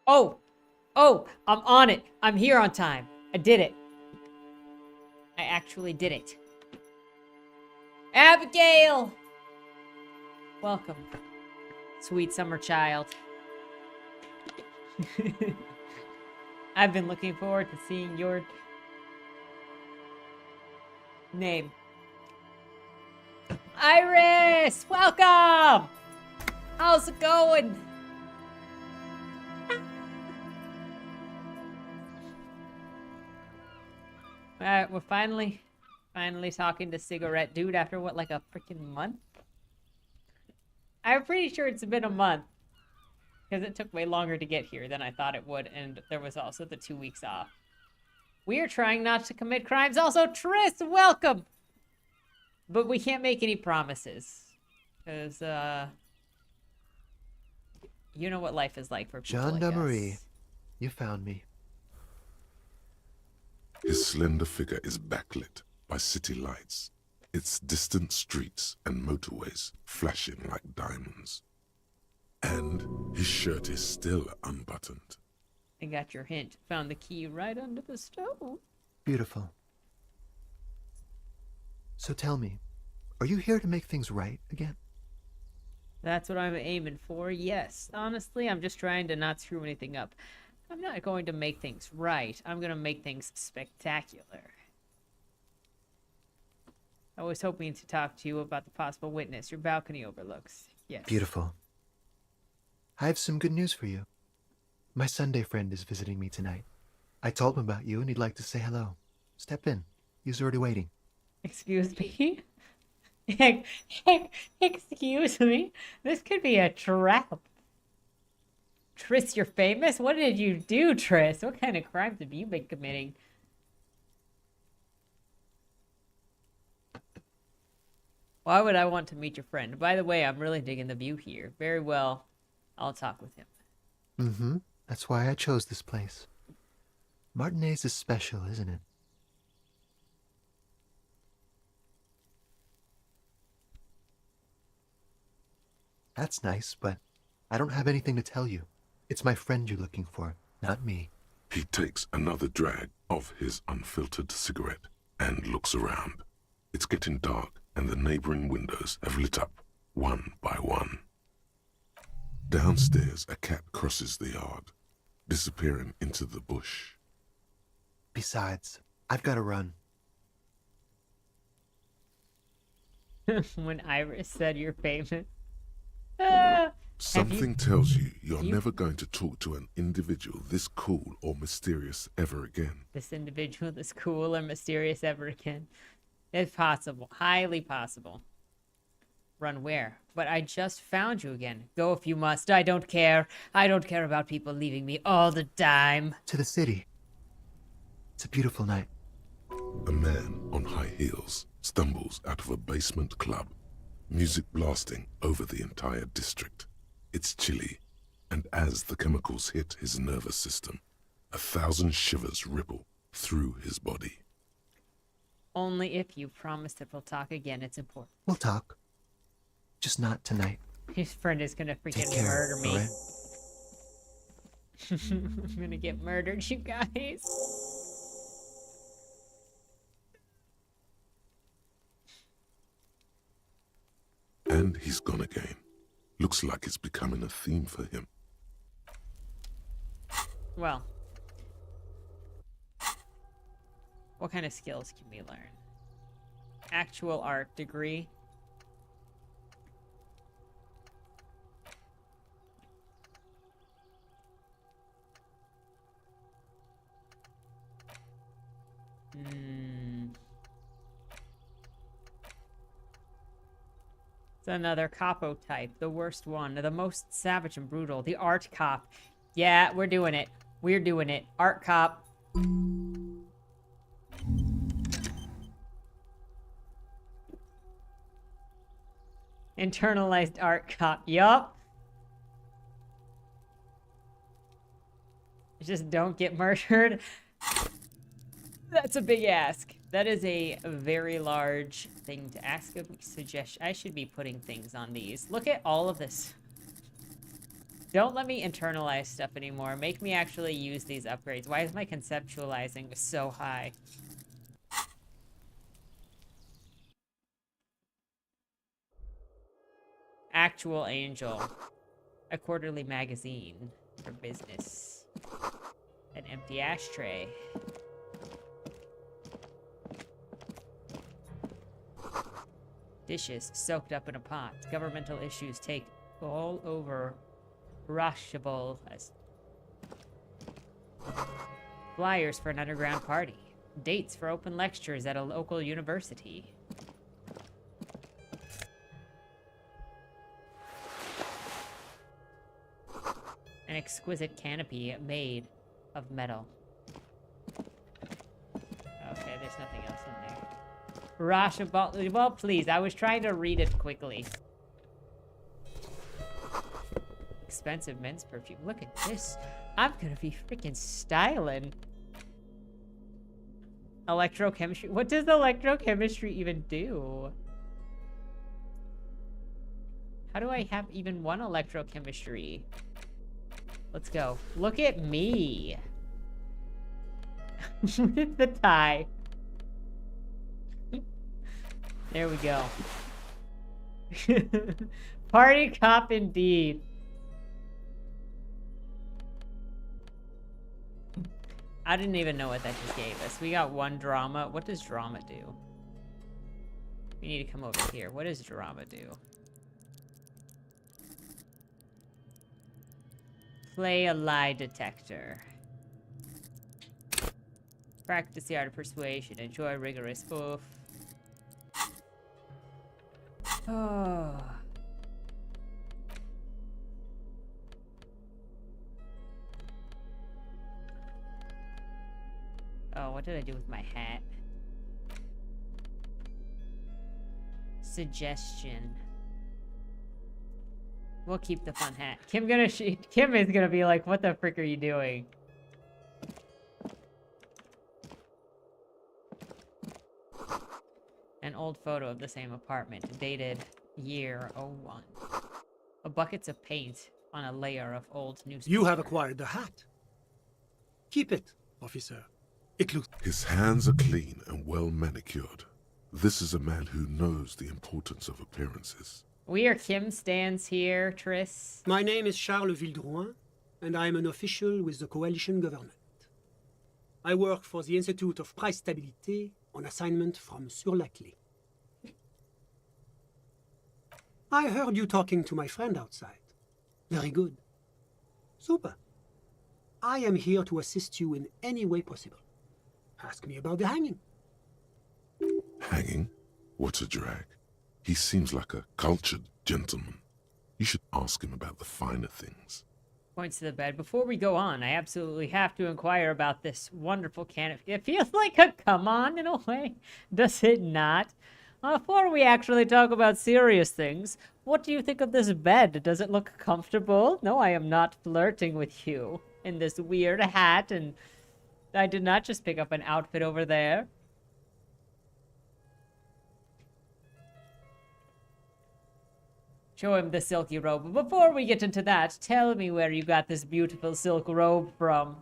Oh! Oh! I'm on it! I'm here on time! I did it! I actually did it. Abigail! Welcome, sweet summer child. I've been looking forward to seeing your name. Iris! Welcome! How's it going? Alright, we're finally talking to Cigarette Dude after what, like a freaking month? I'm pretty sure it's been a month. Because it took way longer to get here than I thought it would, and there was also the 2 weeks off. We are trying not to commit crimes. Also, Tris, welcome! But we can't make any promises. Because, you know what life is like for people like Gendarmerie, us. you found me. His slender figure is backlit by city lights, its distant streets and motorways flashing like diamonds. And his shirt is still unbuttoned. I got your hint. Found the key right under the stove. Beautiful. So tell me, are you here to make things right again? That's what I'm aiming for, yes. Honestly, I'm just trying to not screw anything up. I'm not going to make things right. I'm going to make things spectacular. I was hoping to talk to you about the possible witness your balcony overlooks. Yes. Beautiful. I have some good news for you. My Sunday friend is visiting me tonight. I told him about you and he'd like to say hello. Step in. He's already waiting. Excuse me? Excuse me? This could be a trap. Tris, you're famous? What did you do, Tris? What kind of crimes have you been committing? Why would I want to meet your friend? By the way, I'm really digging the view here. Very well. I'll talk with him. Mm-hmm. That's why I chose this place. Martinez is special, isn't it? That's nice, but I don't have anything to tell you. It's my friend you're looking for, not me. He takes another drag of his unfiltered cigarette and looks around. It's getting dark and the neighboring windows have lit up one by one. Downstairs, a cat crosses the yard, disappearing into the bush. Besides, I've got to run. When Iris said you're famous. Ah, Something tells you you're never going to talk to an individual this cool or mysterious ever again. this individual, this cool or mysterious ever again. It's possible. Highly possible. Run where? But I just found you again. Go if you must. I don't care. I don't care about people leaving me all the time. To the city. It's a beautiful night. A man on high heels stumbles out of a basement club, music blasting over the entire district. It's chilly, and as the chemicals hit his nervous system, 1,000 shivers ripple through his body. Only if you promise that we'll talk again. It's important. We'll talk. Just not tonight. His friend is gonna Take freaking care, murder me. all right? I'm gonna get murdered, you guys. And he's gone again. Looks like it's becoming a theme for him. Well, what kind of skills can we learn? Actual art degree. It's another capo type, the worst one, the most savage and brutal, the art cop. Yeah, we're doing it. We're doing it. Art cop. Internalized art cop. Yup. Just don't get murdered. That's a big ask. That is a very large thing to ask of me. Suggest I should be putting things on these. Look at all of this. Don't let me internalize stuff anymore. Make me actually use these upgrades. Why is my conceptualizing so high? Actual Angel. A quarterly magazine for business. An empty ashtray. Dishes soaked up in a pot. Governmental issues take all over Rushable. Flyers for an underground party. Dates for open lectures at a local university. An exquisite canopy made of metal. Okay, there's nothing else in there. Rushable. Well, please, I was trying to read it quickly. Expensive men's perfume. Look at this. I'm gonna be freaking styling. Electrochemistry. What does electrochemistry even do? How do I have even one electrochemistry? Let's go. Look at me. With the tie. There we go. Party cop indeed. I didn't even know what that just gave us. We got one drama. What does drama do? We need to come over here. What does drama do? Play a lie detector. Practice the art of persuasion. Enjoy rigorous. Oof. Oh. Oh, what did I do with my hat? Suggestion. We'll keep the fun hat. Kim is gonna be like, what the frick are you doing? An old photo of the same apartment, dated year '01. A buckets of paint on a layer of old newspaper. You have acquired the hat. Keep it, officer. It looks... His hands are clean and well manicured. This is a man who knows the importance of appearances. We are Kim stands here, Triss. My name is Charles Vildrouin, and I am an official with the coalition government. I work for the Institute of Price Stabilité on assignment from Sur-la-Clé. I heard you talking to my friend outside. Very good. Super. I am here to assist you in any way possible. Ask me about the hanging. Hanging? What a drag. He seems like a cultured gentleman. You should ask him about the finer things. Points to the bed. Before we go on, I absolutely have to inquire about this wonderful canopy. It feels like a come on in a way, does it not? Before we actually talk about serious things, what do you think of this bed? Does it look comfortable? No, I am not flirting with you in this weird hat, and I did not just pick up an outfit over there. Show him the silky robe. But before we get into that, tell me where you got this beautiful silk robe from.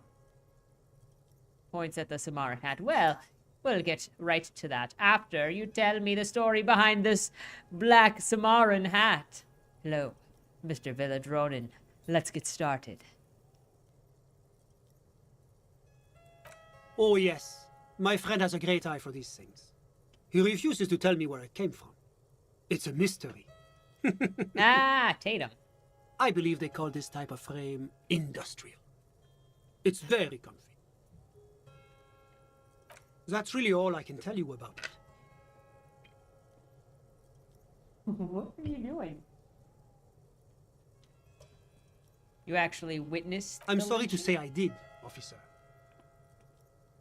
Points at the Samara hat. Well, we'll get right to that after you tell me the story behind this black Samaran hat. Hello, Mr. Villadronin. Let's get started. Oh yes, my friend has a great eye for these things. He refuses to tell me where it came from. It's a mystery. Ah, Tatum. I believe they call this type of frame industrial. It's very comfy. That's really all I can tell you about it. What are you doing? You actually witnessed I'm the sorry to lynching? say I did, officer.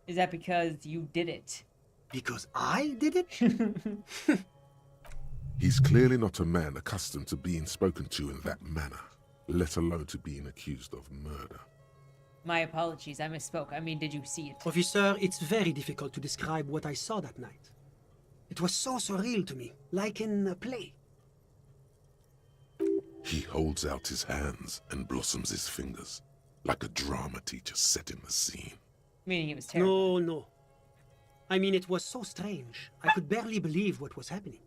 Is that because you did it? Because I did it? He's clearly not a man accustomed to being spoken to in that manner, let alone to being accused of murder. My apologies, I misspoke. I mean, did you see it? Officer, it's very difficult to describe what I saw that night. It was so surreal to me, like in a play. He holds out his hands and blossoms his fingers, like a drama teacher setting the scene. Meaning it was terrible. No. I mean, it was so strange. I could barely believe what was happening.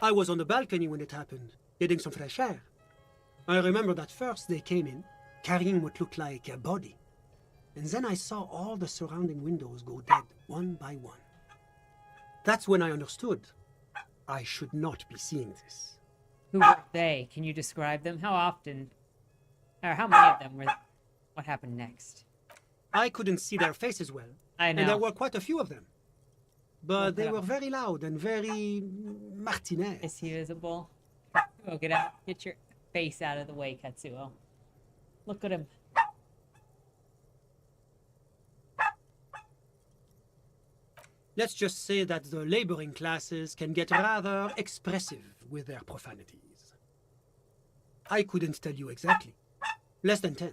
I was on the balcony when it happened, getting some fresh air. I remember that first they came in, carrying what looked like a body. And then I saw all the surrounding windows go dead, one by one. That's when I understood I should not be seeing this. Who were they? Can you describe them? How often? Or how many of them were? What happened next? I couldn't see their faces well. I know. And there were quite a few of them. But they yeah. were very loud and very Martinez. Is he visible? Katsuo, get out. Get your face out of the way, Katsuo. Look at him. Let's just say that the laboring classes can get rather expressive with their profanities. I couldn't tell you exactly. Less than 10.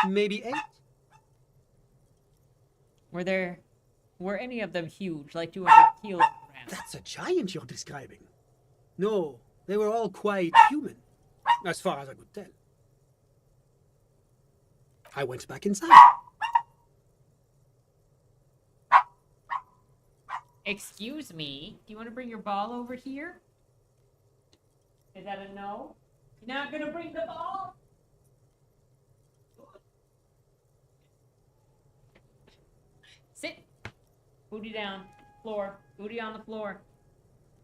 Maybe 8? Were any of them huge, like 200 kilograms? That's a giant you're describing. No, they were all quite human, as far as I could tell. I went back inside. Excuse me, do you want to bring your ball over here? Is that a no? You're not gonna bring the ball? Sit. Booty down. Floor. Booty on the floor.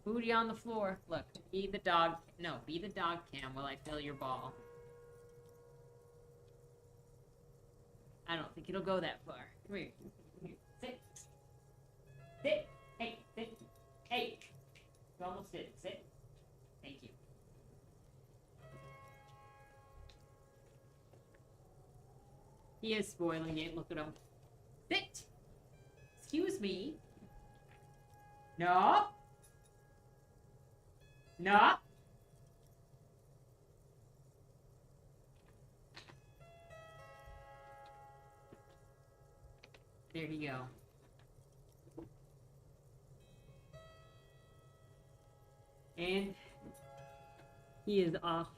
Booty on the floor. Look, be the dog. No, be the dog cam while I fill your ball. I don't think it'll go that far. Come here. Come here. Sit. Sit. Hey, sit. Hey. You almost did it. Sit. Thank you. He is spoiling it. Look at him. Sit. Excuse me. No. No. There you go. And he is off.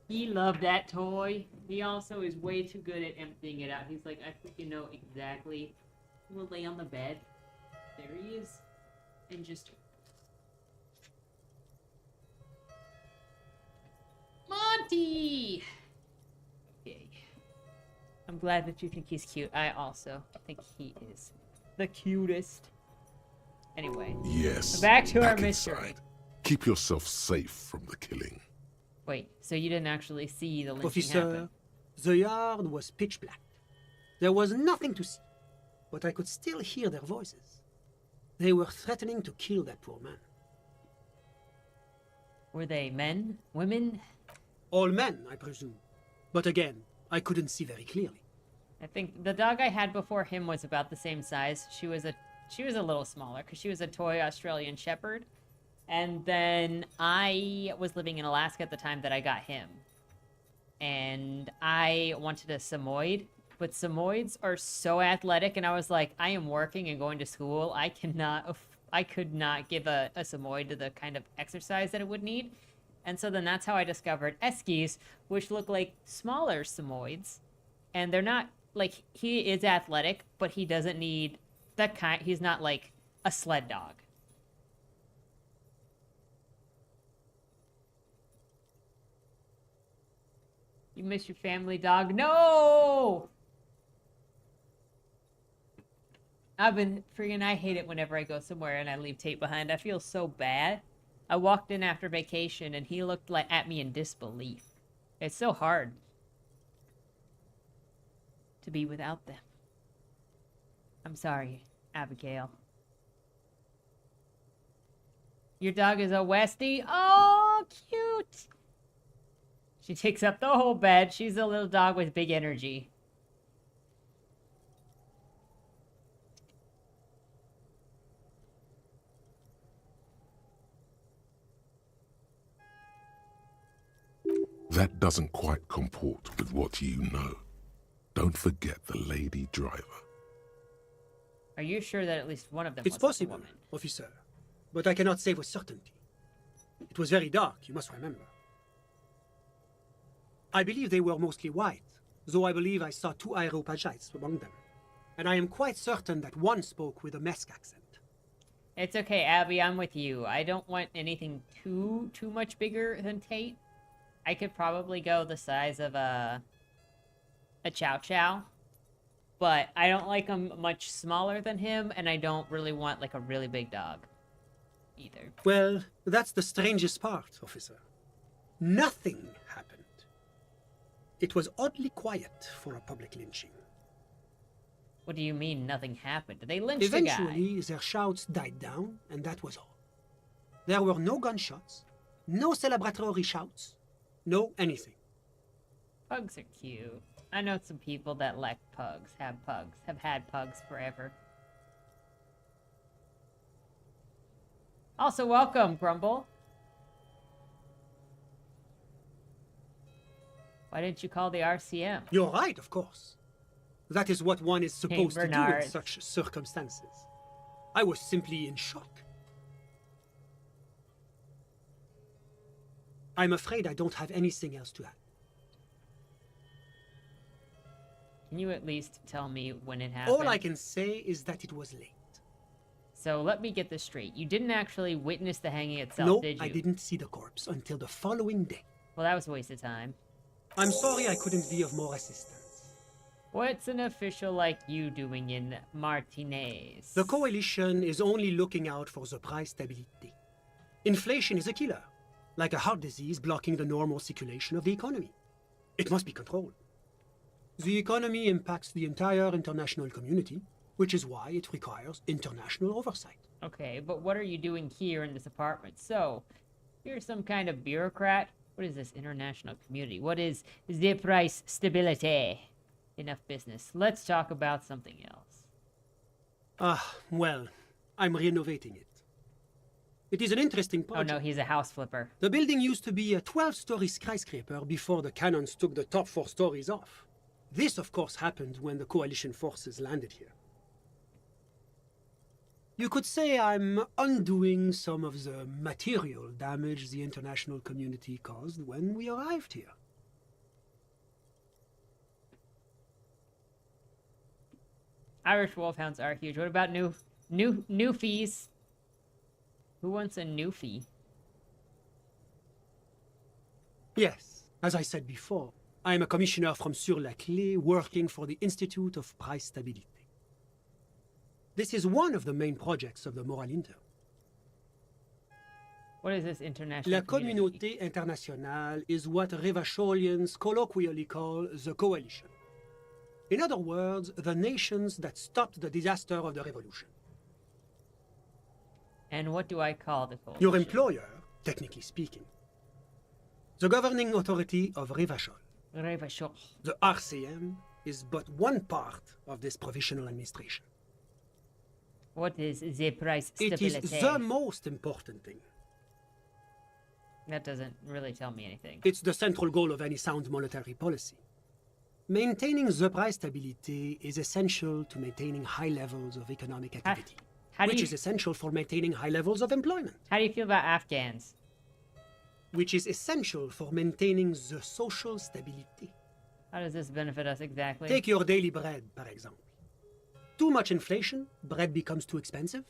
He loved that toy. He also is way too good at emptying it out. He's like, I freaking know exactly. We'll lay on the bed. There he is. And just... Monty! Okay. I'm glad that you think he's cute. I also think he is the cutest. Anyway. Yes. Back to our back mystery. inside. Keep yourself safe from the killing. Wait, so you didn't actually see the lynching Officer, happen? the yard was pitch black. There was nothing to see, but I could still hear their voices. They were threatening to kill that poor man. Were they men? Women? All men, I presume. But again, I couldn't see very clearly. I think the dog I had before him was about the same size. She was a little smaller because she was a toy Australian Shepherd. And then I was living in Alaska at the time that I got him. And I wanted a Samoyed, but Samoyeds are so athletic, and I was like, I am working and going to school. I could not give a Samoyed the kind of exercise that it would need. And so then that's how I discovered Eskies, which look like smaller Samoyeds. And they're not, like, he is athletic, but he doesn't need that kind, he's not like a sled dog. You miss your family dog? No! I hate it whenever I go somewhere and I leave Tate behind. I feel so bad. I walked in after vacation and he looked like at me in disbelief. It's so hard to be without them. I'm sorry, Abigail. Your dog is a Westie? Oh, cute! She takes up the whole bed. She's a little dog with big energy. That doesn't quite comport with what you know. Don't forget the lady driver. Are you sure that at least one of them It's was a possible, woman? officer, but I cannot say with certainty. It was very dark, you must remember. I believe they were mostly white, though I believe I saw 2 Areopagites among them. And I am quite certain that one spoke with a Mesk accent. It's okay, Abby, I'm with you. I don't want anything too much bigger than Tate. I could probably go the size of a Chow Chow. But I don't like him much smaller than him, and I don't really want, like, a really big dog. Either. Well, that's the strangest part, officer. Nothing happened. It was oddly quiet for a public lynching. What do you mean nothing happened? They lynched the guy. Eventually, their shouts died down, and that was all. There were no gunshots, no celebratory shouts, no anything. Pugs are cute. I know some people that like pugs, have had pugs forever. Also, welcome, Grumble. Why didn't you call the RCM? You're right, of course. That is what one is supposed to do Bernard. in such circumstances. I was simply in shock. I'm afraid I don't have anything else to add. Can you at least tell me when it happened? All I can say is that it was late. So let me get this straight. You didn't actually witness the hanging itself, No, did you? I didn't see the corpse until the following day. Well, that was a waste of time. I'm sorry I couldn't be of more assistance. What's an official like you doing in Martinez? The coalition is only looking out for the price stability. Inflation is a killer, like a heart disease blocking the normal circulation of the economy. It must be controlled. The economy impacts the entire international community, which is why it requires international oversight. Okay, but what are you doing here in this apartment? So, you're some kind of bureaucrat? What is this international community? What is the price stability? Enough business. Let's talk about something else. Well, I'm renovating it. It is an interesting Oh project. no, he's a house flipper. The building used to be a 12-story skyscraper before the cannons took the top 4 stories off. This, of course, happened when the coalition forces landed here. You could say I'm undoing some of the material damage the international community caused when we arrived here. Irish wolfhounds are huge. What about newfies? Who wants a newfie? Yes, as I said before, I am a commissioner from Sur-la-Clé working for the Institute of Price Stabilité. This is one of the main projects of the Moral Inter. What is this international La community? Communauté Internationale is what Revacholians colloquially call the coalition. In other words, the nations that stopped the disaster of the revolution. And what do I call the coalition? Your employer, technically speaking. The governing authority of Revachol. Revachol. The RCM is but one part of this provisional administration. What is the price It stability? is the most important thing. That doesn't really tell me anything. It's the central goal of any sound monetary policy. Maintaining the price stability is essential to maintaining high levels of economic activity, which is essential for maintaining high levels of employment, How do you feel about Afghans? which is essential for maintaining the social stability. How does this benefit us exactly? Take your daily bread, par exemple. Too much inflation, bread becomes too expensive.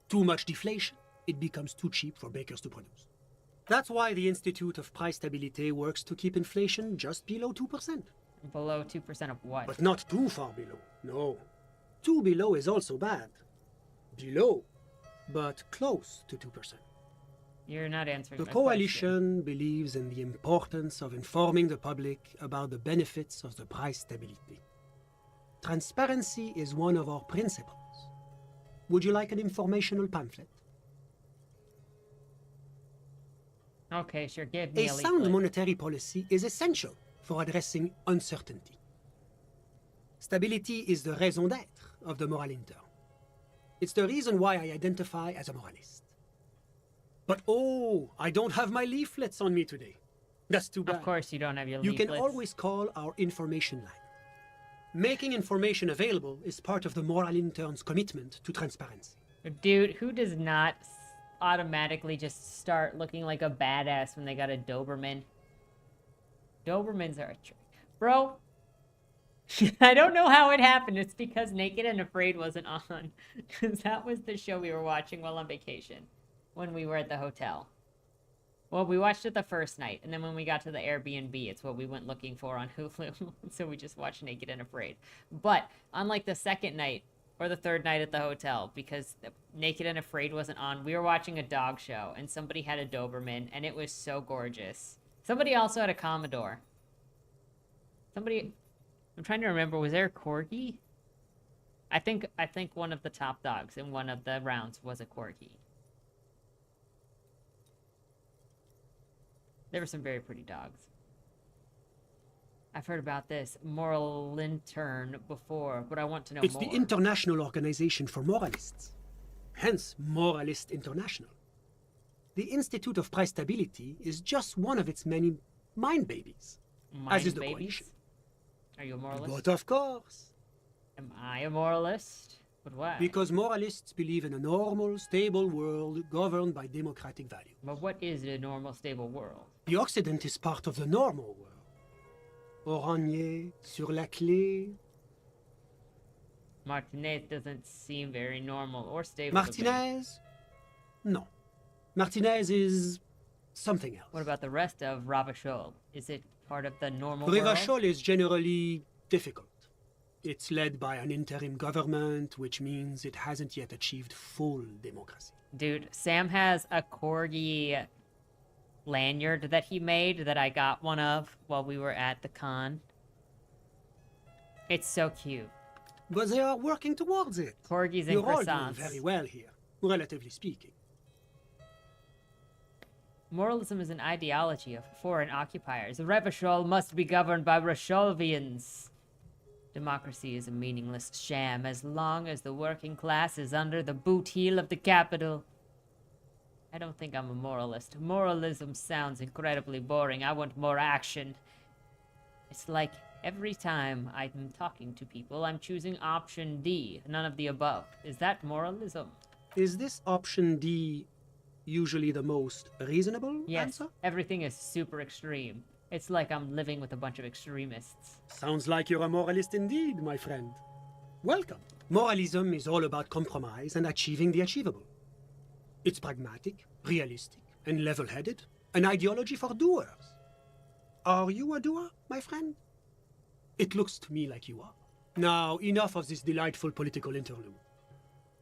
Too much deflation, it becomes too cheap for bakers to produce. That's why the Institute of Price Stabilité works to keep inflation just below 2%. Below 2% of what? But not too far below, no. Too below is also bad. Below, but close to 2%. You're not answering The my question. coalition believes in the importance of informing the public about the benefits of the price stability. Transparency is one of our principles. Would you like an informational pamphlet? Okay, sure, give me A a sound leaflet. monetary policy is essential for addressing uncertainty. Stability is the raison d'être of the moral inter. It's the reason why I identify as a moralist. But oh, I don't have my leaflets on me today. That's too bad. Of course you don't have your You leaflets. can always call our information line. Making information available is part of the moral intern's commitment to transparency. Dude, who does not automatically just start looking like a badass when they got a Doberman? Dobermans are a trick. Bro, I don't know how it happened. It's because Naked and Afraid wasn't on. Because that was the show we were watching while on vacation. When we were at the hotel. Well, we watched it the first night. And then when we got to the Airbnb, it's what we went looking for on Hulu. So we just watched Naked and Afraid. But unlike the second night, or the third night at the hotel, because Naked and Afraid wasn't on, we were watching a dog show. And somebody had a Doberman. And it was so gorgeous. Somebody also had a Commodore. Somebody... I'm trying to remember, was there a Corgi? I think one of the top dogs in one of the rounds was a Corgi. There were some very pretty dogs. I've heard about this moral intern before, but I want to know It's more. the International Organization for Moralists. Hence, Moralist International. The Institute of Price Stability is just one of its many mind babies. As is the babies? coalition. Are you a moralist? But of course. Am I a moralist? But why? Because moralists believe in a normal, stable world governed by democratic values. But what is a normal, stable world? The Occident is part of the normal world. Oranje, sur la clé. Martinez doesn't seem very normal or stable. to me. Martinez? No. Martinez is something else. What about the rest of Ravachol? Is it part of the normal world? Rivachol is generally difficult. It's led by an interim government, which means it hasn't yet achieved full democracy. Dude, Sam has a corgi lanyard that he made that I got one of while we were at the con. It's so cute. But they are working towards it. Corgis and You're all doing croissants. very well here, relatively speaking. Moralism is an ideology of foreign occupiers. Revachol must be governed by Rasholvians. Democracy is a meaningless sham as long as the working class is under the boot heel of the capital. I don't think I'm a moralist. Moralism sounds incredibly boring. I want more action. It's like every time I'm talking to people, I'm choosing option D, none of the above. Is that moralism? Is this option D usually the most reasonable Yes, answer? everything is super extreme. It's like I'm living with a bunch of extremists. Sounds like you're a moralist indeed, my friend. Welcome. Moralism is all about compromise and achieving the achievable. It's pragmatic, realistic, and level-headed. An ideology for doers. Are you a doer, my friend? It looks to me like you are. Now, enough of this delightful political interlude.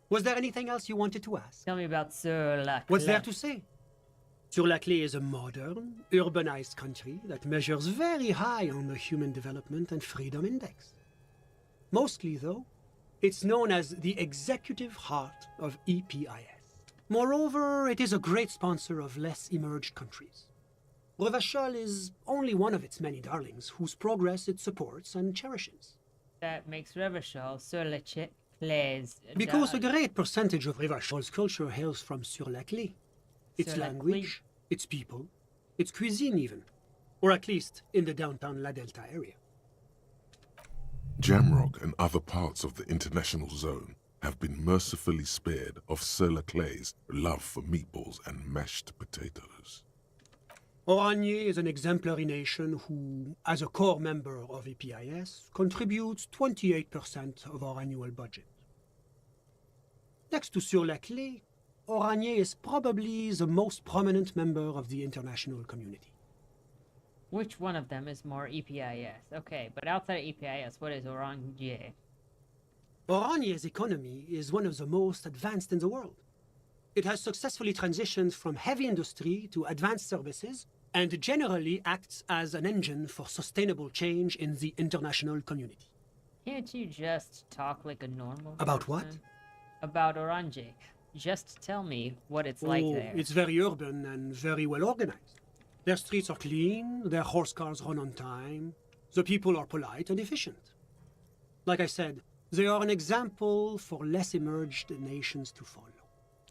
Was there anything else you wanted to ask? Tell me about Sur La What's there Clef. to say? Sur-la-Clé is a modern, urbanized country that measures very high on the Human Development and Freedom Index. Mostly, though, it's known as the executive heart of EPIS. Moreover, it is a great sponsor of less emerged countries. Revachol is only one of its many darlings whose progress it supports and cherishes. That makes Revachol Sur La Clé's Because a great percentage of Revachol's culture hails from Sur-la-Clé. Its Sur la language, its people, its cuisine even. Or at least in the downtown La Delta area. Jamrock and other parts of the international zone have been mercifully spared of Sir Clay's love for meatballs and mashed potatoes. Oranje is an exemplary nation who, as a core member of EPIS, contributes 28% of our annual budget. Next to Sur-la-Clé, Oranje is probably the most prominent member of the international community. Which one of them is more EPIS? Okay, but outside of EPIS, what is Oranje? Oranje's economy is one of the most advanced in the world. It has successfully transitioned from heavy industry to advanced services and generally acts as an engine for sustainable change in the international community. Can't you just talk like a normal About what? person? About Oranje. Just tell me what it's like there. It's very urban and very well organized. Their streets are clean, their horse cars run on time, the people are polite and efficient. Like I said, they are an example for less emerged nations to follow.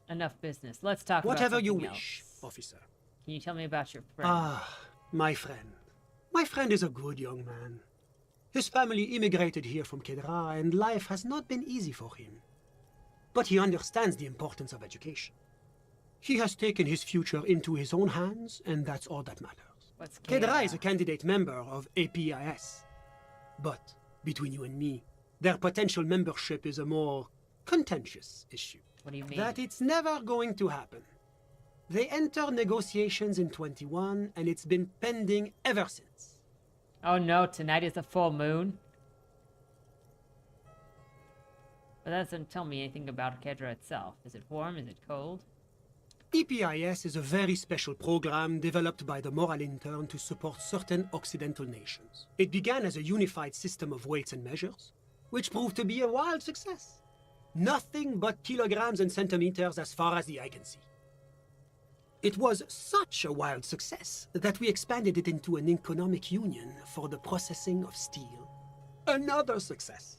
Enough business. Let's talk Whatever about you something wish, else. officer. Can you tell me about your friend? Ah, my friend. My friend is a good young man. His family immigrated here from Kedra, and life has not been easy for him. But he understands the importance of education. He has taken his future into his own hands, and that's all that matters. What's Kedra is a candidate member of APIS. But, between you and me, their potential membership is a more contentious issue. What do you mean? That it's never going to happen. They entered negotiations in 21, and it's been pending ever since. Oh no, tonight is the full moon? But that doesn't tell me anything about Kedra itself. Is it warm? Is it cold? EPIS is a very special program developed by the Moral Intern to support certain Occidental nations. It began as a unified system of weights and measures, which proved to be a wild success. Nothing but kilograms and centimeters as far as the eye can see. It was such a wild success that we expanded it into an economic union for the processing of steel. Another success.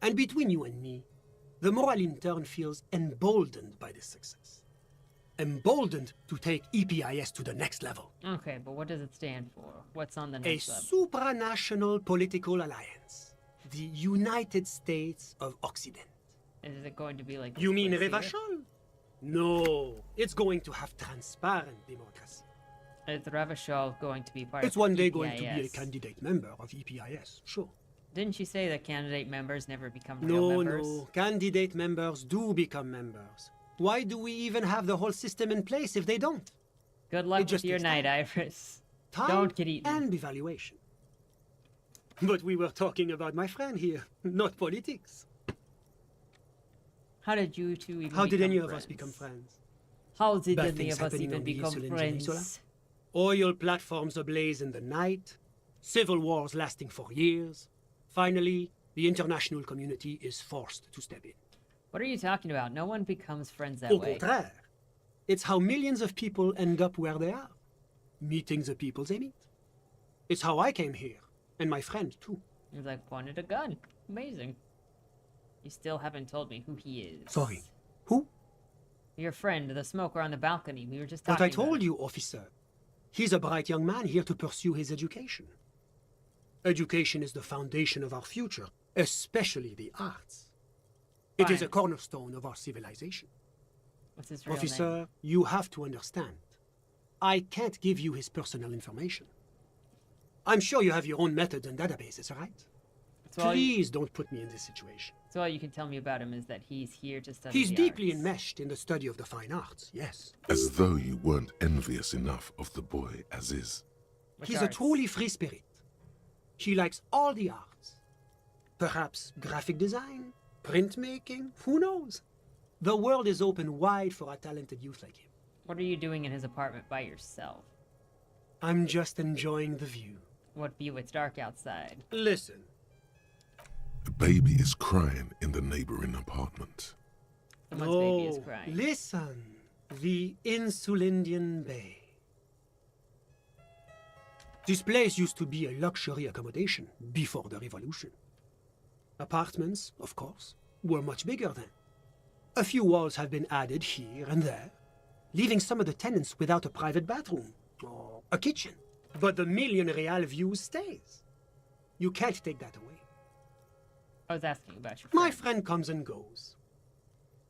And between you and me, the Moral Intern feels emboldened by this success. Emboldened to take EPIS to the next level. Okay, but what does it stand for? What's on the A next level? supranational political alliance. The United States of Occident. Is it going to be like... You mean Elysium? Revachol? No, it's going to have transparent democracy. Is Revachol going to be part It's of one day going to be a EPIS? candidate member of EPIS, sure. Didn't you say that candidate members never become real No, members? no, candidate members do become members. Why do we even have the whole system in place if they don't? Good It luck with just your takes night, time. Iris. Time Don't get eaten. and evaluation. But we were talking about my friend here, not politics. How did you two even How did become any of friends? us become friends? How did Bad any things of us happening even on the become Elysium Peninsula? friends? Oil platforms ablaze in the night, civil wars lasting for years. Finally, the international community is forced to step in. What are you talking about? No one becomes friends that Au way. contraire, it's how millions of people end up where they are, meeting the people they meet. It's how I came here, and my friend too. He's like, pointed a gun. Amazing. You still haven't told me who he is. Sorry, who? Your friend, the smoker on the balcony. We were just talking But I about told it. you, officer. He's a bright young man here to pursue his education. Education is the foundation of our future, especially the arts. It is a Fine. cornerstone of our civilization. What's his real name? Officer, you have to understand. I can't give you his personal information. I'm sure you have your own methods and databases, right? So all, you, Please don't put me in this situation. so all you can tell me about him is that he's here to study He's the deeply arts. enmeshed in the study of the fine arts, yes. As though you weren't envious enough of the boy as is. Which He's arts? a truly free spirit. He likes all the arts. Perhaps graphic design, printmaking, who knows? The world is open wide for a talented youth like him. What are you doing in his apartment by yourself? I'm just enjoying the view. What view? It's dark outside. Listen, A baby is crying in the neighboring apartment. Someone's baby is crying. listen. The Insulindian Bay. This place used to be a luxury accommodation before the revolution. Apartments, of course, were much bigger then. A few walls have been added here and there, leaving some of the tenants without a private bathroom or a kitchen. But the million real view stays. You can't take that away. I was asking about your My friend. friend comes and goes.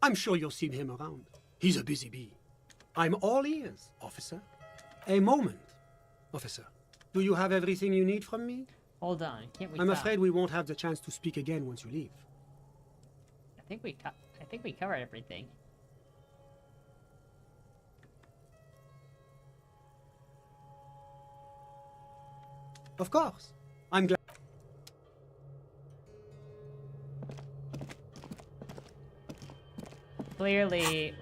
I'm sure you'll see him around. He's a busy bee. I'm all ears, officer. A moment, officer. Do you have everything you need from me? Hold on, can't we? I'm talk? afraid we won't have the chance to speak again once you leave. I think we covered everything. Of course. I'm glad. Clearly,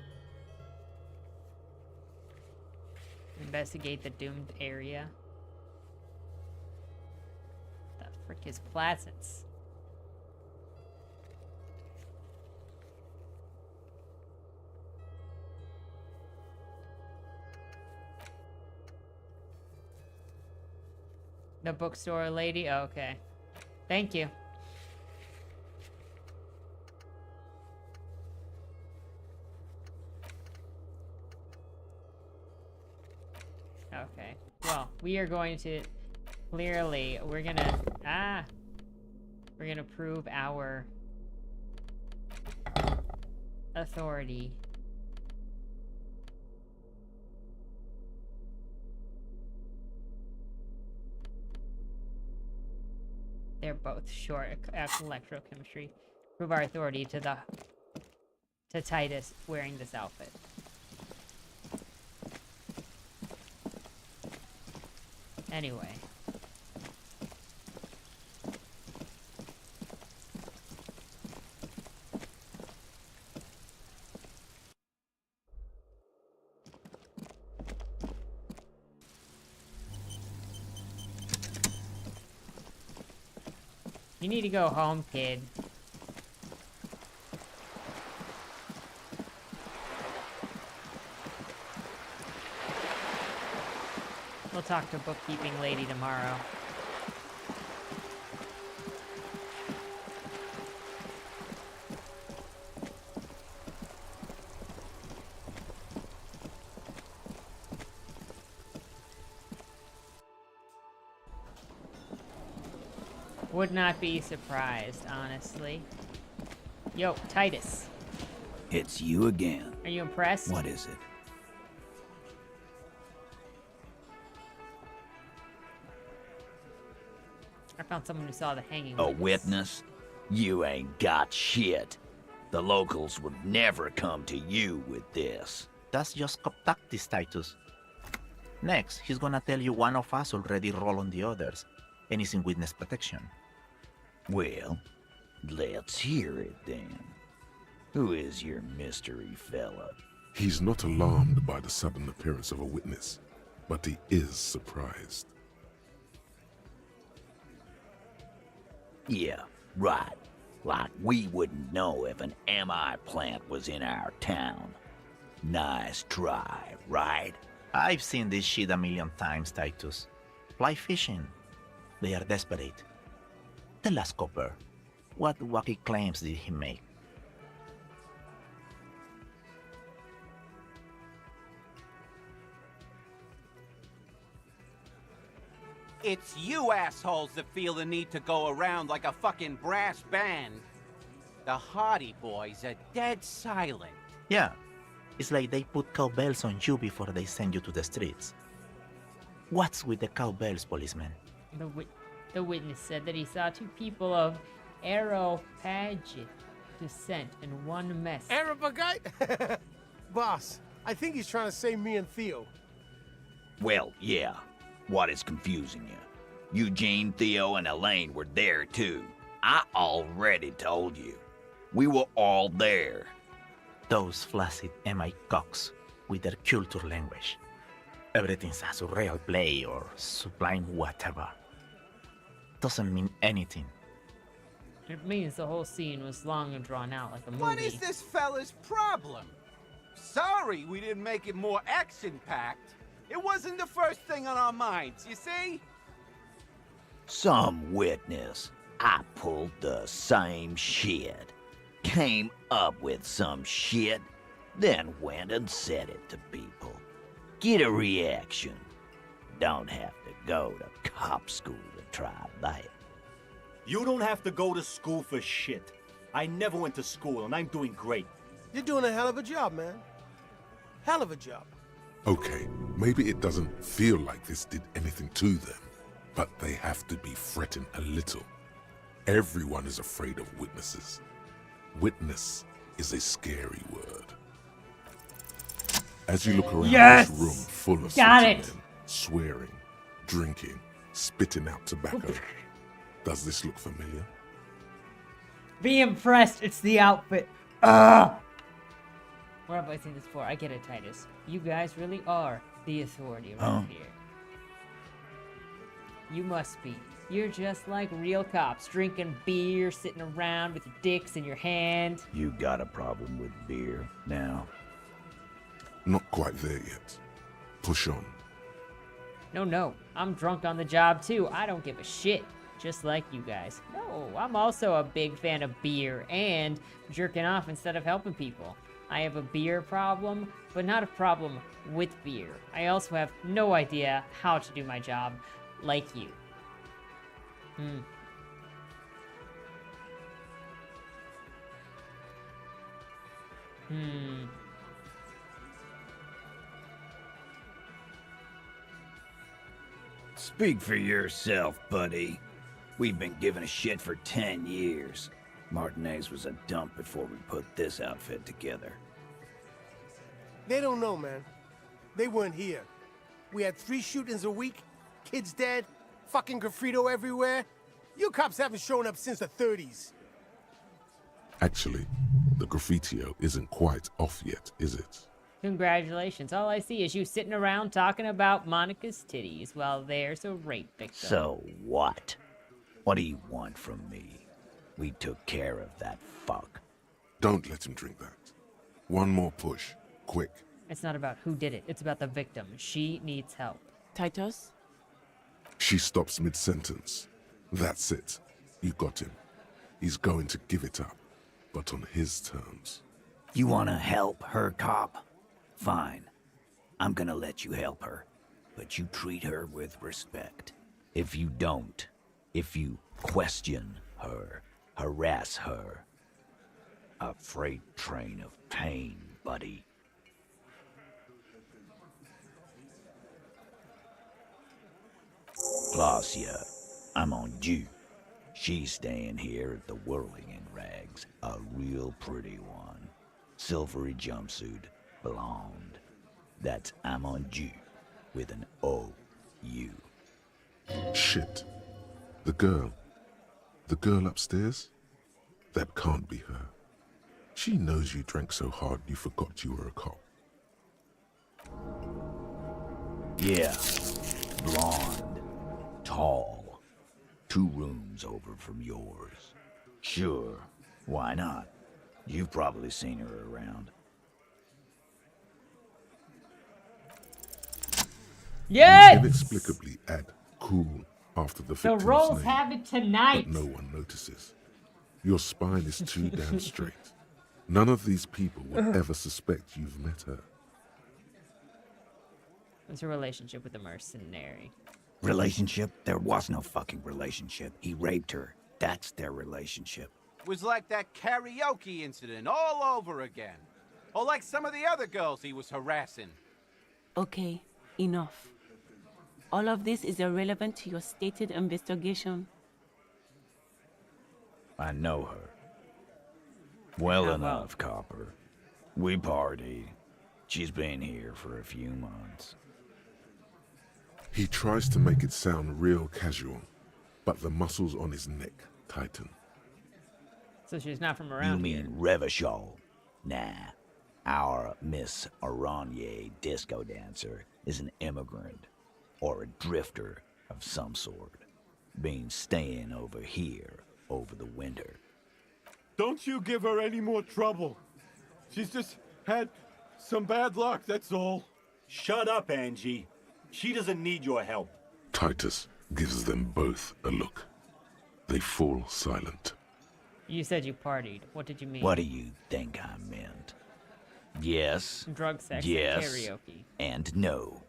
investigate the doomed area. The frick is Placence? The bookstore lady? Oh, okay. Thank you. Okay. Well, we are going to... Clearly, we're gonna Ah! We're gonna prove our authority. They're both short electrochemistry. Prove our authority to Titus wearing this outfit. Anyway. You need to go home, kid. We'll talk to bookkeeping lady tomorrow. Would not be surprised, honestly. Yo, Titus. It's you again. Are you impressed? What is it? I found someone who saw the hanging A witness? You ain't got shit. The locals would never come to you with this. That's just cop tactics, Titus. Next, he's gonna tell you one of us already rolled on the others, and is in witness protection. Well, let's hear it then. Who is your mystery fella? He's not alarmed by the sudden appearance of a witness, but he is surprised. Yeah, right. Like we wouldn't know if an MI plant was in our town. Nice try, right? I've seen this shit a million times, Titus. Fly fishing. They are desperate. Tell us, Copper, what wacky claims did he make? It's you assholes that feel the need to go around like a fucking brass band. The Hardy Boys are dead silent. Yeah, it's like they put cowbells on you before they send you to the streets. What's with the cowbells, policeman? The witness said that he saw two people of Aeropagite descent in one mess. Arabagite? Boss, I think he's trying to say me and Theo. Well, yeah. What is confusing you? Eugene, Theo, and Elaine were there too. I already told you. We were all there. Those flaccid MI cocks with their culture language. Everything's a surreal play or sublime whatever. Doesn't mean anything. It means the whole scene was long and drawn out like a movie. What is this fella's problem? Sorry we didn't make it more action-packed. It wasn't the first thing on our minds, you see? Some witness. I pulled the same shit. Came up with some shit, then went and said it to people. Get a reaction. Don't have to go to cop school to try that. You don't have to go to school for shit. I never went to school, and I'm doing great. You're doing a hell of a job, man. Hell of a job. Okay, maybe it doesn't feel like this did anything to them, but they have to be fretting a little. Everyone is afraid of witnesses. Witness is a scary word. As you look around Yes! this room full of Got sweaty it! men, swearing, drinking, spitting out tobacco, does this look familiar? Be impressed, it's the outfit. Ugh! Where have I seen this before? I get it, Titus. You guys really are the authority around here. You must be. You're just like real cops, drinking beer, sitting around with your dicks in your hand. You got a problem with beer now? Not quite there yet. Push on. No, I'm drunk on the job too. I don't give a shit. Just like you guys. No, I'm also a big fan of beer and jerking off instead of helping people. I have a beer problem, but not a problem with beer. I also have no idea how to do my job like you. Hmm. Speak for yourself, buddy. We've been giving a shit for 10 years. Martinez was a dump before we put this outfit together. They don't know, man. They weren't here. We had 3 shootings a week, kids dead, fucking graffito everywhere. You cops haven't shown up since the 30s. Actually, the graffitio isn't quite off yet, is it? Congratulations. All I see is you sitting around talking about Monica's titties while there's a rape victim. So what? What do you want from me? We took care of that fuck. Don't let him drink that. One more push, quick. It's not about who did it. It's about the victim. She needs help. Titus? She stops mid-sentence. That's it. You got him. He's going to give it up, but on his terms. You wanna help her, cop? Fine. I'm gonna let you help her, but you treat her with respect. If you don't, if you question her, harass her, a freight train of pain, buddy. Glacia, I'm on due. She's staying here at the Whirling in Rags, a real pretty one. Silvery jumpsuit, blonde. That's I'm on due with an O-U. Shit. The girl upstairs? That can't be her. She knows you drank so hard you forgot you were a cop. Yeah, blonde, tall, 2 rooms over from yours. Sure, why not? You've probably seen her around. Yes! Inexplicably add cool after the The victim's rolls name, have it tonight. but no one notices. Your spine is too damn straight. None of these people will ever suspect you've met her. What's her relationship with the mercenary? Relationship? There was no fucking relationship. He raped her. That's their relationship. Was like that karaoke incident all over again. Or like some of the other girls he was harassing. Okay, enough. All of this is irrelevant to your stated investigation. I know her. Well How enough, Copper. We party. She's been here for a few months. He tries to make it sound real casual, but the muscles on his neck tighten. So she's not from You around mean here. Revachol? Nah. Our Miss Aranye disco dancer is an immigrant or a drifter of some sort. Been staying over here over the winter. Don't you give her any more trouble. She's just had some bad luck, that's all. Shut up, Angie. She doesn't need your help. Titus gives them both a look. They fall silent. You said you partied. What did you mean? What do you think I meant? Yes. Drug, sex, Yes. and karaoke. And no.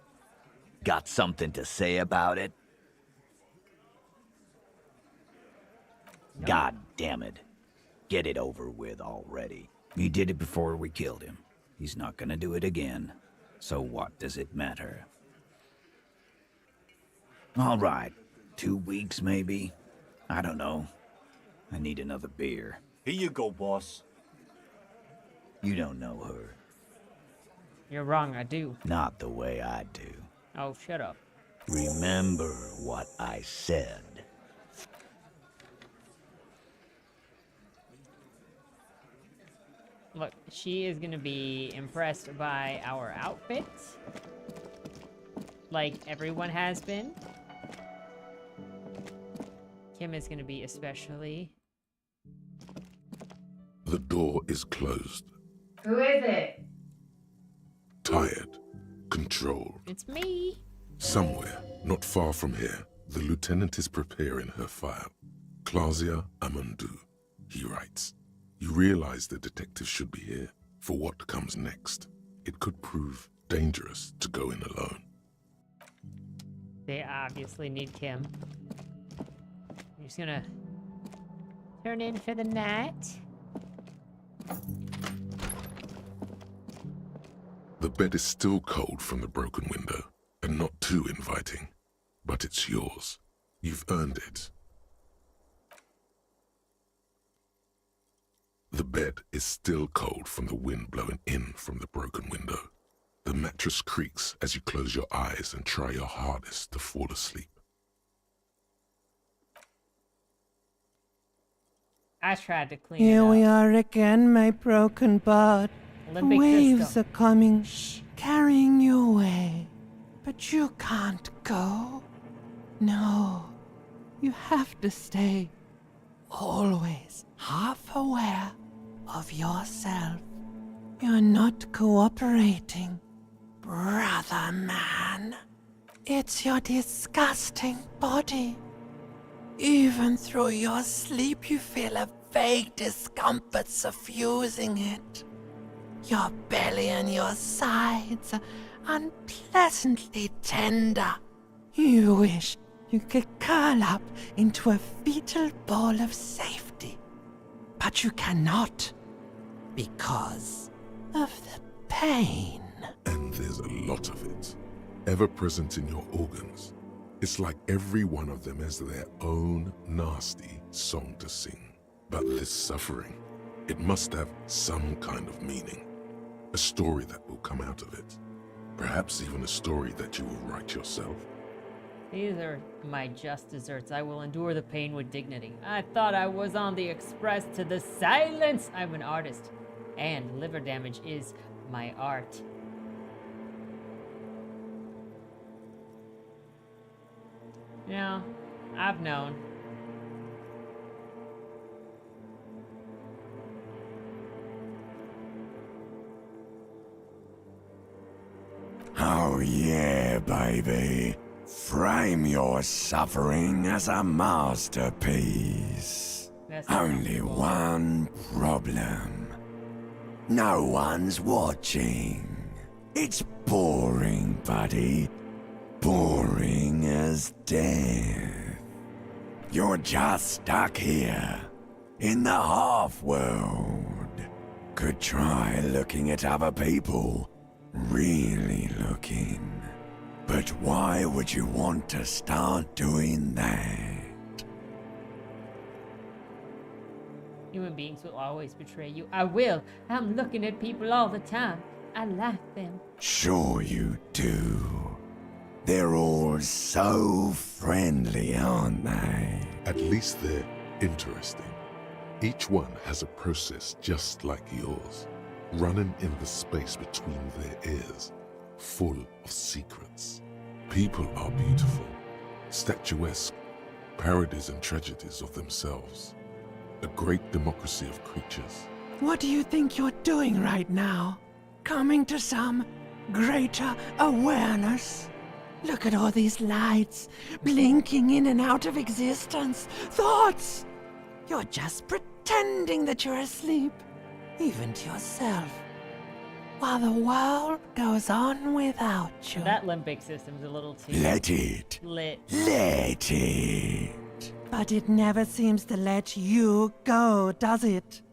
Got something to say about it? No. God damn it. Get it over with already. He did it before we killed him. He's not gonna do it again. So what does it matter? All right. 2 weeks, maybe? I don't know. I need another beer. Here you go, boss. You don't know her. You're wrong, I do. Not the way I do. Oh, shut up. Remember what I said. Look, she is gonna be impressed by our outfits. Like everyone has been. Kim is gonna be especially. The door is closed. Who is it? Tired. Controlled. It's me. Somewhere, not far from here, the lieutenant is preparing her file. Claudia Amandu, he writes. You realize the detective should be here for what comes next. It could prove dangerous to go in alone. They obviously need Kim. I'm just gonna turn in for the night. bed is still cold from the broken window, and not too inviting. But it's yours. You've earned it. The bed is still cold from the wind blowing in from the broken window. The mattress creaks as you close your eyes and try your hardest to fall asleep. I tried to clean Here it we up. are again, my broken bird. The Limbic waves system. are coming, carrying you away. But you can't go. No, you have to stay. Always half aware of yourself. You're not cooperating, brother man. It's your disgusting body. Even through your sleep, you feel a vague discomfort suffusing it. Your belly and your sides are unpleasantly tender. You wish you could curl up into a fetal ball of safety. But you cannot, because of the pain. And there's a lot of it, ever present in your organs. It's like every one of them has their own nasty song to sing. But this suffering, it must have some kind of meaning. A story that will come out of it. Perhaps even a story that you will write yourself. These are my just desserts. I will endure the pain with dignity. I thought I was on the express to the silence. I'm an artist, and liver damage is my art. Yeah, I've known. Oh yeah, baby. Frame your suffering as a masterpiece. Only one problem. No one's watching. It's boring, buddy. Boring as death. You're just stuck here, in the half-world. Could try looking at other people. Really looking. But why would you want to start doing that? Human beings will always betray you. I will. I'm looking at people all the time. I like them. Sure you do. They're all so friendly, aren't they? At least they're interesting. Each one has a process just like yours, running in the space between their ears, full of secrets. People are beautiful, statuesque, parodies and tragedies of themselves. A great democracy of creatures. What do you think you're doing right now? Coming to some greater awareness? Look at all these lights, blinking in and out of existence. Thoughts! You're just pretending that you're asleep, even to yourself, while the world goes on without you. That limbic system's a little too Let it. lit. Let it. But it never seems to let you go, does it?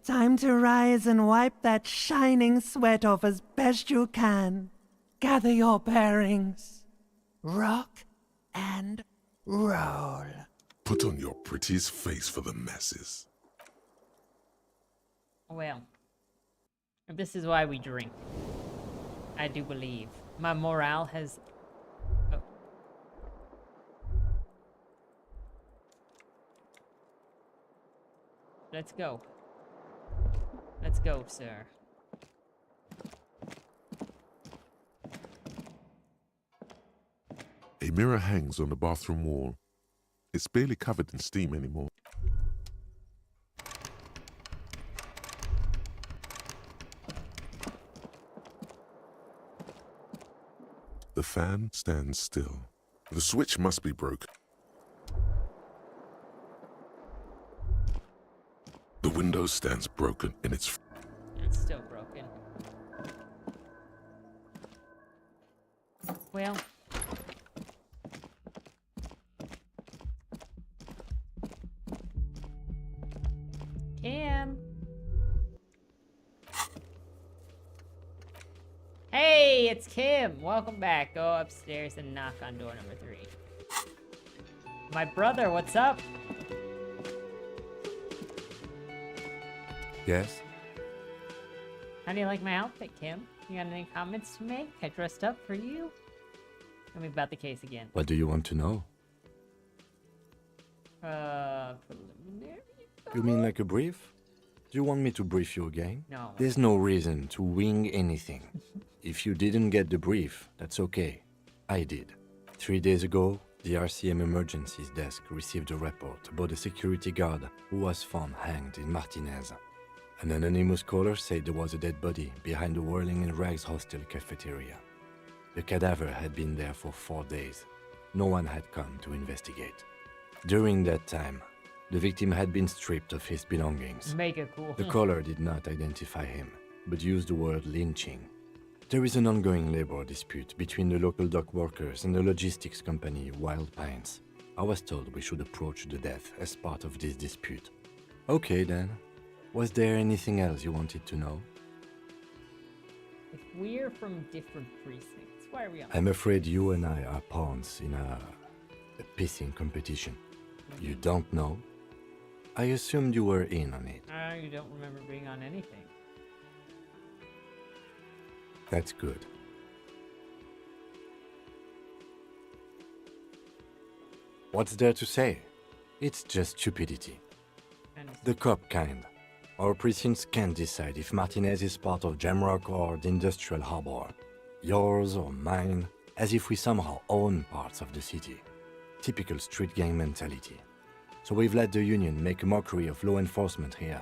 Time to rise and wipe that shining sweat off as best you can. Gather your bearings. Rock and roll. Put on your prettiest face for the masses. Well, this is why we drink. I do believe. My morale has... Oh. Let's go. Let's go, sir. A mirror hangs on the bathroom wall. It's barely covered in steam anymore. The fan stands still. The switch must be broken. The window stands broken in its... It's still broken. Well... Cam. Hey, Hey, it's Kim. Welcome back. Go upstairs and knock on door number 3. My brother, what's up? Yes? How do you like my outfit, Kim? You got any comments to make? I dressed up for you? Tell me about the case again. What do you want to know? Preliminary? You mean like a brief? Do you want me to brief you again? No. There's no reason to wing anything. If you didn't get the brief, that's okay. I did. 3 days ago, the RCM Emergencies Desk received a report about a security guard who was found hanged in Martinez. An anonymous caller said there was a dead body behind the Whirling in Rags hostel cafeteria. The cadaver had been there for 4 days. No one had come to investigate. During that time, the victim had been stripped of his belongings. Mega cool. The caller did not identify him, but used the word lynching. There is an ongoing labor dispute between the local dock workers and the logistics company Wild Pines. I was told we should approach the death as part of this dispute. Okay then. Was there anything else you wanted to know? If we're from different precincts, why are we on? I'm afraid you and I are pawns in a pissing competition. You don't know? I assumed you were in on it. I don't remember being on anything. That's good. What's there to say? It's just stupidity. The cop kind. Our precincts can't decide if Martinez is part of Jamrock or the Industrial Harbor. Yours or mine, as if we somehow own parts of the city. Typical street gang mentality. So we've let the Union make a mockery of law enforcement here.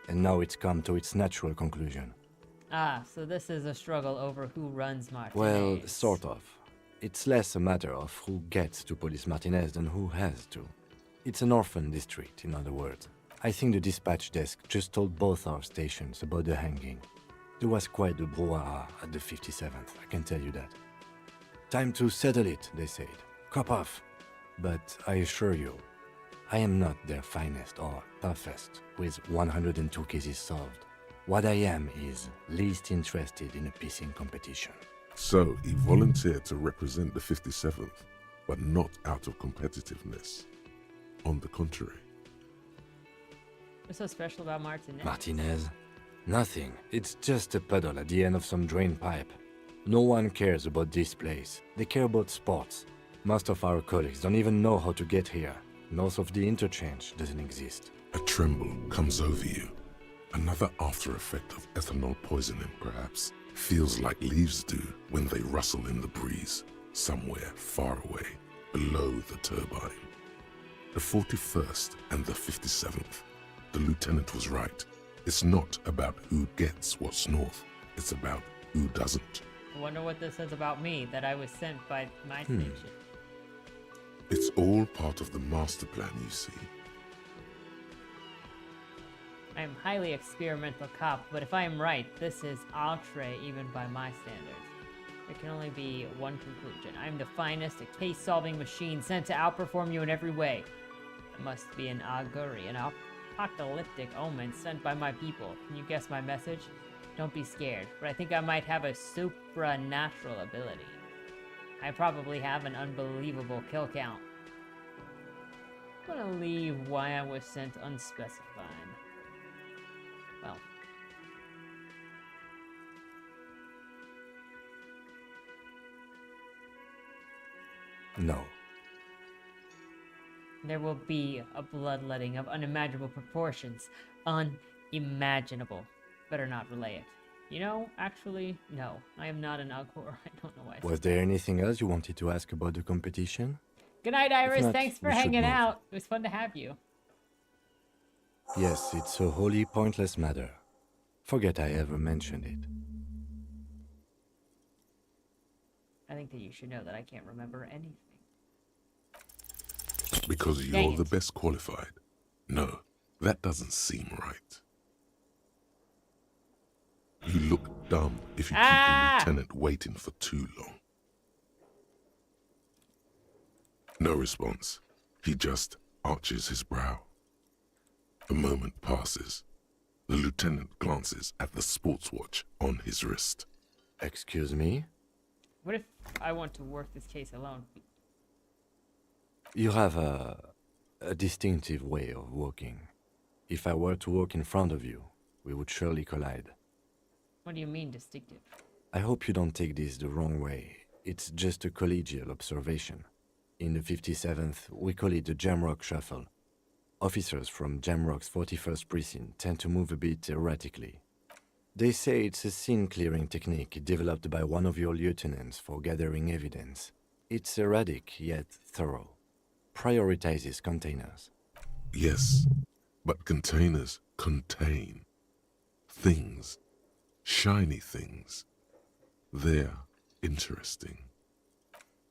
And now it's come to its natural conclusion. Ah, so this is a struggle over who runs Martinez. Well, sort of. It's less a matter of who gets to police Martinez than who has to. It's an orphan district, in other words. I think the dispatch desk just told both our stations about the hanging. There was quite the brouhaha at the 57th, I can tell you that. Time to settle it, they said. Cop off. But I assure you, I am not their finest or toughest with 102 cases solved. What I am is least interested in a pissing competition. So he volunteered to represent the 57th, but not out of competitiveness. On the contrary. What's so special about Martinez? Martinez? Nothing. It's just a puddle at the end of some drain pipe. No one cares about this place. They care about sports. Most of our colleagues don't even know how to get here. North of the interchange doesn't exist. A tremble comes over you. Another after effect of ethanol poisoning, perhaps. Feels like leaves do when they rustle in the breeze, somewhere far away, below the turbine. The 41st and the 57th. The lieutenant was right. It's not about who gets what's north. It's about who doesn't. I wonder what this says about me, that I was sent by my station. It's all part of the master plan, you see. I am highly experimental cop, but if I am right, this is outre even by my standards. There can only be one conclusion. I am the finest, a case-solving machine sent to outperform you in every way. It must be an augury, an apocalyptic omen sent by my people. Can you guess my message? Don't be scared, but I think I might have a supernatural ability. I probably have an unbelievable kill count. I'm gonna leave why I was sent unspecified. Well. No. There will be a bloodletting of unimaginable proportions. Unimaginable. Better not relay it. You know, actually, no. I am not an Alcor. I don't know why I said Was there anything else you wanted to ask about the competition? Good night, Iris. not, Thanks for we should hanging move. out. It was fun to have you. Yes, it's a wholly pointless matter. Forget I ever mentioned it. I think that you should know that I can't remember anything. Because Dang you're the it. best qualified. No, that doesn't seem right. You look dumb if you keep the lieutenant waiting for too long. No response. He just arches his brow. A moment passes. The lieutenant glances at the sports watch on his wrist. Excuse me? What if I want to work this case alone? You have a distinctive way of walking. If I were to walk in front of you, we would surely collide. What do you mean, distinctive? I hope you don't take this the wrong way. It's just a collegial observation. In the 57th, we call it the Jamrock Shuffle. Officers from Jamrock's 41st Precinct tend to move a bit erratically. They say it's a scene-clearing technique developed by one of your lieutenants for gathering evidence. It's erratic, yet thorough. Prioritizes containers. Yes, but containers contain things. Shiny things. They're interesting.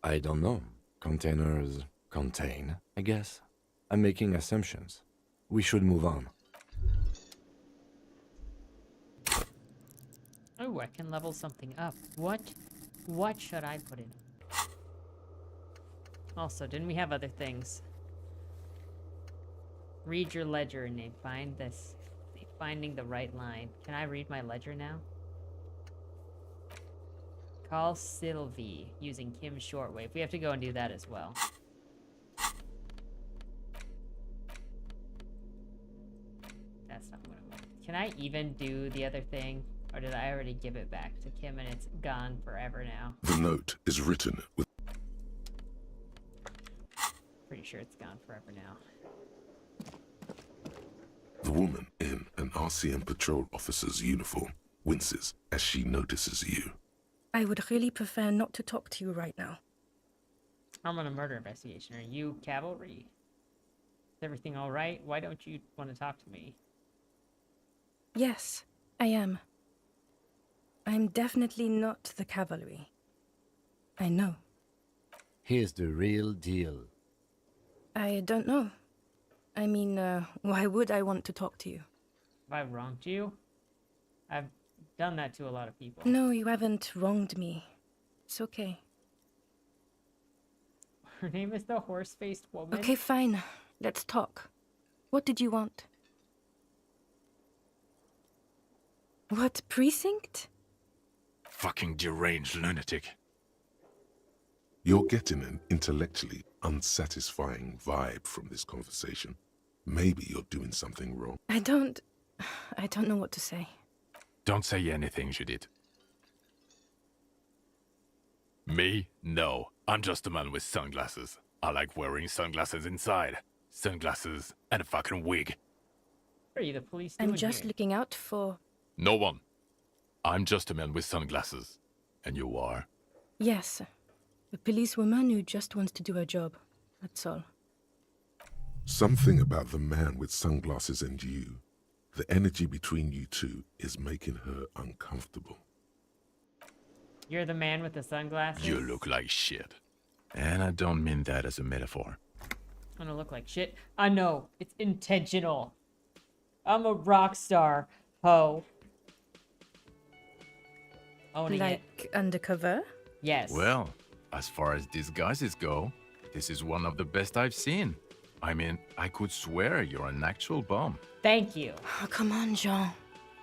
I don't know. Containers contain, I guess. I'm making assumptions. We should move on. Oh, I can level something up. What should I put in? Also, didn't we have other things? Read your ledger and find this. Finding the right line. Can I read my ledger now? Call Sylvie using Kim's shortwave. We have to go and do that as well. That's not what I want. Can I even do the other thing? Or did I already give it back to Kim and it's gone forever now? The note is written with... Pretty sure it's gone forever now. The woman in an RCM patrol officer's uniform winces as she notices you. I would really prefer not to talk to you right now. I'm on a murder investigation. Are you cavalry? Is everything all right? Why don't you want to talk to me? Yes, I am. I'm definitely not the cavalry. I know. Here's the real deal. I don't know. I mean, why would I want to talk to you? Have I wronged you? I've done that to a lot of people. No, you haven't wronged me. It's okay. Her name is the horse-faced woman? Okay, fine. Let's talk. What did you want? What precinct? Fucking deranged lunatic. You're getting an intellectually unsatisfying vibe from this conversation. Maybe you're doing something wrong. I don't know what to say. Don't say anything, Judith. Me? No. I'm just a man with sunglasses. I like wearing sunglasses inside. Sunglasses and a fucking wig. What are you, the police doing I'm just here? looking out for... No one. I'm just a man with sunglasses. And you are? Yes. A policewoman who just wants to do her job. That's all. Something about the man with sunglasses and you, the energy between you two, is making her uncomfortable. You're the man with the sunglasses? You look like shit. And I don't mean that as a metaphor. I don't look like shit. I know. It's intentional. I'm a rock star. Ho. Owning it. Like undercover? Yes. Well, as far as disguises go, this is one of the best I've seen. I mean, I could swear you're an actual bum. Thank you. Oh, come on, Jean.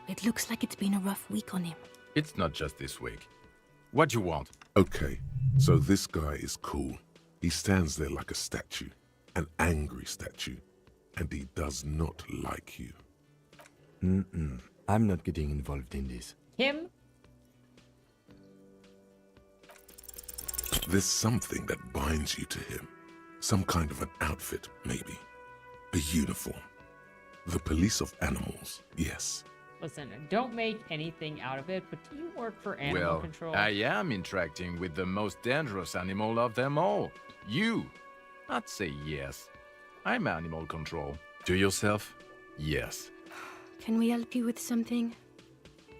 It looks like it's been a rough week on him. It's not just this week. What do you want? Okay, so this guy is cool. He stands there like a statue, an angry statue, and he does not like you. I'm not getting involved in this. Him? There's something that binds you to him. Some kind of an outfit, maybe. A uniform. The police of animals, yes. Listen, don't make anything out of it, but do you work for animal control? I am interacting with the most dangerous animal of them all. You. I'd say yes. I'm animal control. To yourself, yes. Can we help you with something?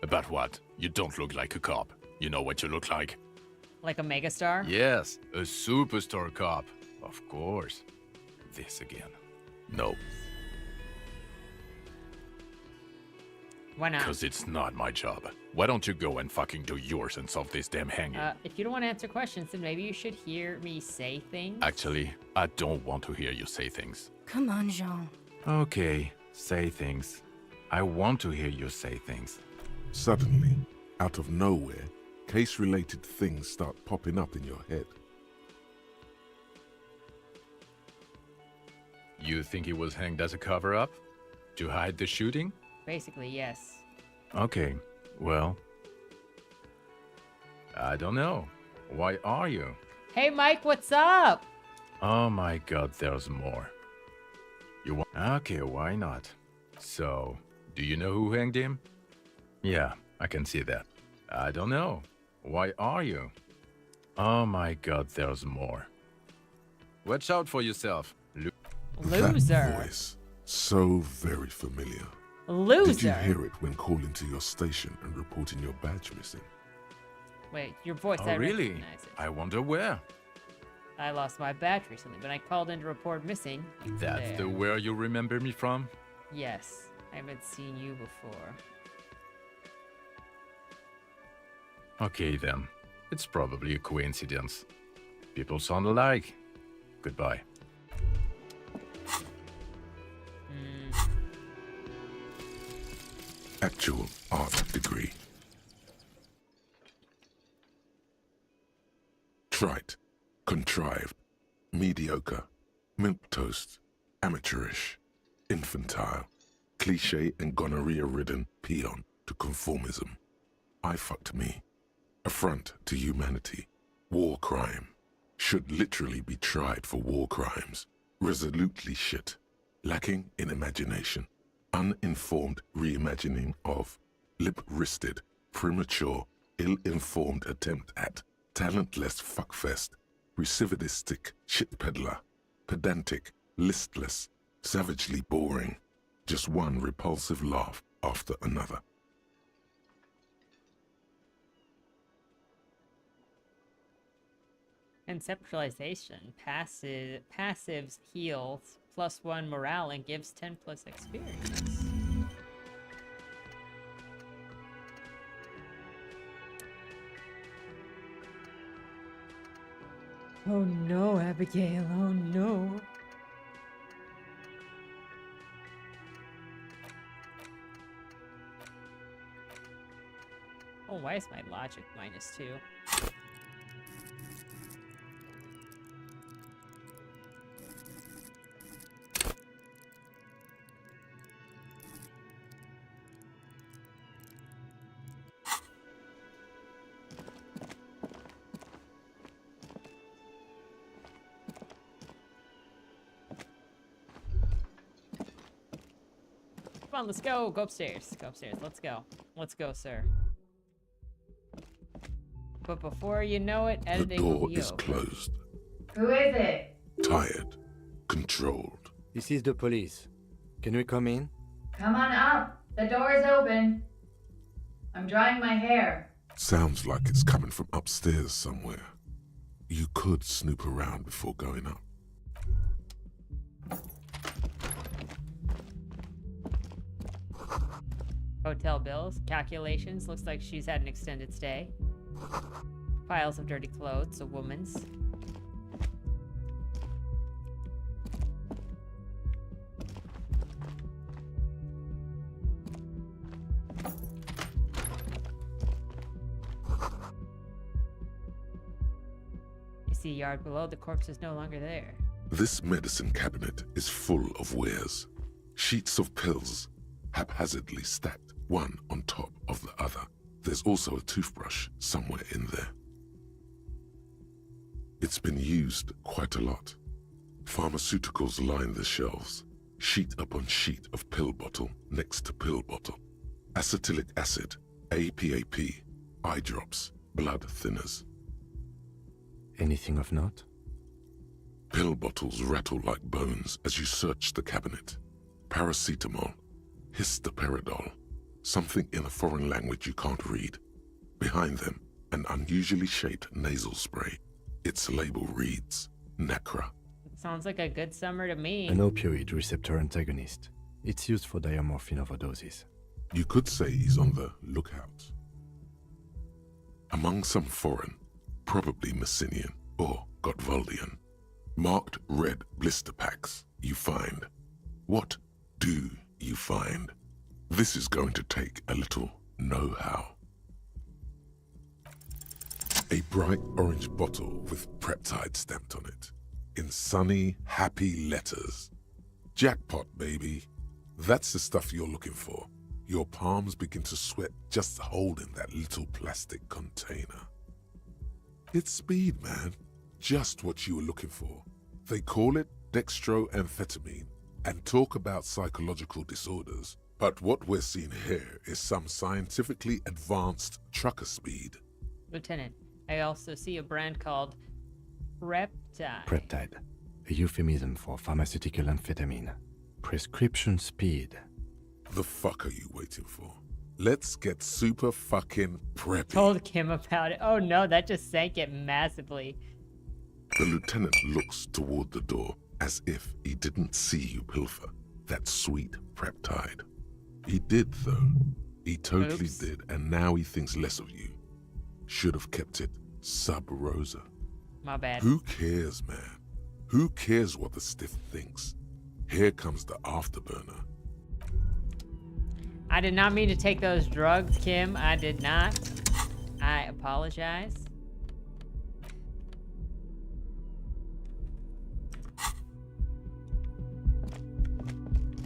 About what? You don't look like a cop. You know what you look like? Like a megastar? Yes, a superstar cop. Of course. This again. No. Why not? Because it's not my job. Why don't you go and fucking do yours and solve this damn hanging? If you don't want to answer questions, then maybe you should hear me say things. Actually, I don't want to hear you say things. Come on, Jean. Okay, say things. I want to hear you say things. Suddenly, out of nowhere, case-related things start popping up in your head. You think he was hanged as a cover-up? To hide the shooting? Basically, yes. Okay, well... I don't know. Why are you? Hey, Mike, what's up? Oh my god, there's more. You want... Okay, why not? So, do you know who hanged him? Yeah, I can see that. I don't know. Why are you? Oh my god, there's more. Watch out for yourself. Loser. That voice, so very familiar. Loser. Did you hear it when calling to your station and reporting your badge missing? Wait, your voice, Oh I really? recognize it. I wonder where. I lost my badge recently, but I called in to report missing. That's There. the where you remember me from? Yes, I haven't seen you before. Okay then. It's probably a coincidence. People sound alike. Goodbye. Actual art degree. Trite, contrived, mediocre, milquetoast, amateurish, infantile, cliché and gonorrhea-ridden peon to conformism. I fucked me. Affront to humanity. War crime. Should literally be tried for war crimes. Resolutely shit. Lacking in imagination. Uninformed reimagining of. Lip-wristed, premature, ill-informed attempt at. Talentless fuckfest. Recidivistic shit peddler. Pedantic, listless, savagely boring. Just one repulsive laugh after another. Conceptualization. Passives heals +1 morale and gives 10 plus experience. Oh no, Abigail, oh no. Oh, why is my logic -2? Come on, let's go. Go upstairs. Go upstairs. Let's go. Let's go, sir. But before you know it, The editing door will be is over. closed. Who is it? Tired. Controlled. This is the police. Can we come in? Come on up. The door is open. I'm drying my hair. Sounds like it's coming from upstairs somewhere. You could snoop around before going up. Hotel bills, calculations. Looks like she's had an extended stay. Piles of dirty clothes, a woman's. You see a yard below, the corpse is no longer there. This medicine cabinet is full of wares. Sheets of pills, haphazardly stacked, one on top of the other. There's also a toothbrush somewhere in there. It's been used quite a lot. Pharmaceuticals line the shelves, sheet upon sheet of pill bottle next to pill bottle. Acetylic acid, APAP, eye drops, blood thinners. Anything of note? Pill bottles rattle like bones as you search the cabinet. Paracetamol, histoperidol, something in a foreign language you can't read. Behind them, an unusually shaped nasal spray. Its label reads, Nacra. Sounds like a good summer to me. An opioid receptor antagonist. It's used for diamorphine overdoses. You could say he's on the lookout. Among some foreign, probably Messinian or Gotwaldian, marked red blister packs you find. What do you find? This is going to take a little know-how. A bright orange bottle with Preptide stamped on it, in sunny, happy letters. Jackpot, baby. That's the stuff you're looking for. Your palms begin to sweat just holding that little plastic container. It's speed, man. Just what you were looking for. They call it dextroamphetamine and talk about psychological disorders. But what we're seeing here is some scientifically advanced trucker speed. Lieutenant, I also see a brand called Preptide. Preptide, a euphemism for pharmaceutical amphetamine. Prescription speed. The fuck are you waiting for? Let's get super fucking preppy. Told Kim about it. Oh no, that just sank it massively. The lieutenant looks toward the door as if he didn't see you pilfer that sweet Preptide. He did, though. He totally did, and now he thinks less of you. Should have kept it sub rosa. My bad. Who cares, man? Who cares what the stiff thinks? Here comes the afterburner. I did not mean to take those drugs, Kim. I did not. I apologize.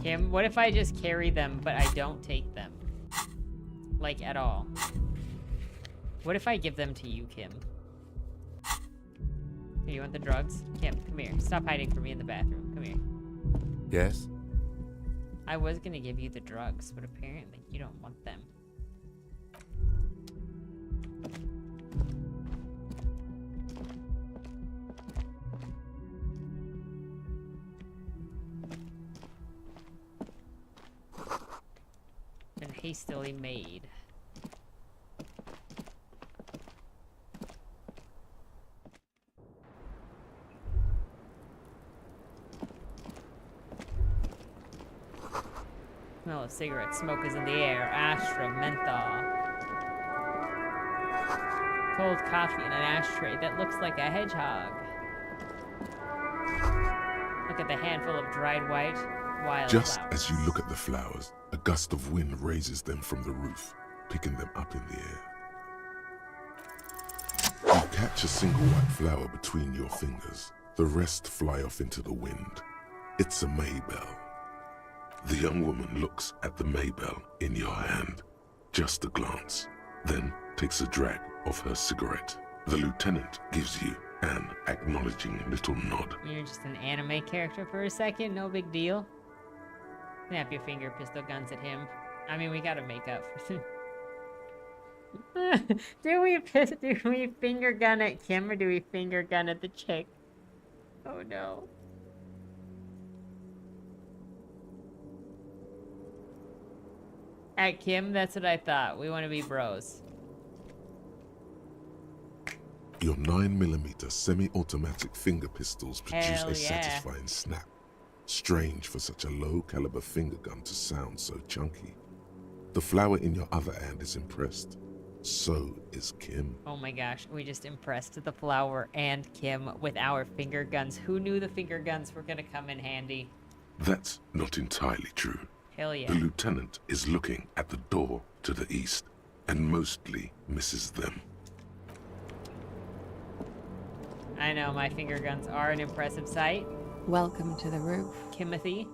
Kim, what if I just carry them, but I don't take them? Like, at all. What if I give them to you, Kim? Here, you want the drugs? Kim, come here. Stop hiding from me in the bathroom. Come here. Yes? I was gonna give you the drugs, but apparently you don't want them. Been hastily made. Smell of cigarette smoke is in the air. Astra, menthol. Cold coffee in an ashtray that looks like a hedgehog. Look at the handful of dried white wildflowers. Just as you look at the flowers, a gust of wind raises them from the roof, picking them up in the air. You catch a single white flower between your fingers. The rest fly off into the wind. It's a Maybell. The young woman looks at the Maybell in your hand, just a glance, then takes a drag of her cigarette. The lieutenant gives you an acknowledging little nod. You're just an anime character for a second, no big deal. Snap your finger pistol guns at him. I mean, we gotta make up for do we finger gun at Kim or do we finger gun at the chick? Oh no. At Kim, that's what I thought. We want to be bros. Your 9mm semi-automatic finger pistols produce Hell a yeah. satisfying snap. Strange for such a low-caliber finger gun to sound so chunky. The flower in your other hand is impressed. So is Kim. Oh my gosh, we just impressed the flower and Kim with our finger guns. Who knew the finger guns were gonna come in handy? That's not entirely true. Hell yeah. The lieutenant is looking at the door to the east and mostly misses them. I know, my finger guns are an impressive sight. Welcome to the roof. Timothy.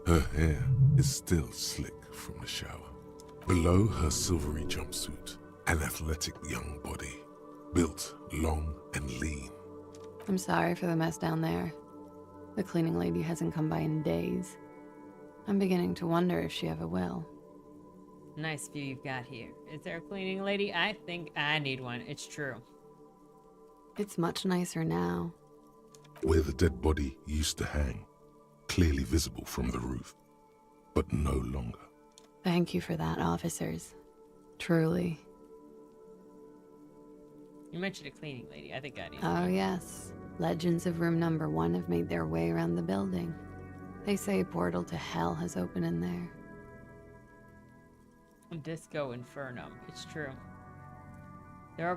Her hair is still slick from the shower. Below her silvery jumpsuit, an athletic young body, built long and lean. I'm sorry for the mess down there. The cleaning lady hasn't come by in days. I'm beginning to wonder if she ever will. Nice view you've got here. Is there a cleaning lady? I think I need one. It's true. It's much nicer now. Where the dead body used to hang, clearly visible from the roof, but no longer. Thank you for that, officers. Truly. You mentioned a cleaning lady. I think I need Oh one. yes. Legends of room number 1 have made their way around the building. They say a portal to hell has opened in there. Disco Infernum. It's true. There are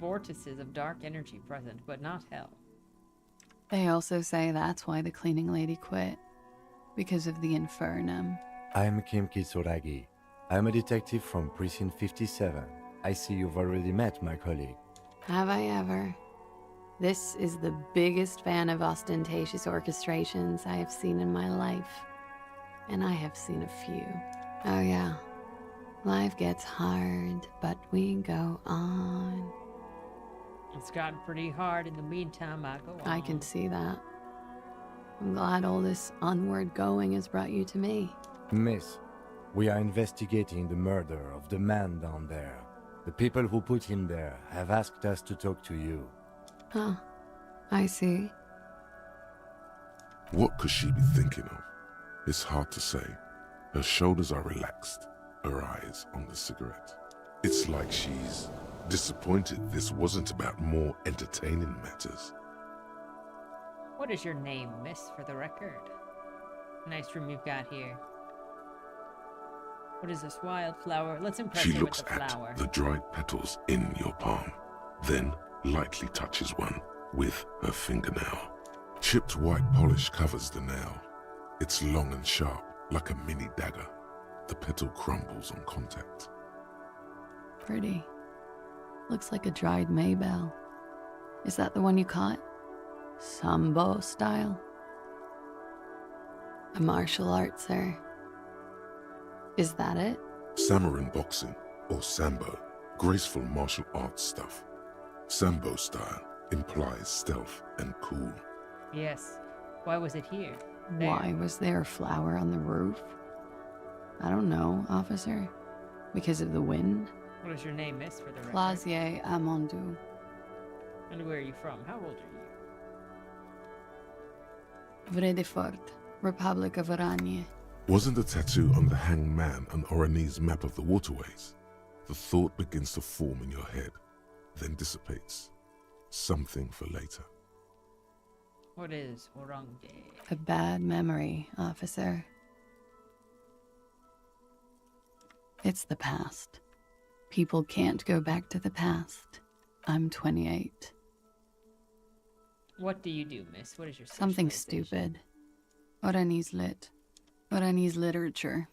vortices of dark energy present, but not hell. They also say that's why the cleaning lady quit. Because of the infernum. I'm Kim Kitsuragi. I'm a detective from Precinct 57. I see you've already met my colleague. Have I ever? This is the biggest fan of ostentatious orchestrations I have seen in my life. And I have seen a few. Oh yeah. Life gets hard, but we go on. It's gotten pretty hard. In the meantime, I go on. I can see that. I'm glad all this onward going has brought you to me. Miss, we are investigating the murder of the man down there. The people who put him there have asked us to talk to you. Huh. I see. What could she be thinking of? It's hard to say. Her shoulders are relaxed, her eyes on the cigarette. It's like she's disappointed this wasn't about more entertaining matters. What is your name, miss, for the record? Nice room you've got here. What is this wildflower? Let's impress She her looks with the flower. at the dried petals in your palm, then lightly touches one with her fingernail. Chipped white polish covers the nail. It's long and sharp, like a mini dagger. The petal crumbles on contact. Pretty. Looks like a dried maybell. Is that the one you caught? Sambo style? A martial art, sir. Is that it? Samurai boxing, or sambo, graceful martial arts stuff. Sambo style implies stealth and cool. Yes. Why was it here? There. Why was there a flower on the roof? I don't know, officer. Because of the wind? What is your name, miss, for the record? Plazier Amandou. And where are you from? How old are you? Vredefort, Republic of Oranje. Wasn't the tattoo on the hanged man an Oranese map of the waterways? The thought begins to form in your head, then dissipates. Something for later. What is Oranje? A bad memory, officer. It's the past. People can't go back to the past. I'm 28. What do you do, miss? What is your Something specialization? stupid. Oranese lit. Oranese literature.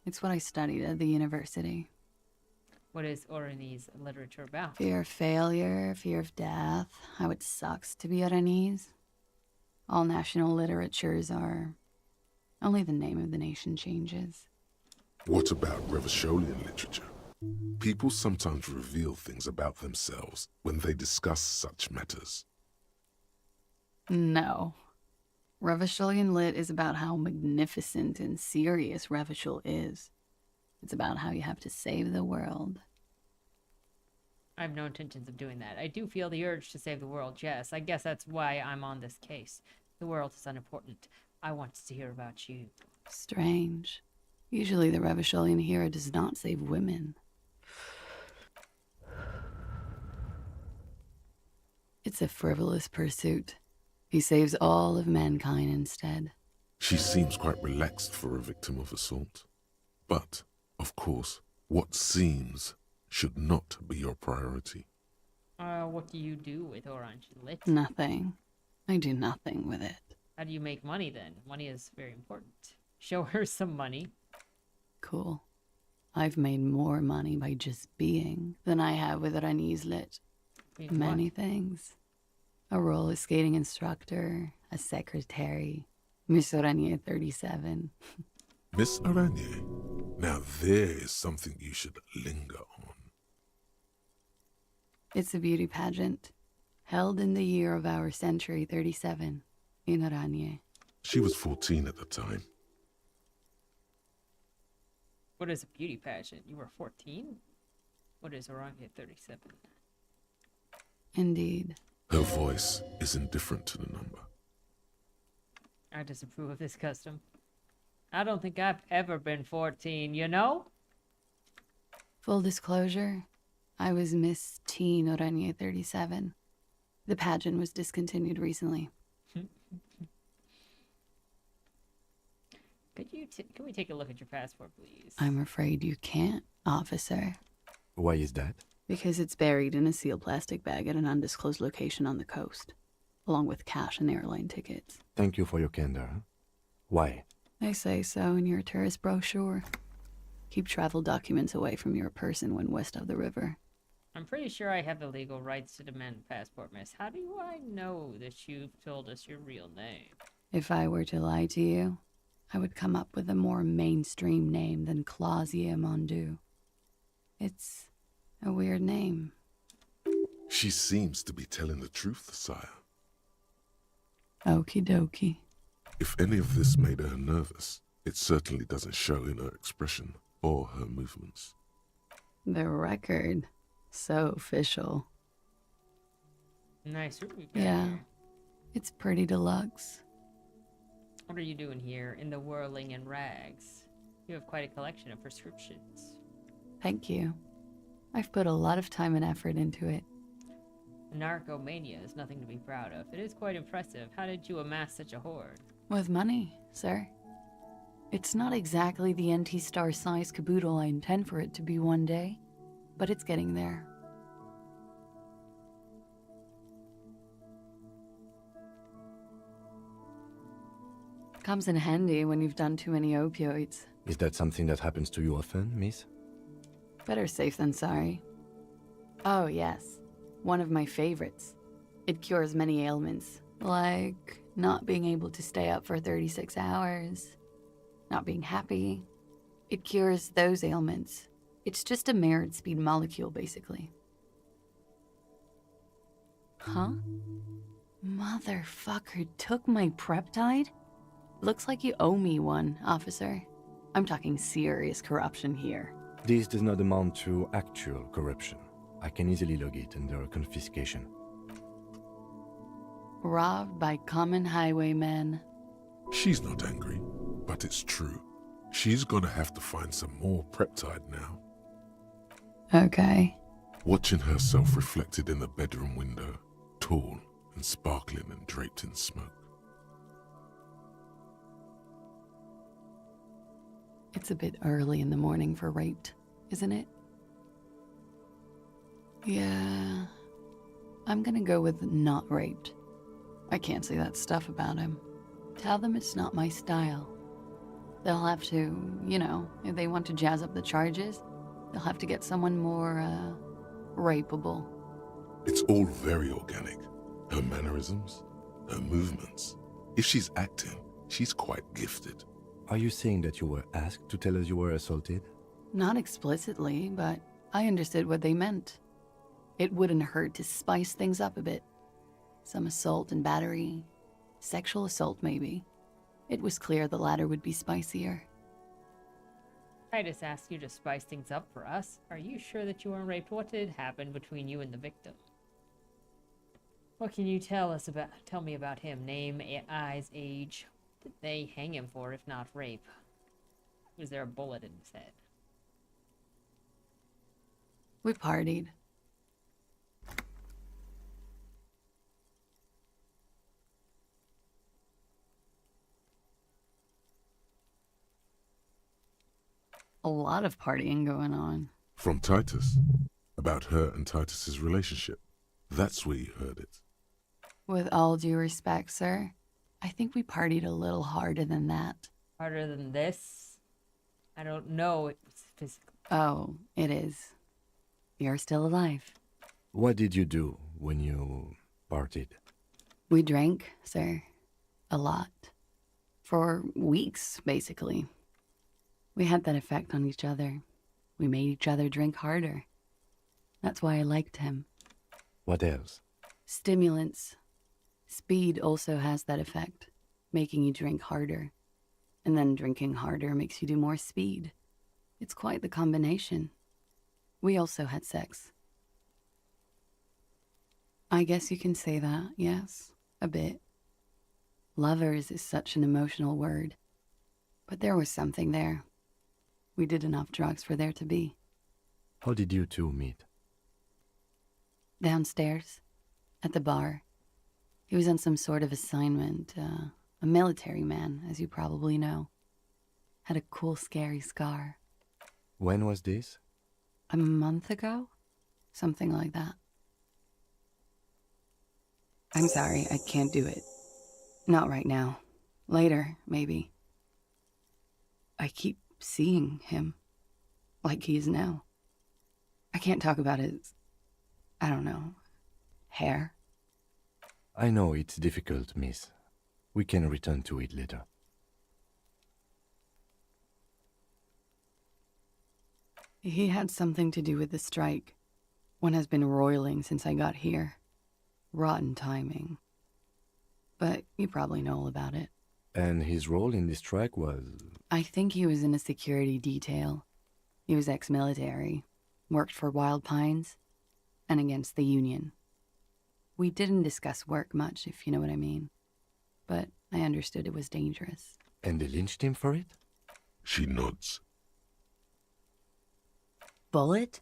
It's what I studied at the university. What is Oranese literature about? Fear of failure, fear of death, how it sucks to be Oranese. All national literatures are... Only the name of the nation changes. What about Revacholian literature? People sometimes reveal things about themselves when they discuss such matters. No. Revacholian lit is about how magnificent and serious Revachol is. It's about how you have to save the world. I have no intentions of doing that. I do feel the urge to save the world, yes. I guess that's why I'm on this case. The world is unimportant. I want to hear about you. Strange. Usually the Revacholian hero does not save women. It's a frivolous pursuit. He saves all of mankind instead. She seems quite relaxed for a victim of assault. But, of course, what seems should not be your priority. What do you do with Orange Lit? Nothing. I do nothing with it. How do you make money then? Money is very important. Show her some money. Cool. I've made more money by just being than I have with Oranese Lit. Means Many what? things. A roller skating instructor, a secretary, Miss Oranje 37. Miss Aranye, now there is something you should linger on. It's a beauty pageant, held in the year of our century 37, in Oranje. She was 14 at the time. What is a beauty pageant? You were 14? What is Oranje 37? Indeed. Her voice is indifferent to the number. I disapprove of this custom. I don't think I've ever been 14, you know? Full disclosure, I was Miss Teen Oranje 37. The pageant was discontinued recently. Can we take a look at your passport, please? I'm afraid you can't, officer. Why is that? Because it's buried in a sealed plastic bag at an undisclosed location on the coast, along with cash and airline tickets. Thank you for your candor. Why? They say so in your tourist brochure. Keep travel documents away from your person when west of the river. I'm pretty sure I have the legal rights to demand a passport, miss. How do I know that you've told us your real name? If I were to lie to you, I would come up with a more mainstream name than Clausia Mondu. It's a weird name. She seems to be telling the truth, sire. Okie dokie. If any of this made her nervous, it certainly doesn't show in her expression or her movements. The record. So official. Nice room you've got Yeah. here. It's pretty deluxe. What are you doing here in the whirling in rags? You have quite a collection of prescriptions. Thank you. I've put a lot of time and effort into it. Narcomania is nothing to be proud of. It is quite impressive. How did you amass such a hoard? With money, sir. It's not exactly the NT-star size caboodle I intend for it to be one day, but it's getting there. Comes in handy when you've done too many opioids. Is that something that happens to you often, miss? Better safe than sorry. Oh, yes. One of my favorites. It cures many ailments, like not being able to stay up for 36 hours, not being happy. It cures those ailments. It's just a mirrored speed molecule, basically. Huh? Motherfucker took my Preptide? Looks like you owe me one, officer. I'm talking serious corruption here. This does not amount to actual corruption. I can easily log it under confiscation. Robbed by common highwaymen. She's not angry, but it's true. She's gonna have to find some more Preptide now. Okay. Watching herself reflected in the bedroom window, tall and sparkling and draped in smoke. It's a bit early in the morning for raped, isn't it? Yeah. I'm gonna go with not raped. I can't say that stuff about him. Tell them it's not my style. They'll have to, if they want to jazz up the charges, they'll have to get someone more, rapeable. It's all very organic. Her mannerisms, her movements. If she's acting, she's quite gifted. Are you saying that you were asked to tell us you were assaulted? Not explicitly, but I understood what they meant. It wouldn't hurt to spice things up a bit. Some assault and battery. Sexual assault, maybe. It was clear the latter would be spicier. I just asked you to spice things up for us. Are you sure that you weren't raped? What did happen between you and the victim? What can you tell me about him? Name, eyes, age. What did they hang him for if not rape? Was there a bullet in his head? We partied. A lot of partying going on. From Titus. About her and Titus's relationship. That's where you heard it. With all due respect, sir, I think we partied a little harder than that. Harder than this? I don't know. It was physical. Oh, it is. You're still alive. What did you do when you partied? We drank, sir. A lot. For weeks, basically. We had that effect on each other. We made each other drink harder. That's why I liked him. What else? Stimulants. Speed also has that effect, making you drink harder. And then drinking harder makes you do more speed. It's quite the combination. We also had sex. I guess you can say that, yes, a bit. Lovers is such an emotional word. But there was something there. We did enough drugs for there to be. How did you two meet? Downstairs, at the bar. He was on some sort of assignment, a military man, as you probably know. Had a cool, scary scar. When was this? A month ago? Something like that. I'm sorry, I can't do it. Not right now. Later, maybe. I keep seeing him. Like he is now. I can't talk about it. I don't know, hair? I know it's difficult, miss. We can return to it later. He had something to do with the strike. One has been roiling since I got here. Rotten timing. But you probably know all about it. And his role in this strike was... I think he was in a security detail. He was ex-military, worked for Wild Pines, and against the Union. We didn't discuss work much, if you know what I mean. But I understood it was dangerous. And they lynched him for it? She nods. Bullet?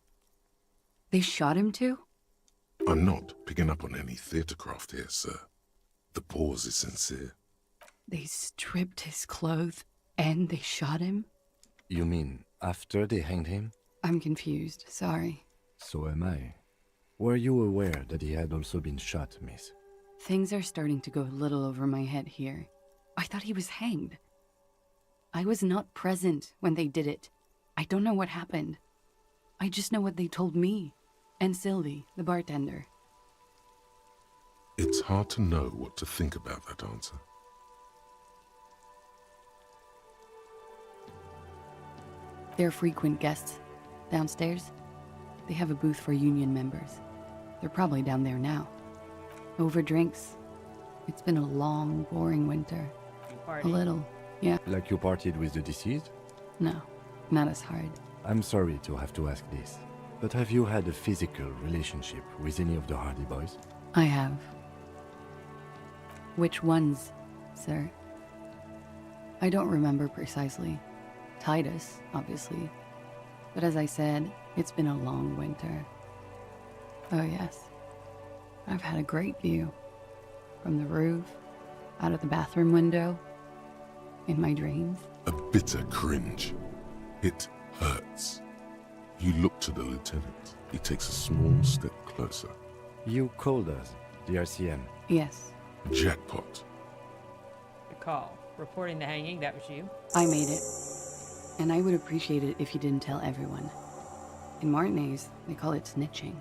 They shot him too? I'm not picking up on any theatercraft here, sir. The pause is sincere. They stripped his clothes and they shot him? You mean after they hanged him? I'm confused, sorry. So am I. Were you aware that he had also been shot, miss? Things are starting to go a little over my head here. I thought he was hanged. I was not present when they did it. I don't know what happened. I just know what they told me. And Sylvie, the bartender. It's hard to know what to think about that answer. They're frequent guests. Downstairs, they have a booth for union members. They're probably down there now. Over drinks. It's been a long, boring winter. A little, yeah. Like you partied with the deceased? No, not as hard. I'm sorry to have to ask this, but have you had a physical relationship with any of the Hardy Boys? I have. Which ones, sir? I don't remember precisely. Titus, obviously. But as I said, it's been a long winter. Oh yes. I've had a great view. From the roof, out of the bathroom window, in my dreams. A bitter cringe. It hurts. You look to the lieutenant. He takes a small step closer. You called us, the RCM. Yes. Jackpot. The call. Reporting the hanging, that was you? I made it. And I would appreciate it if you didn't tell everyone. In Martinez, they call it snitching.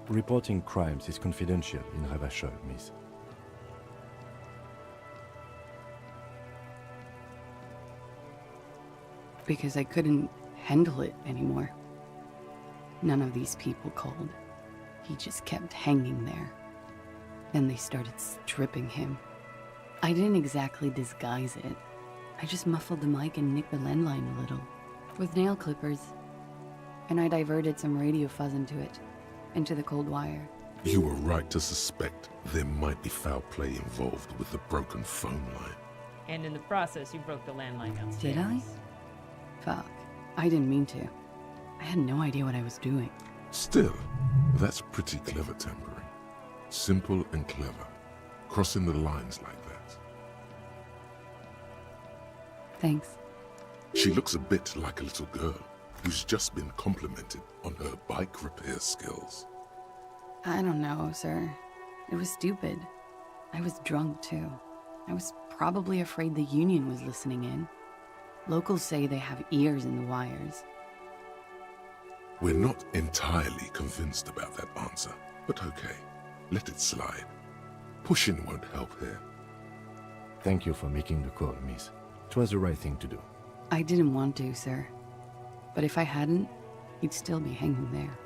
Reporting crimes is confidential in Ravachol, miss. Because I couldn't handle it anymore. None of these people called. He just kept hanging there. Then they started stripping him. I didn't exactly disguise it. I just muffled the mic and nicked the landline a little. With nail clippers. And I diverted some radio fuzz into it. Into the cold wire. You were right to suspect there might be foul play involved with the broken phone line. And in the process, you broke the landline downstairs. Did I? Fuck. I didn't mean to. I had no idea what I was doing. Still, that's pretty clever tampering. Simple and clever. Crossing the lines like that. Thanks. She looks a bit like a little girl who's just been complimented on her bike repair skills. I don't know, sir. It was stupid. I was drunk, too. I was probably afraid the Union was listening in. Locals say they have ears in the wires. We're not entirely convinced about that answer, but okay. Let it slide. Pushing won't help here. Thank you for making the call, miss. It was the right thing to do. I didn't want to, sir. But if I hadn't, he'd still be hanging there.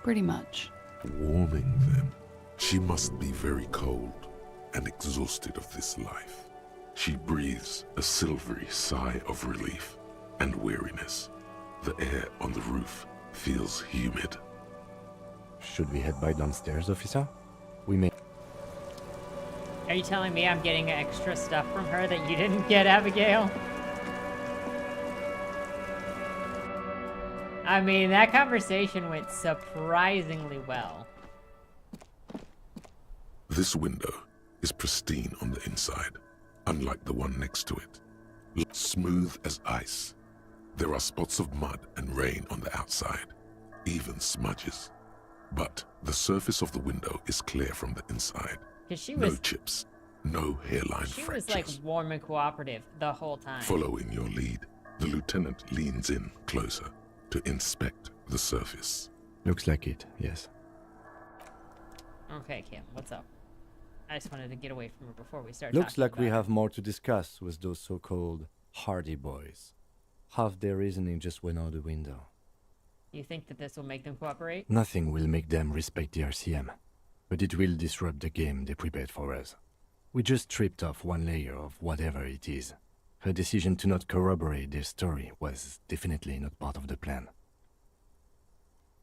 Pretty much. Warming them. She must be very cold and exhausted of this life. She breathes a silvery sigh of relief and weariness. The air on the roof feels humid. Should we head by downstairs, officer? We may... Are you telling me I'm getting extra stuff from her that you didn't get, Abigail? I mean, that conversation went surprisingly well. This window is pristine on the inside, unlike the one next to it. Smooth as ice. There are spots of mud and rain on the outside, even smudges. But the surface of the window is clear from the inside. No chips, no hairline She fractures. was like warm and cooperative the whole time. Following your lead, the lieutenant leans in closer to inspect the surface. Looks like it, yes. Okay, Kim, what's up? I just wanted to get away from her before we start Looks talking like we about have more to discuss with those so-called Hardy Boys. Half their reasoning just went out the window. You think that this will make them cooperate? Nothing will make them respect the RCM, but it will disrupt the game they prepared for us. We just stripped off one layer of whatever it is. Her decision to not corroborate their story was definitely not part of the plan.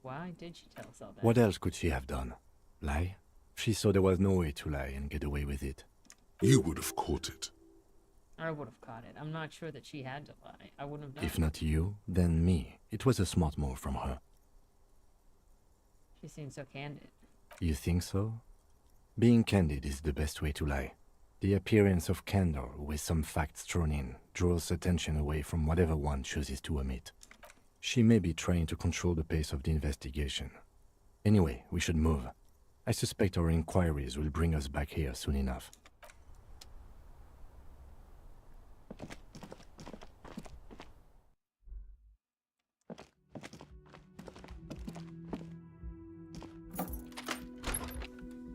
Why did she tell us all that? What else could she have done? Lie? She saw there was no way to lie and get away with it. You would have caught it. I would have caught it. I'm not sure that she had to lie. I wouldn't have done If it. not you, then me. It was a smart move from her. She seems so candid. You think so? Being candid is the best way to lie. The appearance of candor with some facts thrown in draws attention away from whatever one chooses to omit. She may be trying to control the pace of the investigation. Anyway, we should move. I suspect our inquiries will bring us back here soon enough.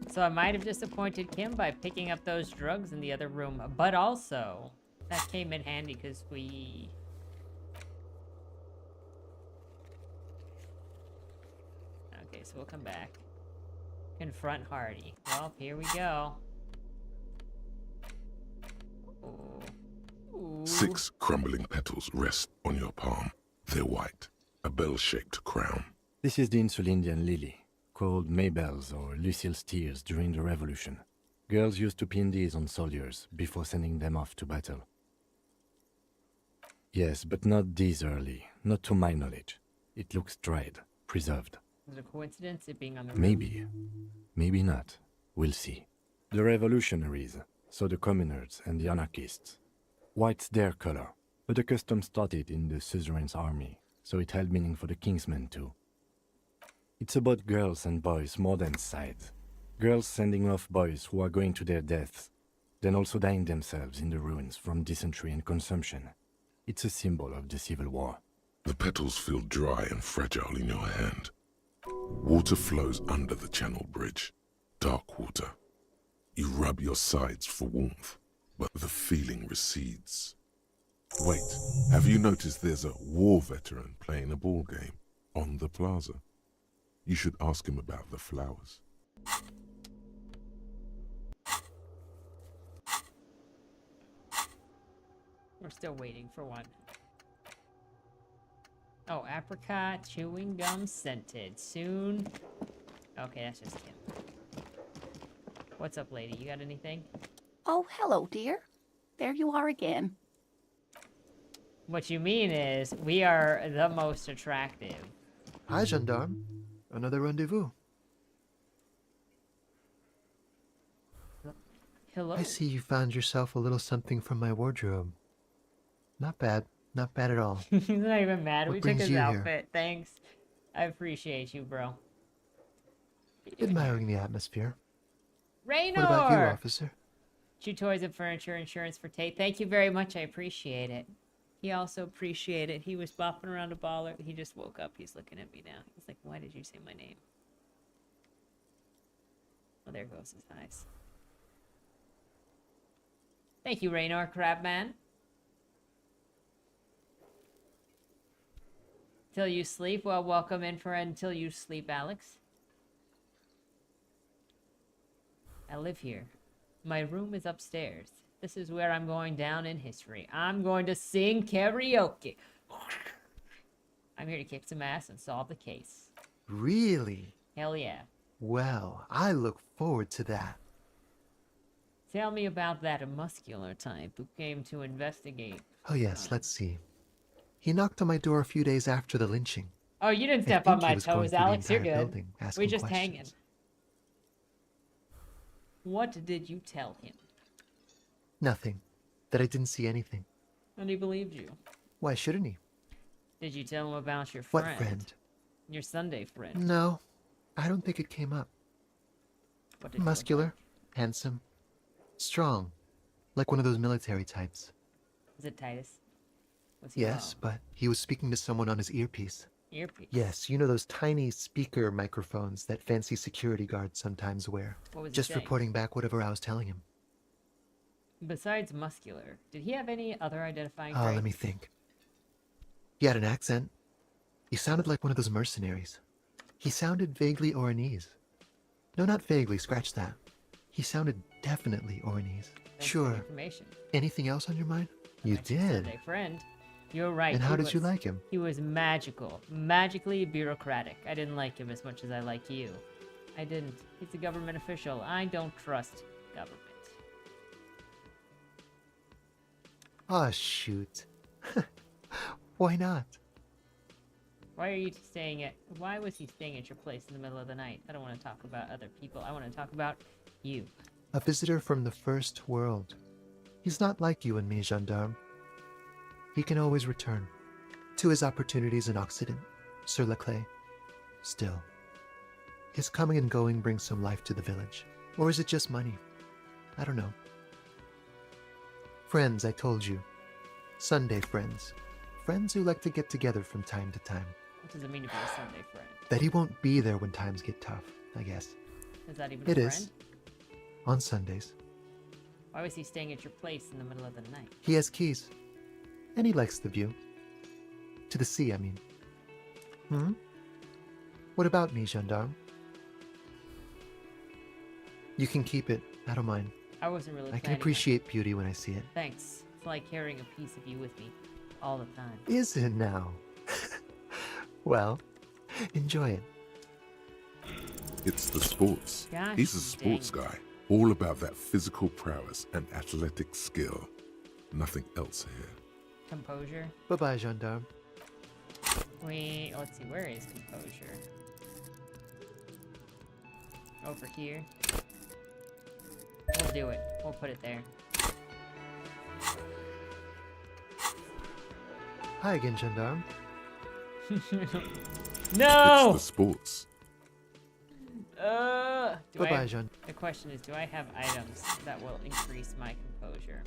So I might have disappointed Kim by picking up those drugs in the other room, but also that came in handy because we... Okay, so we'll come back. Confront Hardy. Well, here we go. Ooh. 6 crumbling petals rest on your palm. They're white, a bell-shaped crown. This is the Insulindian lily, called Maybelle's or Lucille's tears during the Revolution. Girls used to pin these on soldiers before sending them off to battle. Yes, but not this early, not to my knowledge. It looks dried, preserved. Is it a coincidence, it being on the Maybe. Maybe not. We'll see. The revolutionaries, so the communards and the anarchists. White's their color, but the custom started in the suzerain's army, so it held meaning for the kingsmen too. It's about girls and boys more than sides. Girls sending off boys who are going to their deaths, then also dying themselves in the ruins from dysentery and consumption. It's a symbol of the Civil War. The petals feel dry and fragile in your hand. Water flows under the channel bridge. Dark water. You rub your sides for warmth, but the feeling recedes. Wait, have you noticed there's a war veteran playing a ball game on the plaza? You should ask him about the flowers. We're still waiting for one. Oh, apricot, chewing gum, scented. Soon. Okay, that's just Kim. What's up, lady? You got anything? Oh, hello, dear. There you are again. What you mean is, we are the most attractive. Hi, gendarme. Another rendezvous. Hello? I see you found yourself a little something from my wardrobe. Not bad. Not bad at all. He's not even mad. What We took brings his you here? outfit. Thanks. I appreciate you, bro. Admiring the atmosphere. Raynor! What about you, officer? Chew toys and furniture insurance for Tate. Thank you very much. I appreciate it. He also appreciated it. He was bopping around a baller. He just woke up. He's looking at me now. He's like, why did you say my name? Well, there goes his eyes. Thank you, Raynor Crabman. Till you sleep. Well, welcome in for Until You Sleep, Alex. I live here. My room is upstairs. This is where I'm going down in history. I'm going to sing karaoke. I'm here to kick some ass and solve the case. Really? Hell yeah. Well, I look forward to that. Tell me about that muscular type who came to investigate. Oh yes, let's see. He knocked on my door a few days after the lynching. Oh, you didn't I step think on he my was going toes, through the Alex. You're entire good. building, We're asking just questions. hanging. What did you tell him? Nothing. That I didn't see anything. And he believed you. Why shouldn't he? Did you tell him about your What friend? friend? Your Sunday friend. No, I don't think it came up. What did he Muscular, handsome, strong, like one of those military types. Was it Titus? Was he Yes, but he was speaking to someone on his earpiece. Earpiece. Yes, you know those tiny speaker microphones that fancy security guards sometimes wear. What was he Just saying? reporting back whatever I was telling him. Besides muscular, did he have any other identifying Oh, traits? let me think. He had an accent. He sounded like one of those mercenaries. He sounded vaguely Oranese. No, not vaguely, scratch that. He sounded definitely Oranese. Thanks for the Sure. information. Anything else on your mind? You did. Sunday friend. You're right. And how he did you was- like him? He was magical. Magically bureaucratic. I didn't like him as much as I like you. I didn't. He's a government official. I don't trust government. Ah, shoot. Why not? Why are you staying at... Why was he staying at your place in the middle of the night? I don't want to talk about other people. I want to talk about you. A visitor from the first world. He's not like you and me, gendarme. He can always return to his opportunities in Occident, sur la clé. Still, his coming and going brings some life to the village. Or is it just money? I don't know. Friends, I told you. Sunday friends. Friends who like to get together from time to time. What does it mean to be a Sunday friend? That he won't be there when times get tough, I guess. Is that even It a is. friend? On Sundays. Why was he staying at your place in the middle of the night? He has keys. And he likes the view. To the sea, I mean. What about me, gendarme? You can keep it. I don't mind. I wasn't really I can planning on- appreciate beauty when I see it. Thanks. It's like carrying a piece of you with me all the time. Is it now? Well, enjoy it. It's the sports. Gosh He's a sports dang. guy, all about that physical prowess and athletic skill. Nothing else here. Composure. Bye-bye, gendarme. Wait, let's see, where is composure? Over here. We'll do it. We'll put it there. Hi again, gendarme. No! It's the sports. Do I Bye-bye, have- Jean. The question is, do I have items that will increase my composure?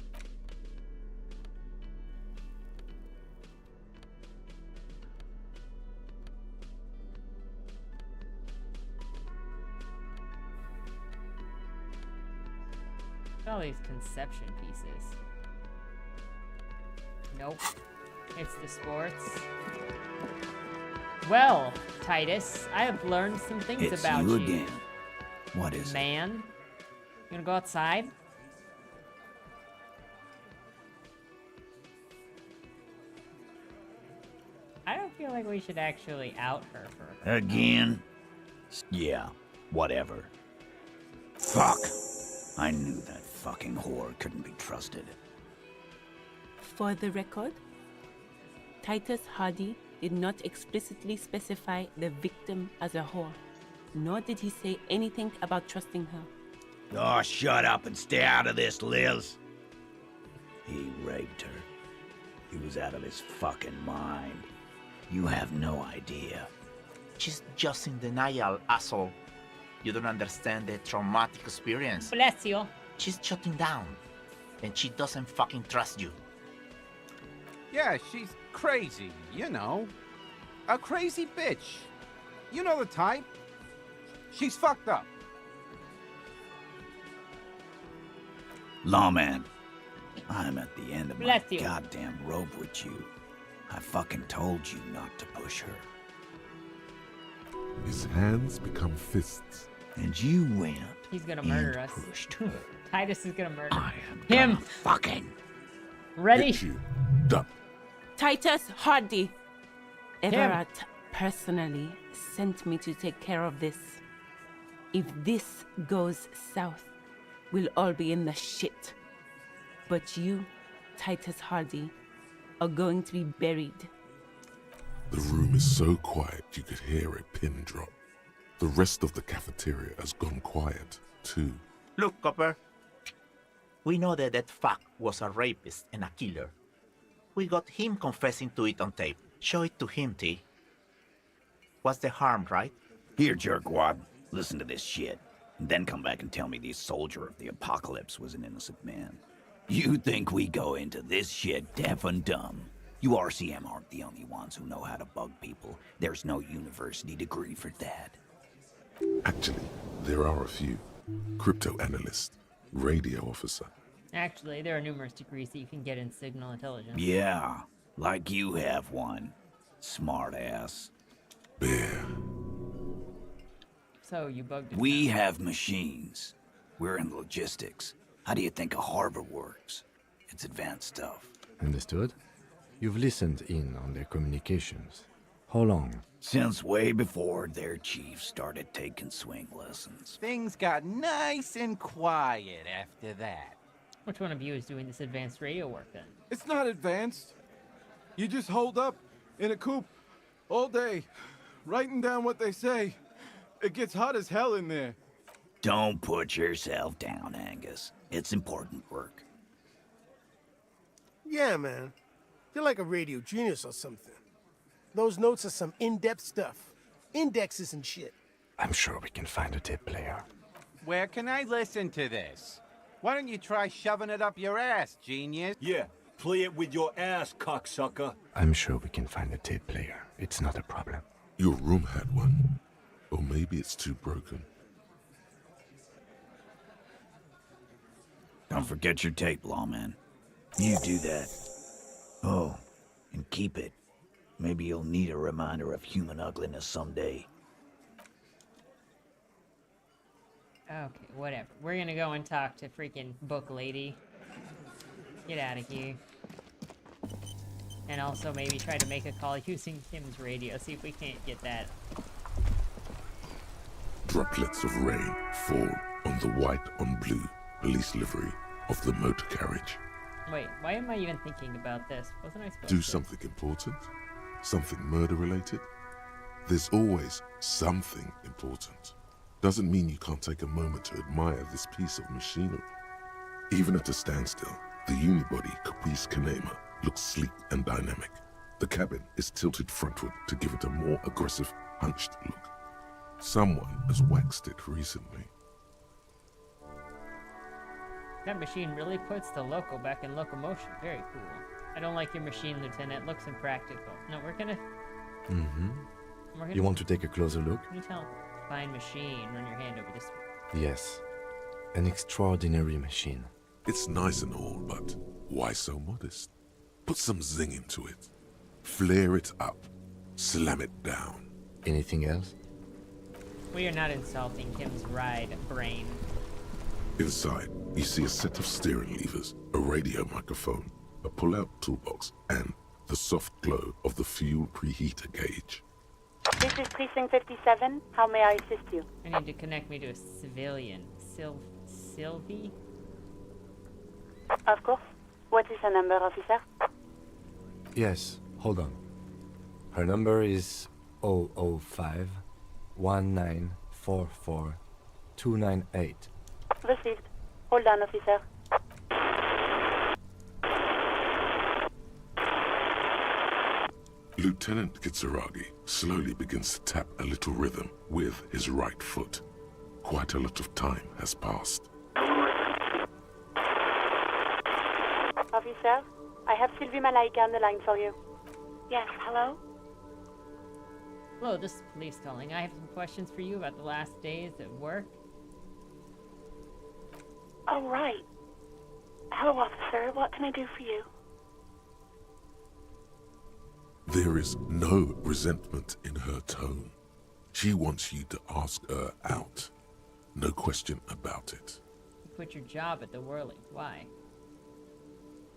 Look at all these conception pieces. Nope. It's the sports. Well, Titus, I have learned some things It's about you you. again. What is it? Man, you gonna go outside? I don't feel like we should actually out her for her. Again? Yeah, whatever. Fuck! I knew that fucking whore couldn't be trusted. For the record, Titus Hardy did not explicitly specify the victim as a whore, nor did he say anything about trusting her. Oh, shut up and stay out of this, Liz. He raped her. He was out of his fucking mind. You have no idea. She's just in denial, asshole. You don't understand the traumatic experience. Bless you. She's shutting down, and she doesn't fucking trust you. Yeah, she's crazy, you know. A crazy bitch. You know the type. She's fucked up. Lawman, I'm at the end of my Bless you. goddamn rope with you. I fucking told you not to push her. His hands become fists. And you went. He's gonna and murder us. pushed her. Titus is gonna murder am him. gonna fucking Ready? Hit you. Duck. Titus Hardy! Him. Everett personally sent me to take care of this. If this goes south, we'll all be in the shit. But you, Titus Hardy, are going to be buried. The room is so quiet you could hear a pin drop. The rest of the cafeteria has gone quiet, too. Look, Copper. We know that that fuck was a rapist and a killer. We got him confessing to it on tape. Show it to him, T. What's the harm, right? Here, jerkwad. Listen to this shit. And then come back and tell me the soldier of the apocalypse was an innocent man. You think we go into this shit deaf and dumb? You RCM aren't the only ones who know how to bug people. There's no university degree for that. Actually, there are a few. Crypto analyst, radio officer. Actually, there are numerous degrees that you can get in signal intelligence. Yeah, like you have one. Smartass. Bear. So you bugged it. We have machines. We're in logistics. How do you think a harbor works? It's advanced stuff. Understood? You've listened in on their communications. How long? Since way before their chief started taking swing lessons. Things got nice and quiet after that. Which one of you is doing this advanced radio work then? It's not advanced. You just hold up in a coop all day, writing down what they say. It gets hot as hell in there. Don't put yourself down, Angus. It's important work. Yeah, man. You're like a radio genius or something. Those notes are some in-depth stuff. Indexes and shit. I'm sure we can find a tape player. Where can I listen to this? Why don't you try shoving it up your ass, genius? Yeah, play it with your ass, cocksucker. I'm sure we can find a tape player. It's not a problem. Your room had one. Or maybe it's too broken. Don't forget your tape, lawman. You do that. Oh, and keep it. Maybe you'll need a reminder of human ugliness someday. Okay, whatever. We're gonna go and talk to freaking Book Lady. Get out of here. And also maybe try to make a call using Kim's radio. See if we can't get that. Droplets of rain fall on the white on blue police livery of the motor carriage. Wait, why am I even thinking about this? Wasn't I supposed Do to? something important? Something murder-related? There's always something important. Doesn't mean you can't take a moment to admire this piece of machinery. Even at a standstill, the unibody Caprice Kanema looks sleek and dynamic. The cabin is tilted frontward to give it a more aggressive, hunched look. Someone has waxed it recently. That machine really puts the loco back in locomotion. Very cool. I don't like your machine, Lieutenant. Looks impractical. No, we're gonna... You want to take a closer look? Can you tell? Fine machine. Run your hand over this. Yes. An extraordinary machine. It's nice and all, but why so modest? Put some zing into it. Flare it up. Slam it down. Anything else? We are not insulting Kim's ride brain. Inside, you see a set of steering levers, a radio microphone, a pull-out toolbox, and the soft glow of the fuel preheater gauge. This is Precinct 57. How may I assist you? I need to connect me to a civilian. Sylvie? Of course. What is her number, officer? Yes, hold on. Her number is 005 1944 298. Received. Hold on, officer. Lieutenant Kitsuragi slowly begins to tap a little rhythm with his right foot. Quite a lot of time has passed. Officer, I have Sylvie Malaika on the line for you. Yes, hello? Hello, this is police calling. I have some questions for you about the last days at work. Oh, right. Hello, officer. What can I do for you? There is no resentment in her tone. She wants you to ask her out. No question about it. You quit your job at the Whirling. Why?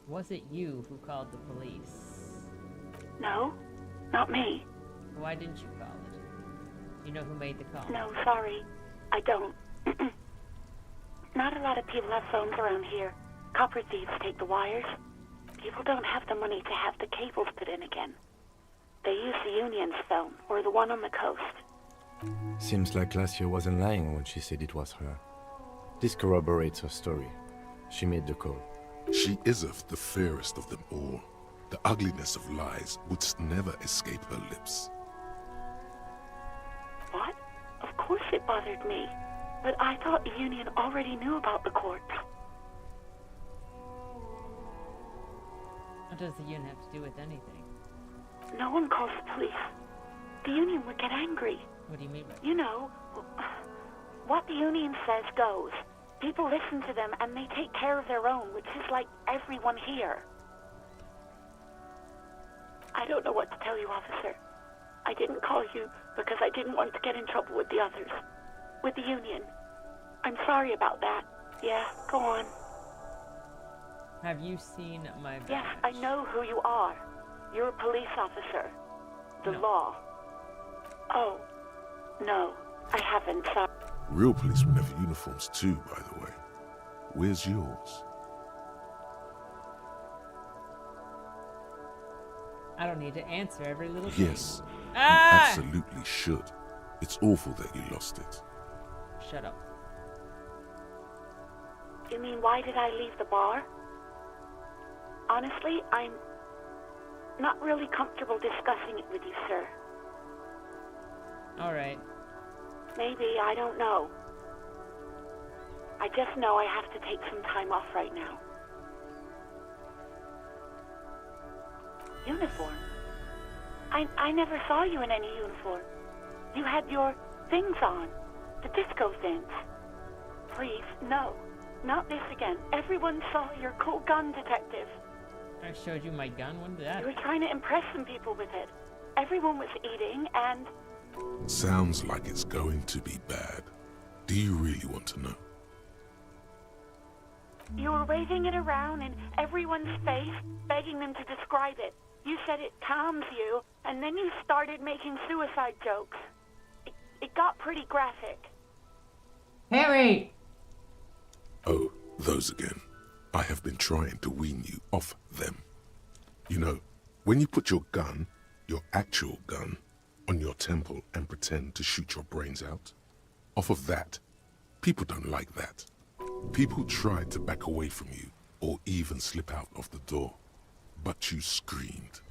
Was it you who called the police? No, not me. Why didn't you call it? You know who made the call? No, sorry. I don't. Not a lot of people have phones around here. Copper thieves take the wires. People don't have the money to have the cables put in again. They use the Union's phone, or the one on the coast. Seems like Glacia wasn't lying when she said it was her. This corroborates her story. She made the call. She is of the fairest of them all. The ugliness of lies would never escape her lips. What? Of course it bothered me. But I thought the Union already knew about the corpse. does the union have to do with anything? No one calls the police. The union would get angry. What do you mean by that? You know, what the union says goes. People listen to them and they take care of their own, which is like everyone here. I don't know what to tell you, officer. I didn't call you because I didn't want to get in trouble with the others. With the union. I'm sorry about that. Yeah, go on. Have you seen my badge? Yes, I know who you are. You're a police officer. The law. Oh, no, I haven't. Sorry. Real policemen have uniforms too, by the way. Where's yours? I don't need to answer every little thing. Yes, you Ah! absolutely should. It's awful that you lost it. Shut up. You mean, why did I leave the bar? Honestly, I'm not really comfortable discussing it with you, sir. Alright. Maybe, I don't know. I just know I have to take some time off right now. Uniform? I never saw you in any uniform. You had your things on. The disco things. Please, no. Not this again. Everyone saw your cool gun, detective. I showed you my gun? When did that? You were trying to impress some people with it. Everyone was eating, and... Sounds like it's going to be bad. Do you really want to know? You were waving it around in everyone's face, begging them to describe it. You said it calms you, and then you started making suicide jokes. It got pretty graphic. Harry! Oh, those again. I have been trying to wean you off them. You know, when you put your gun, your actual gun, on your temple and pretend to shoot your brains out, off of that, people don't like that. People try to back away from you, or even slip out of the door. But you screamed,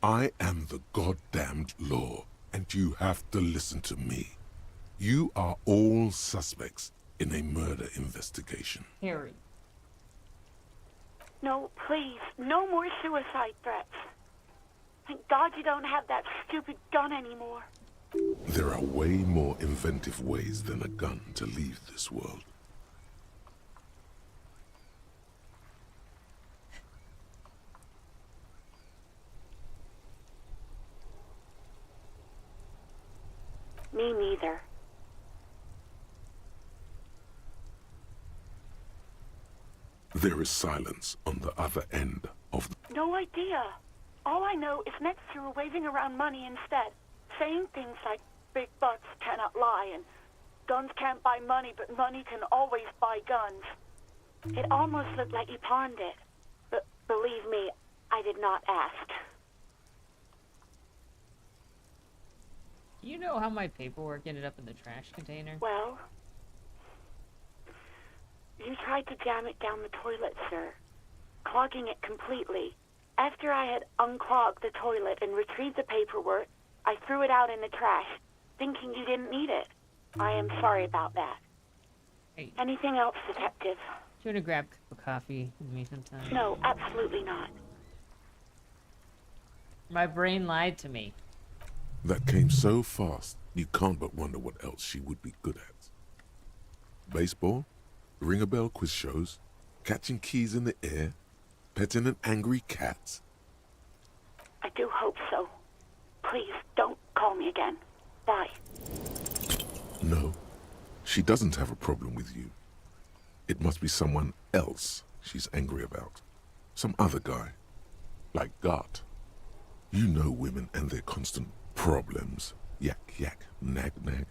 "I am the goddamned law, and you have to listen to me. You are all suspects in a murder investigation." Harry. No, please, no more suicide threats. Thank God you don't have that stupid gun anymore. There are way more inventive ways than a gun to leave this world. Me neither. There is silence on the other end of the... No idea. All I know is next you were waving around money instead, saying things like big bucks cannot lie and guns can't buy money, but money can always buy guns. It almost looked like you pawned it. But believe me, I did not ask. Do you know how my paperwork ended up in the trash container? Well, you tried to jam it down the toilet, sir, clogging it completely. After I had unclogged the toilet and retrieved the paperwork, I threw it out in the trash, thinking you didn't need it. I am sorry about that. Hey. Anything else, detective? Do you want to grab a cup of coffee with me sometime? No, absolutely not. My brain lied to me. That came so fast, you can't but wonder what else she would be good at. Baseball, ring-a-bell quiz shows, catching keys in the air, petting an angry cat. I do hope so. Please, don't call me again. Bye. No, she doesn't have a problem with you. It must be someone else she's angry about. Some other guy. Like Gart. You know women and their constant problems. Yak, yak, nag, nag.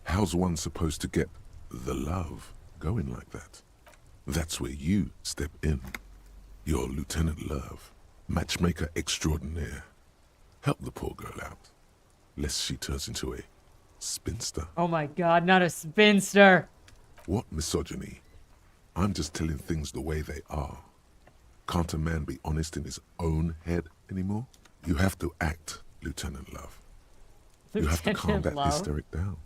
How's one supposed to get the love going like that? That's where you step in. You're Lieutenant Love, matchmaker extraordinaire. Help the poor girl out, lest she turns into a spinster. Oh my god, not a spinster! What misogyny? I'm just telling things the way they are. Can't a man be honest in his own head anymore? You have to act, Lieutenant Love. You have to calm that hysteric down.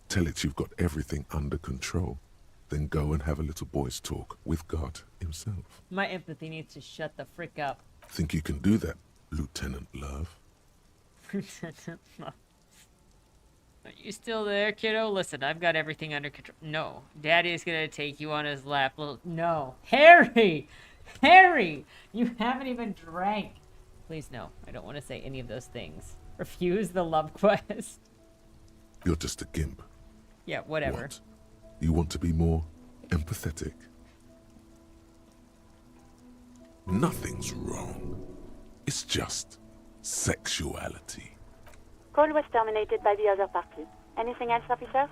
Tell it you've got everything under control. Then go and have a little boys' talk with God himself. My empathy needs to shut the frick up. Think you can do that, Lieutenant Love? Are you still there, kiddo? Listen, I've got everything under control. No, Daddy's gonna take you on his lap. No. Harry! Harry! You haven't even drank. Please, no. I don't want to say any of those things. Refuse the love quest. You're just a gimp. Yeah, whatever. What? You want to be more empathetic? Nothing's wrong. It's just sexuality. Call was terminated by the other party. Anything else, officer?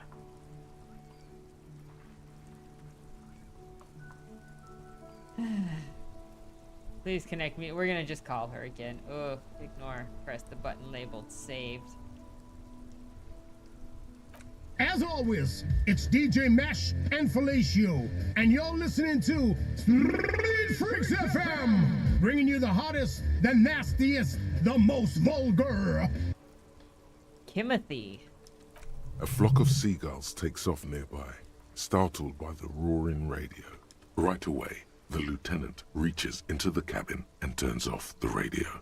Please connect me. We're gonna just call her again. Oh, ignore. Press the button labeled saved. As always, it's DJ Mesh and Felicio, and you're listening to Street Freaks FM, bringing you the hottest, the nastiest, the most vulgar. Timothy. A flock of seagulls takes off nearby, startled by the roaring radio. Right away, the lieutenant reaches into the cabin and turns off the radio.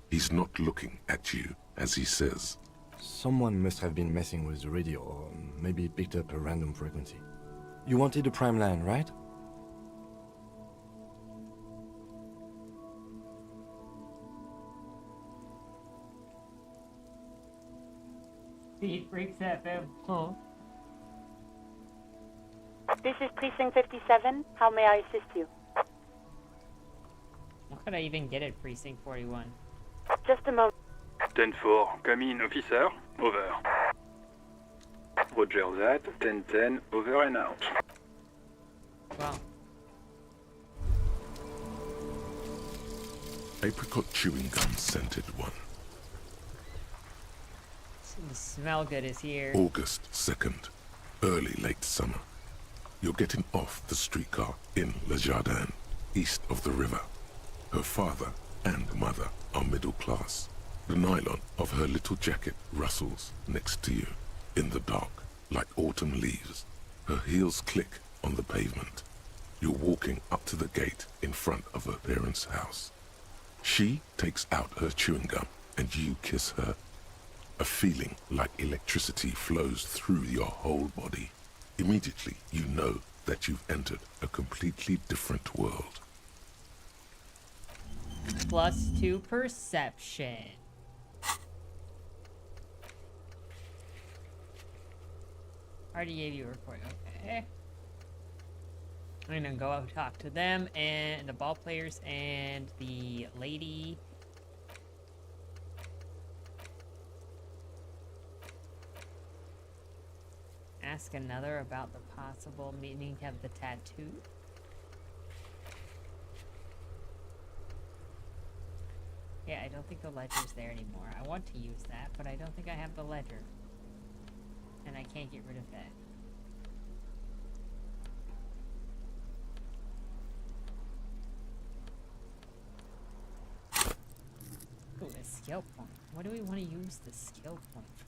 He's not looking at you as he says, Someone must have been messing with the radio, or maybe it picked up a random frequency. You wanted a prime line, right? Speed Freaks FM. Oh. This is Precinct 57. How may I assist you? What could I even get at Precinct 41? Just a moment. 10-4, come in, officer. Over. Roger that. 10-10, over and out. Wow. apricot chewing gum scented one. The smell good is here. August 2nd, early late summer. You're getting off the streetcar in Le Jardin, east of the river. Her father and mother are middle class. The nylon of her little jacket rustles next to you in the dark like autumn leaves. Her heels click on the pavement. You're walking up to the gate in front of her parents' house. She takes out her chewing gum and you kiss her. A feeling like electricity flows through your whole body. Immediately you know that you've entered a completely different world. +2 perception. Already gave you a report. Okay. I'm gonna go out and talk to them and the ball players and the lady. Ask another about the possible meaning of the tattoo. Yeah, I don't think the ledger's there anymore. I want to use that, but I don't think I have the ledger. And I can't get rid of that. Ooh, a skill point. What do we want to use the skill point for?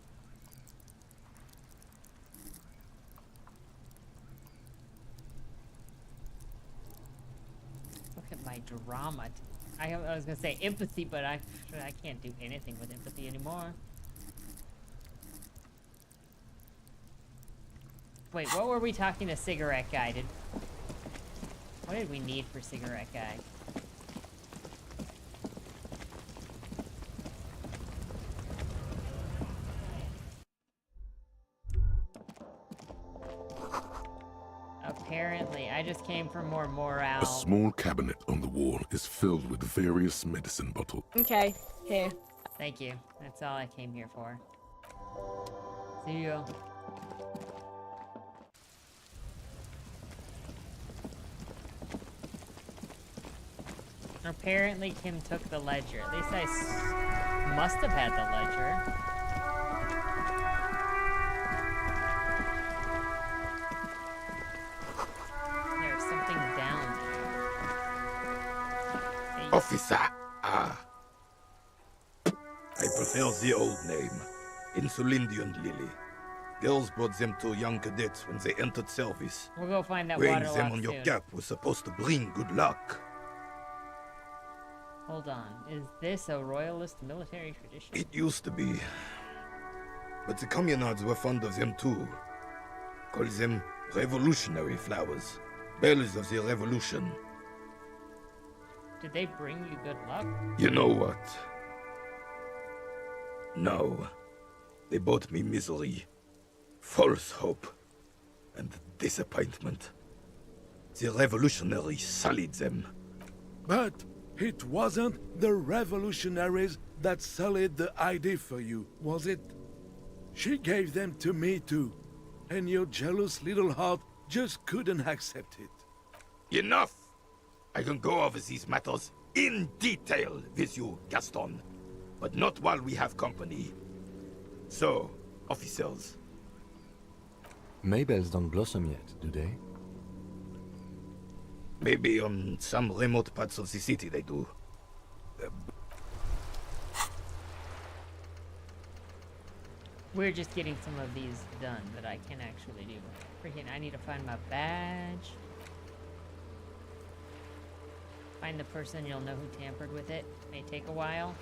Look at my drama. I was gonna say empathy, but I can't do anything with empathy anymore. Wait, what were we talking to Cigarette Guy? What did we need for Cigarette Guy? Apparently, I just came for more morale. A small cabinet on the wall is filled with various medicine bottles. Okay, here. Thank you. That's all I came here for. See you. Apparently, Kim took the ledger. At least I must have had the ledger. There's something down there. Officer, I prefer the old name, Insulindian Lily. Girls brought them to young cadets when they entered service. We'll go find that Wearing water them lock on your soon. cap was supposed to bring good luck. Hold on. Is this a royalist military tradition? It used to be. But the communards were fond of them too. Call them revolutionary flowers. Bells of the revolution. Did they bring you good luck? You know what? No. They brought me misery, false hope, and disappointment. The revolutionaries sullied them. But it wasn't the revolutionaries that sullied the ID for you, was it? She gave them to me too, and your jealous little heart just couldn't accept it. Enough! I can go over these matters in detail with you, Gaston. But not while we have company. So, officers. Maybells don't blossom yet, do they? Maybe on some remote parts of the city they do. We're just getting some of these done that I can actually do. Freaking, I need to find my badge. Find the person, you'll know who tampered with it. May take a while.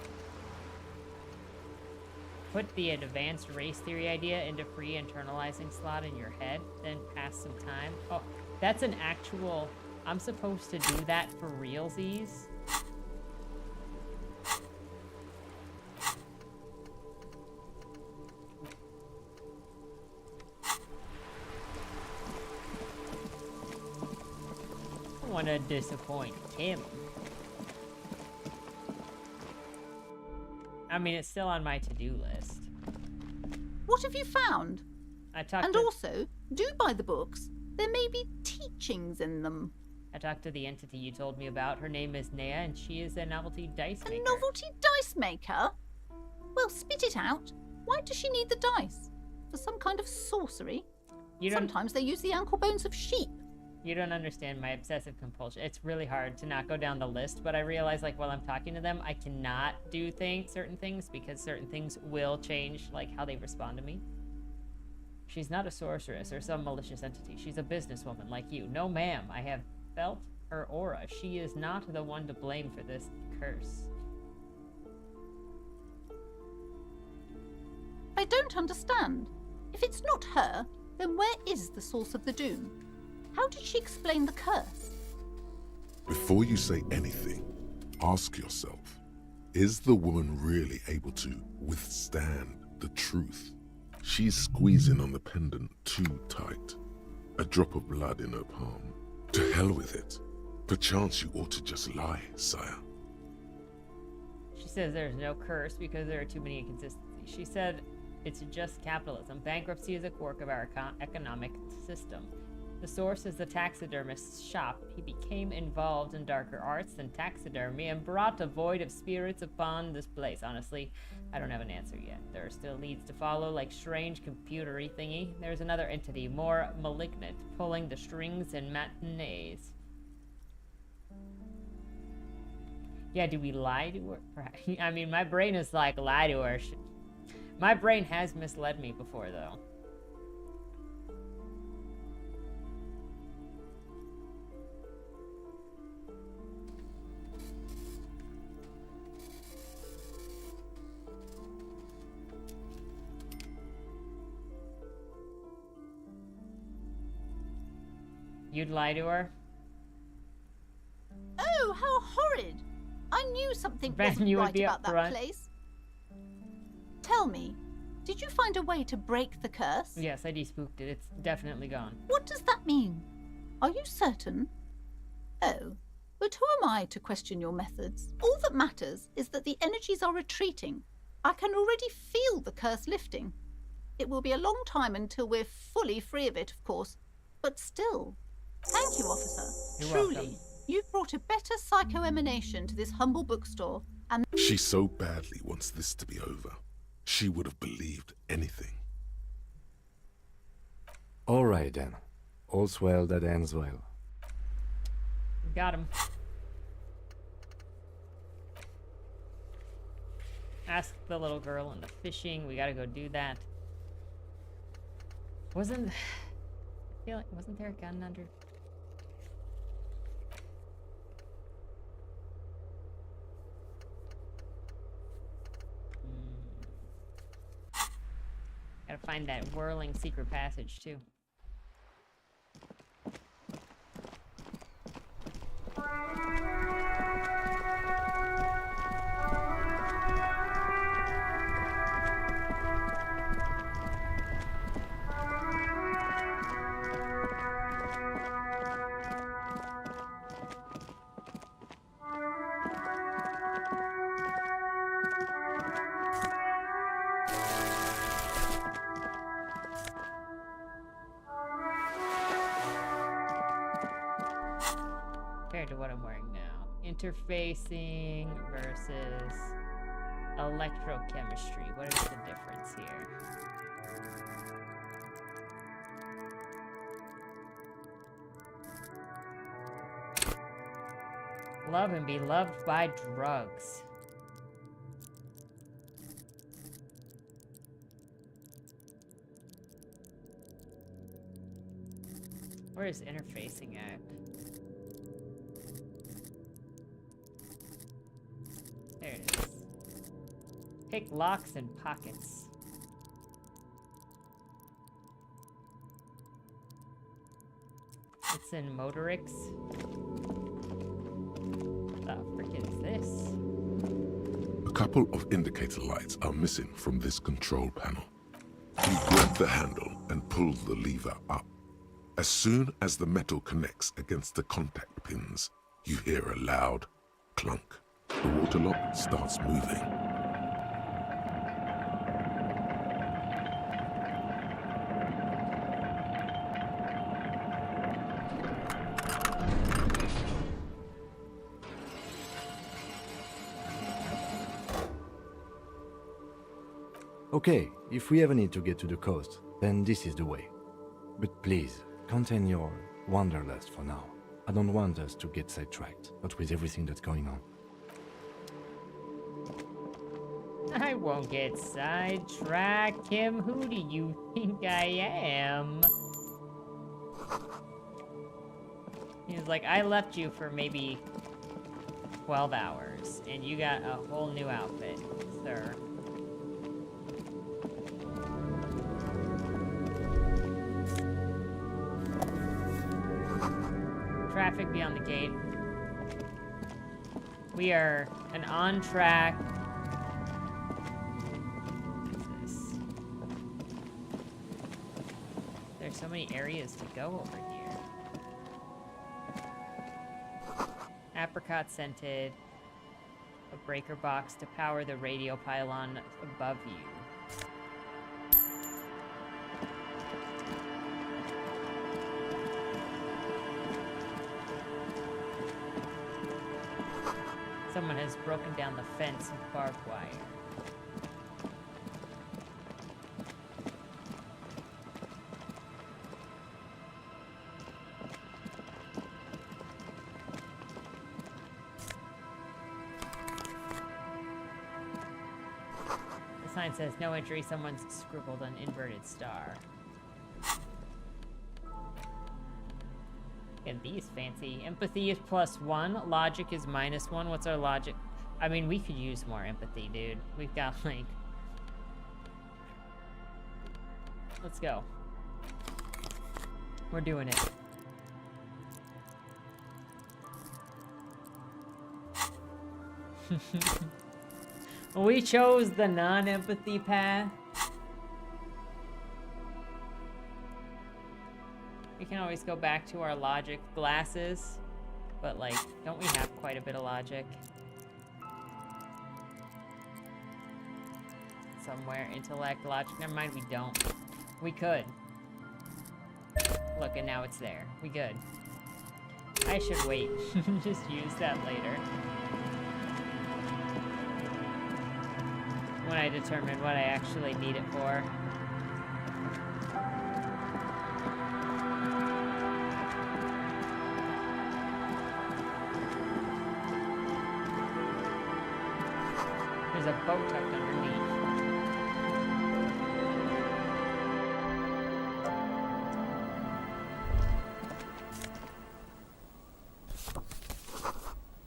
Put the advanced race theory idea into free internalizing slot in your head, then pass some time. Oh, that's an actual... I'm supposed to do that for realsies? I don't want to disappoint him. I mean, it's still on my to-do list. What have you found? I talked And to... also, do buy the books. There may be teachings in them. I talked to the entity you told me about. Her name is Nea, and she is a novelty dice maker. A novelty dice maker? Well, spit it out. Why does she need the dice? For some kind of sorcery? Sometimes they use the ankle bones of sheep. You don't understand my obsessive compulsion. It's really hard to not go down the list, but I realize, like, while I'm talking to them, I cannot do certain things because certain things will change, like, how they respond to me. She's not a sorceress or some malicious entity. She's a businesswoman like you. No, ma'am. I have felt her aura. She is not the one to blame for this curse. I don't understand. If it's not her, then where is the source of the doom? How did she explain the curse? Before you say anything, ask yourself, is the woman really able to withstand the truth? She's squeezing on the pendant too tight. A drop of blood in her palm. To hell with it. Perchance you ought to just lie, sire. She says there's no curse because there are too many inconsistencies. She said it's just capitalism. Bankruptcy is a quirk of our economic system. The source is the taxidermist's shop. He became involved in darker arts than taxidermy and brought a void of spirits upon this place. Honestly, I don't have an answer yet. There are still leads to follow, like strange computery thingy. There's another entity, more malignant, pulling the strings in matinees. Yeah, do we lie to her? I mean, my brain is like, lie to her. My brain has misled me before, though. You'd lie to her? Oh, how horrid! I knew something wasn't you would right be about that upfront. place. Tell me, did you find a way to break the curse? Yes, I despooked it. It's definitely gone. What does that mean? Are you certain? Oh, but who am I to question your methods? All that matters is that the energies are retreating. I can already feel the curse lifting. It will be a long time until we're fully free of it, of course, but still. Thank you, officer. You're Truly, welcome. you've brought a better psycho-emanation to this humble bookstore, and She so badly wants this to be over. She would have believed anything. All right, then. All's well that ends well. Got him. Ask the little girl and the fishing. We gotta go do that. I feel like, wasn't there a gun under? find that whirling secret passage, too. Compared to what I'm wearing now. Interfacing versus electrochemistry. What is the difference here? Love and be loved by drugs. Where is interfacing at? There it is. Pick locks and pockets. It's in Motorix. What the frick is this? A couple of indicator lights are missing from this control panel. You grab the handle and pull the lever up. As soon as the metal connects against the contact pins, you hear a loud clunk. The water lock starts moving. Okay, if we ever need to get to the coast, then this is the way. But please, contain your wanderlust for now. I don't want us to get sidetracked, not with everything that's going on. I won't get sidetracked, Kim. Who do you think I am? He was like, I left you for maybe 12 hours, and you got a whole new outfit, sir. Traffic beyond the gate. We are an on-track... There's so many areas to go over here. Apricot scented. A breaker box to power the radio pylon above you. Someone has broken down the fence with barbed wire. The sign says no entry. Someone's scribbled an inverted star. Look at these fancy. Empathy is +1. Logic is -1. What's our logic? I mean, we could use more empathy, dude. We've got, like... Let's go. We're doing it. We chose the non-empathy path. We can always go back to our logic glasses, but like, don't we have quite a bit of logic? Somewhere, intellect, logic, never mind, we don't. We could. Look, and now it's there. We good. I should wait. Just use that later. When I determine what I actually need it for. There's a boat tucked underneath.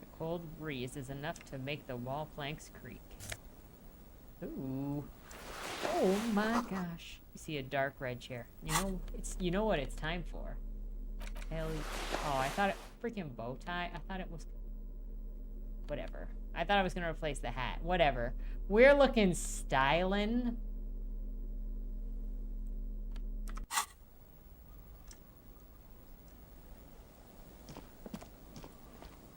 The cold breeze is enough to make the wall planks creak. Ooh. Oh my gosh. You see a dark red chair. You know what it's time for. Oh, I thought it freaking bow tie. I thought it was whatever. I thought I was gonna replace the hat. Whatever. We're looking stylin'.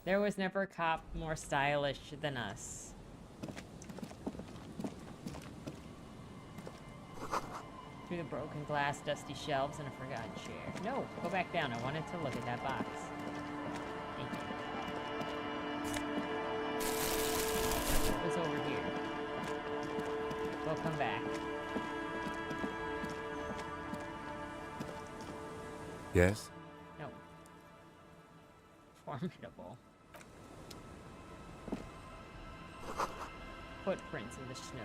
There was never a cop more stylish than us. Through the broken glass, dusty shelves, and a forgotten chair. No, go back down. I wanted to look at that box. Thank you. What was over here? We'll come back. Yes? No. Formidable. Footprints in the snow.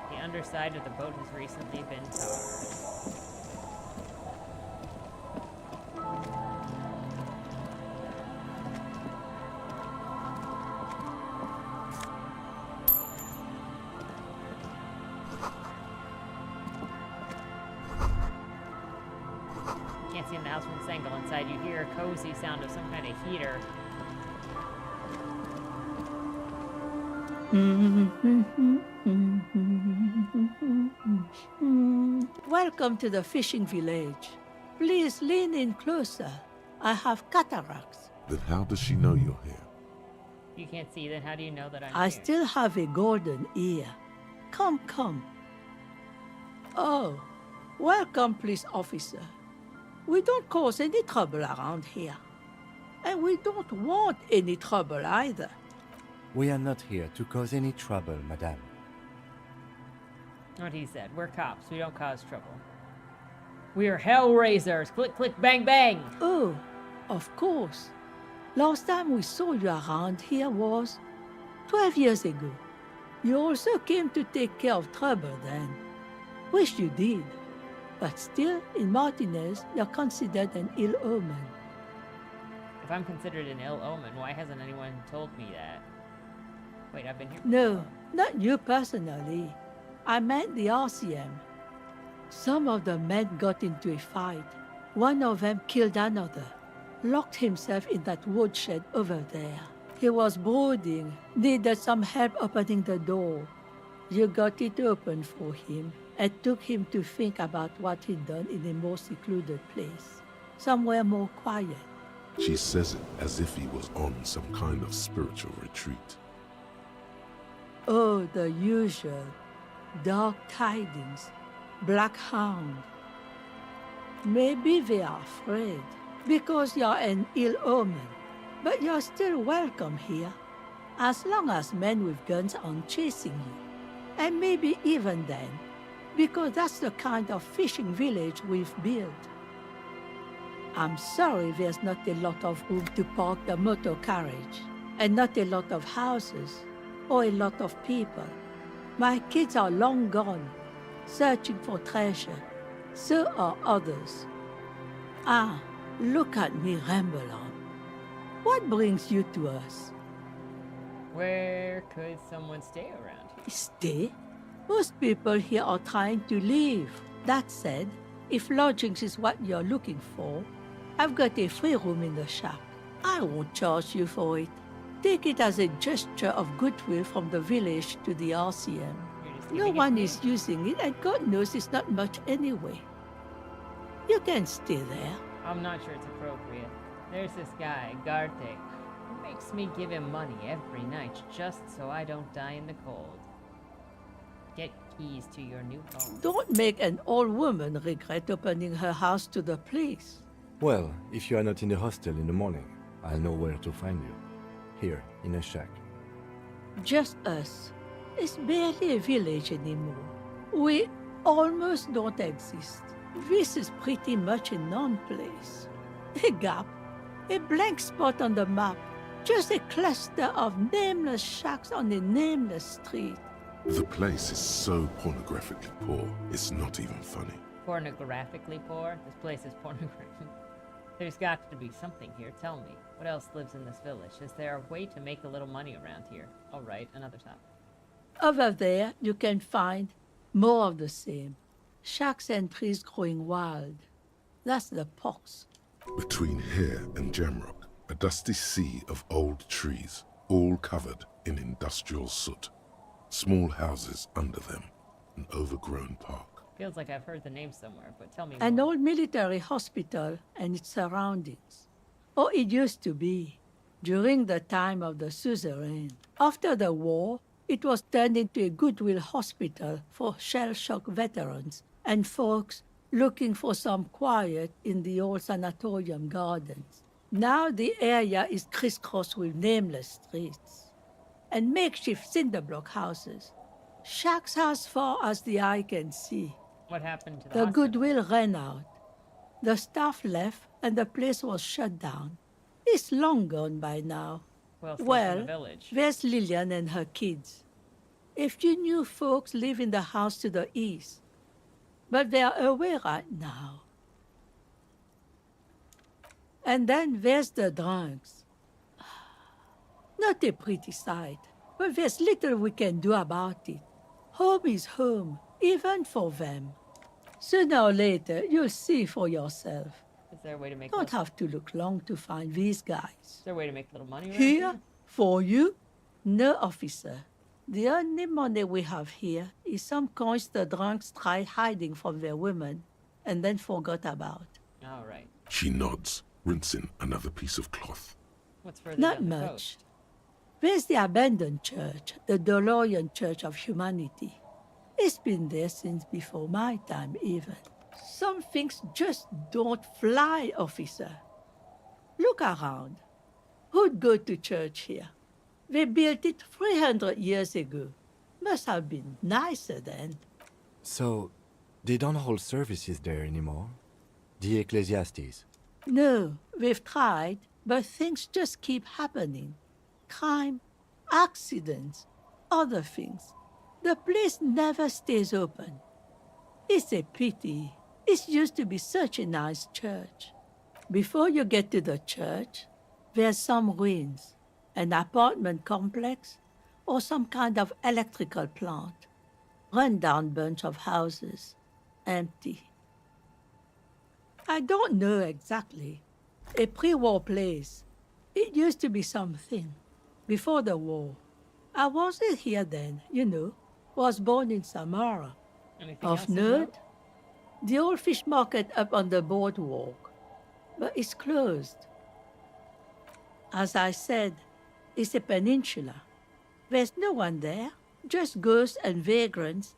The underside of the boat has recently been tarred. Can't see in the house from this angle. Inside you hear a cozy sound of some kind of heater. Welcome to the fishing village. Please lean in closer. I have cataracts. Then how does she know you're here? You can't see, then how do you know that I'm I here? still have a golden ear. Come, come. Oh, welcome, police officer. We don't cause any trouble around here. And we don't want any trouble either. We are not here to cause any trouble, madame. What he said. We're cops. We don't cause trouble. We are hellraisers. Click, click, bang, bang. Oh, of course. Last time we saw you around here was 12 years ago. You also came to take care of trouble then. Wish you did. But still, in Martinez, you're considered an ill omen. If I'm considered an ill omen, why hasn't anyone told me that? Wait, I've been here No, not you personally. I meant the RCM. Some of the men got into a fight. One of them killed another, locked himself in that woodshed over there. He was brooding, needed some help opening the door. You got it open for him and took him to think about what he'd done in a more secluded place, somewhere more quiet. She says it as if he was on some kind of spiritual retreat. Oh, the usual. Dark tidings. Black Hound. Maybe they are afraid, because you're an ill omen. But you're still welcome here, as long as men with guns aren't chasing you. And maybe even then, because that's the kind of fishing village we've built. I'm sorry there's not a lot of room to park the motor carriage, and not a lot of houses, or a lot of people. My kids are long gone, searching for treasure. So are others. Ah, look at me ramble on. What brings you to us? Where could someone stay around here? Stay? Most people here are trying to leave. That said, if lodgings is what you're looking for, I've got a free room in the shack. I won't charge you for it. Take it as a gesture of goodwill from the village to the RCM. No one is using it, and God knows it's not much anyway. You can stay there. I'm not sure it's appropriate. There's this guy, Garte, who makes me give him money every night just so I don't die in the cold. Get keys to your new home. Don't make an old woman regret opening her house to the police. Well, if you are not in the hostel in the morning, I'll know where to find you. Here, in a shack. Just us. It's barely a village anymore. We almost don't exist. This is pretty much a non-place. A gap. A blank spot on the map. Just a cluster of nameless shacks on a nameless street. The place is so pornographically poor, it's not even funny. Pornographically poor? This place is pornographic. There's got to be something here. Tell me, what else lives in this village? Is there a way to make a little money around here? All right, another topic. Over there, you can find more of the same. Shacks and trees growing wild. That's the pox. Between here and Jamrock, a dusty sea of old trees, all covered in industrial soot. Small houses under them, an overgrown park. Feels like I've heard the name somewhere, but tell me An more. old military hospital and its surroundings. Or it used to be, during the time of the suzerain. After the war, it was turned into a goodwill hospital for shell-shock veterans and folks looking for some quiet in the old sanatorium gardens. Now the area is crisscrossed with nameless streets and makeshift cinder block houses. Shacks as far as the eye can see. What happened to the The hospital? goodwill ran out. The staff left and the place was shut down. It's long gone by now. Well, still in the Well, village. there's Lillian and her kids. If you knew folks live in the house to the east, but they are away right now. And then there's the drunks. Not a pretty sight, but there's little we can do about it. Home is home, even for them. Sooner or later, you'll see for yourself. Is there a way to make Don't have to look long to find these guys. Is there a way to make a little money around Here, for you, no officer. The only money we have here is some coins the drunks tried hiding from their women and then forgot about. All right. She nods, rinsing another piece of cloth. What's further Not down the much. coast? There's the abandoned church, the DeLorean Church of Humanity. It's been there since before my time, even. Some things just don't fly, officer. Look around. Who'd go to church here? They built it 300 years ago. Must have been nicer then. So, they don't hold services there anymore? The Ecclesiastes? No, we've tried, but things just keep happening. Crime, accidents, other things. The place never stays open. It's a pity. It used to be such a nice church. Before you get to the church, there's some ruins, an apartment complex, or some kind of electrical plant. Run-down bunch of houses, empty. I don't know exactly. A pre-war place. It used to be something. Before the war. I wasn't here then, you know. Was born in Samara. Anything else Of to note, note? the old fish market up on the boardwalk. But it's closed. As I said, it's a peninsula. There's no one there, just ghosts and vagrants,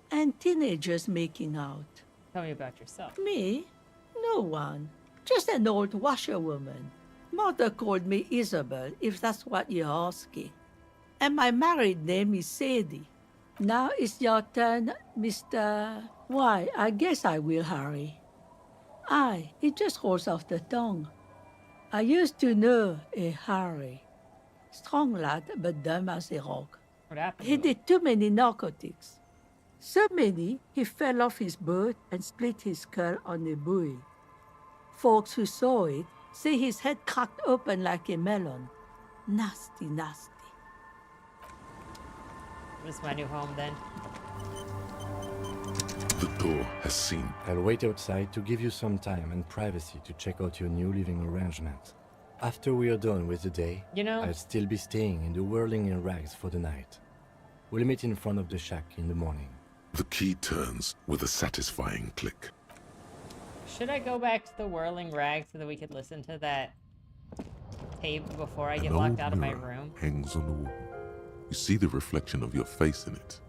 and teenagers making out. Tell me about yourself. Me? No one. Just an old washerwoman. Mother called me Isabel, if that's what you're asking. And my married name is Sadie. Now it's your turn, Mr. Why, I guess I will, Harry. Aye, it just rolls off the tongue. I used to know a Harry. Strong lad, but dumb as a rock. What happened? He did too many narcotics. So many, he fell off his boat and split his skull on a buoy. Folks who saw it say his head cracked open like a melon. Nasty, nasty. This is my new home then. The door has seen. I'll wait outside to give you some time and privacy to check out your new living arrangements. After we are done with the day, You know- I'll still be staying in the Whirling in Rags for the night. We'll meet in front of the shack in the morning. The key turns with a satisfying click. Should I go back to the Whirling Rag so that we could listen to that tape before I get An locked old out of my mirror room? hangs on the wall. You see the reflection of your face in it.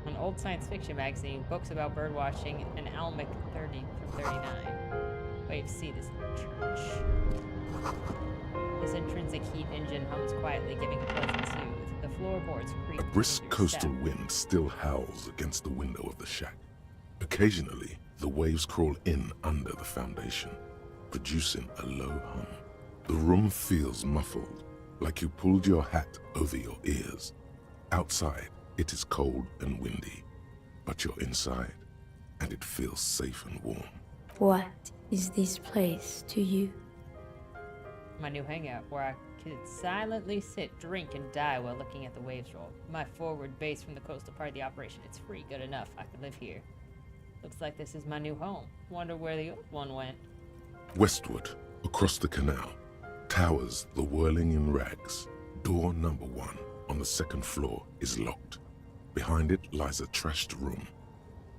An old science fiction magazine, books about birdwatching, and Almec 30 from 39. Wait, see this church. This intrinsic heat engine hums quietly, giving a pleasant soothe. The floorboards creak. A brisk with your coastal step. wind still howls against the window of the shack. Occasionally, the waves crawl in under the foundation, producing a low hum. The room feels muffled, like you pulled your hat over your ears. Outside, It is cold and windy, but you're inside, and it feels safe and warm. What is this place to you? My new hangout, where I could silently sit, drink, and die while looking at the waves roll. My forward base from the coastal part of the operation. It's free, good enough. I could live here. Looks like this is my new home. Wonder where the old one went. Westward, across the canal, towers the whirling in rags. Door number 1 on the 2nd floor is locked. Behind it lies a trashed room.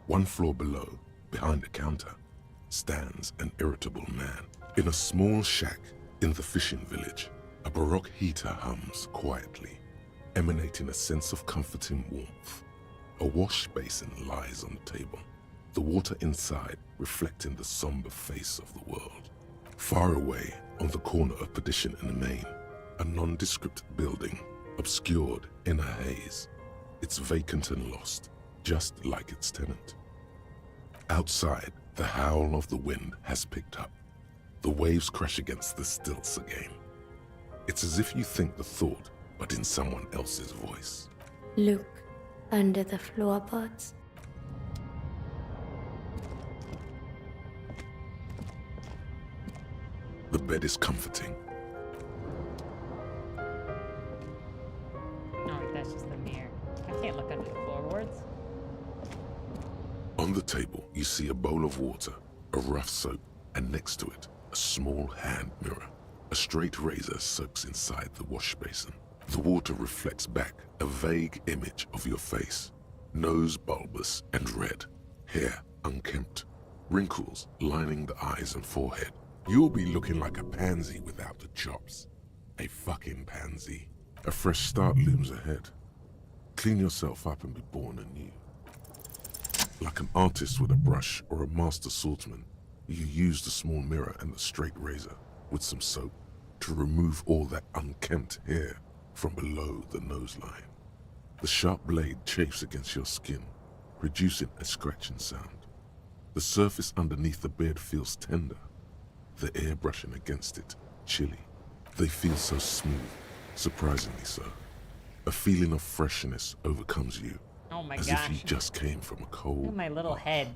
1 floor below, behind a counter, stands an irritable man. In a small shack in the fishing village, a baroque heater hums quietly, emanating a sense of comforting warmth. A wash basin lies on the table, the water inside reflecting the somber face of the world. Far away, on the corner of Perdition and the Main, a nondescript building, obscured in a haze. It's vacant and lost, just like its tenant. Outside, the howl of the wind has picked up. The waves crash against the stilts again. It's as if you think the thought, but in someone else's voice. Look under the floorboards. The bed is comforting. No, that's just the mirror. I can't look under the floorboards. On the table, you see a bowl of water, a rough soap, and next to it, a small hand mirror. A straight razor soaks inside the wash basin. The water reflects back a vague image of your face. Nose bulbous and red, hair unkempt, wrinkles lining the eyes and forehead. You'll be looking like a pansy without the chops. A fucking pansy. A fresh start looms ahead. Clean yourself up and be born anew. Like an artist with a brush or a master swordsman, you use the small mirror and the straight razor with some soap to remove all that unkempt hair from below the nose line. The sharp blade chafes against your skin, producing a scratching sound. The surface underneath the beard feels tender, the air brushing against it chilly. They feel so smooth, surprisingly so. A feeling of freshness overcomes you, Oh my as gosh. if you just came from a cold. Look at my little head.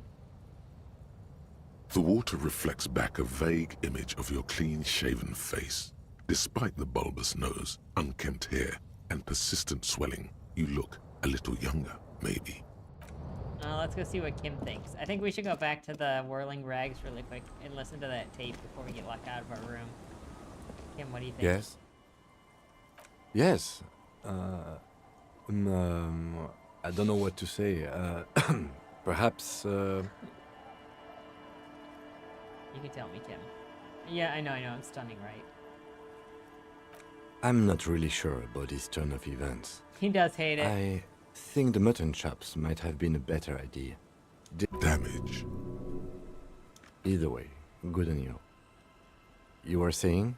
The water reflects back a vague image of your clean-shaven face. Despite the bulbous nose, unkempt hair, and persistent swelling, you look a little younger, maybe. Let's go see what Kim thinks. I think we should go back to the whirling rags really quick and listen to that tape before we get locked out of our room. Kim, what do you think? Yes. Yes. I don't know what to say. Perhaps. You can tell me, Kim. Yeah, I know, I'm stunning, right? I'm not really sure about this turn of events. He does hate it. I think the mutton chops might have been a better idea. Damage. Either way, good on you. You were saying?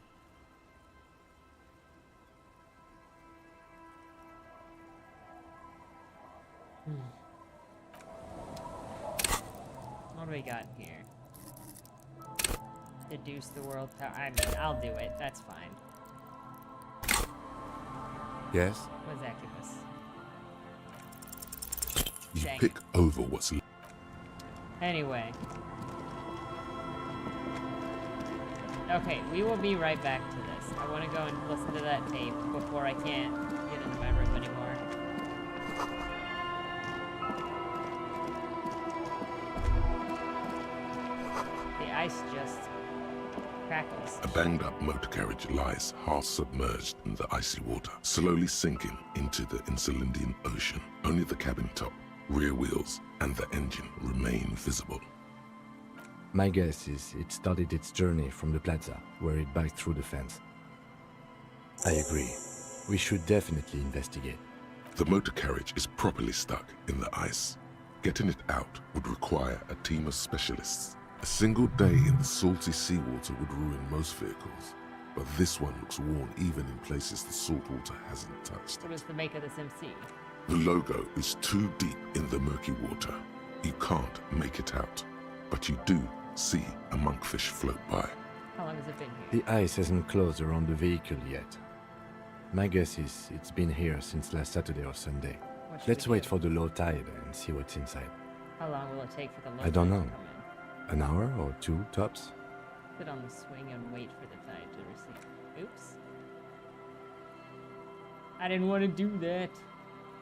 What do we got here? Deduce the world power. I mean, I'll do it. That's fine. Yes? What's Acubus? You Dang pick over what's left. Anyway. Okay, we will be right back to this. I want to go and listen to that tape before I can't get into my room anymore. The ice just crackles. A banged-up motor carriage lies half submerged in the icy water, slowly sinking into the Insulindian Ocean. Only the cabin top, rear wheels, and the engine remain visible. My guess is it started its journey from the plaza, where it backed through the fence. I agree. We should definitely investigate. The motor carriage is properly stuck in the ice. Getting it out would require a team of specialists. A single day in the salty seawater would ruin most vehicles, but this one looks worn even in places the salt water hasn't touched. What is the make of this MC? The logo is too deep in the murky water. You can't make it out, but you do see a monkfish float by. How long has it been here? The ice hasn't closed around the vehicle yet. My guess is it's been here since last Saturday or Sunday. What Let's wait for the low tide and see what's inside. How long will it take for the low I don't tide know. to come in? An hour or two, tops? Sit on the swing and wait for the tide to recede. Oops. I didn't want to do that.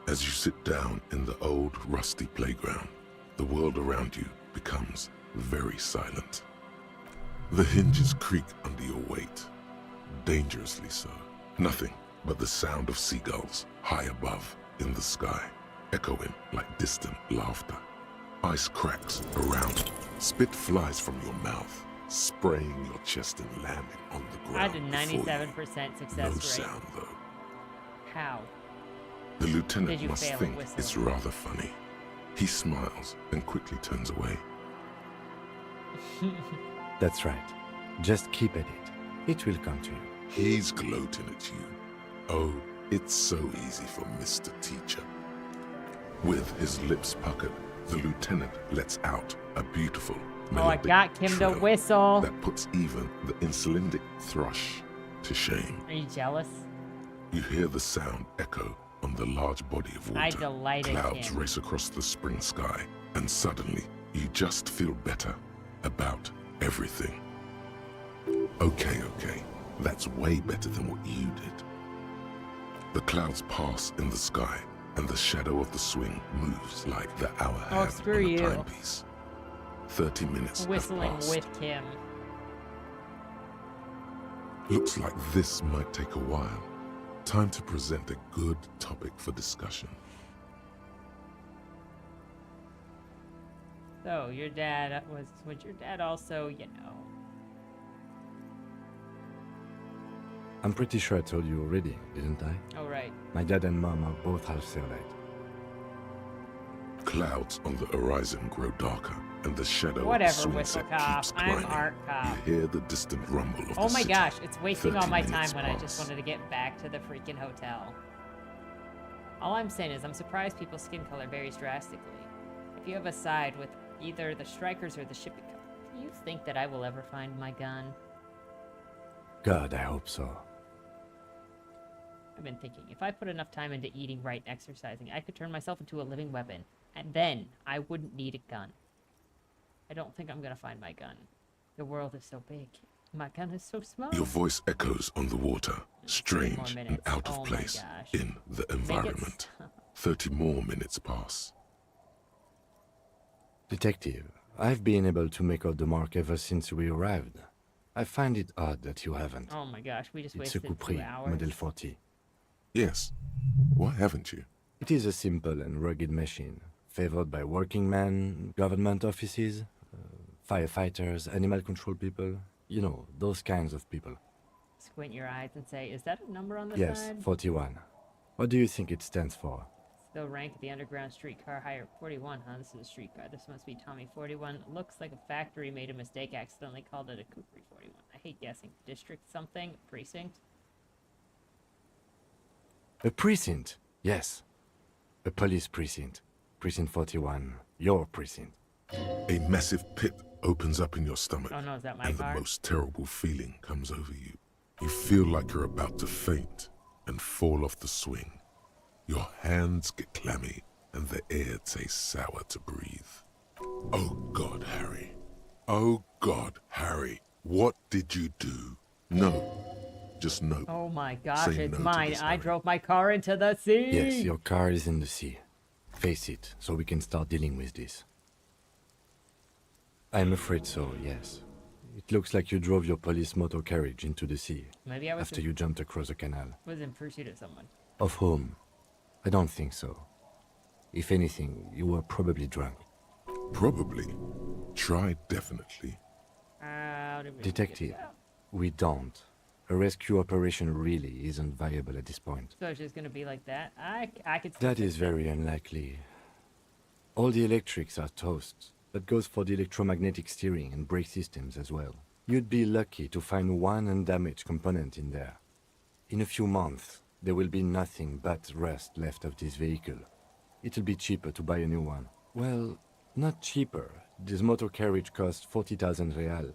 As you sit down in the old, rusty playground, the world around you becomes very silent. The hinges creak under your weight, dangerously so. Nothing but the sound of seagulls high above in the sky, echoing like distant laughter. Ice cracks around you. Spit flies from your mouth, spraying your chest and landing on the ground. I did 97% success No rate. sound, though. How? The Did lieutenant you must fail at think whistling? it's rather funny. He smiles and quickly turns away. That's right. Just keep at it. It will come to you. He's gloating at you. Oh, it's so easy for Mr. Teacher. With his lips puckered, the lieutenant lets out a beautiful Oh, I melodic got Kim to trill whistle. that puts even the insulindic thrush to shame. Are you jealous? You hear the sound echo on the large body of water. I delighted Clouds him. race across the spring sky, and suddenly you just feel better about everything. Okay, that's way better than what you did. The clouds pass in the sky, and the shadow of the swing moves like the hour hand screw on a you. timepiece. 30 minutes have Whistling passed. with Kim. Looks like this might take a while. Time to present a good topic for discussion. So, your dad was your dad also, you know? I'm pretty sure I told you already, didn't I? Oh, right. My dad and mom are both half Serlite. Clouds on the horizon grow darker, and the shadow Whatever, of the swing Whistle set Cop. keeps I'm climbing. Art Cop. You hear the distant rumble of Oh the my city. gosh, it's wasting all 30 my time minutes when I just pass. wanted to get back to the freaking hotel. All I'm saying is I'm surprised people's skin color varies drastically. If you have a side with either the strikers or the shipping company, do you think that I will ever find my gun? God, I hope so. I've been thinking, if I put enough time into eating right and exercising, I could turn myself into a living weapon, and then I wouldn't need a gun. I don't think I'm gonna find my gun. The world is so big. My gun is so small. Your voice echoes on the water, strange and minutes. out Oh of my place gosh. in the Make it environment. 30 more minutes pass. Detective, I've been able to make out the mark ever since we arrived. I find it odd that you haven't. Oh my gosh, we just It's a wasted 2 Capri, hours. Model 40. Yes. Why haven't you? It is a simple and rugged machine, favored by working men, government offices, firefighters, animal control people. You know, those kinds of people. Squint your eyes and say, is that a number on the Yes, side? 41. What do you think it stands for? Still rank at the underground streetcar hire 41, huh? This is a streetcar. This must be Tommy 41. Looks like a factory made a mistake, accidentally called it a Kukri 41. I hate guessing. District something? Precinct? A precinct, yes. A police precinct. Precinct 41, your precinct. A massive pit opens up in your stomach, Oh no, is that my and car? the most terrible feeling comes over you. You feel like you're about to faint and fall off the swing. Your hands get clammy, and the air tastes sour to breathe. Oh God, Harry. Oh God, Harry. What did you do? No. Just no. Oh my gosh, Say it's no to mine. this, I Harry. drove my car into the sea. Yes, your car is in the sea. Face it, so we can start dealing with this. I'm afraid so, yes. It looks like you drove your police motor carriage into the sea. Maybe I was after in- you jumped across the canal. Was in pursuit of someone. Of whom? I don't think so. If anything, you were probably drunk. Probably. Try definitely. How did we Detective, we don't. A rescue operation really isn't viable at this point. So it's just gonna be like that? I could. That is very unlikely. All the electrics are toast. That goes for the electromagnetic steering and brake systems as well. You'd be lucky to find one undamaged component in there. In a few months, there will be nothing but rust left of this vehicle. It'll be cheaper to buy a new one. Well, not cheaper. This motor carriage costs 40,000 real.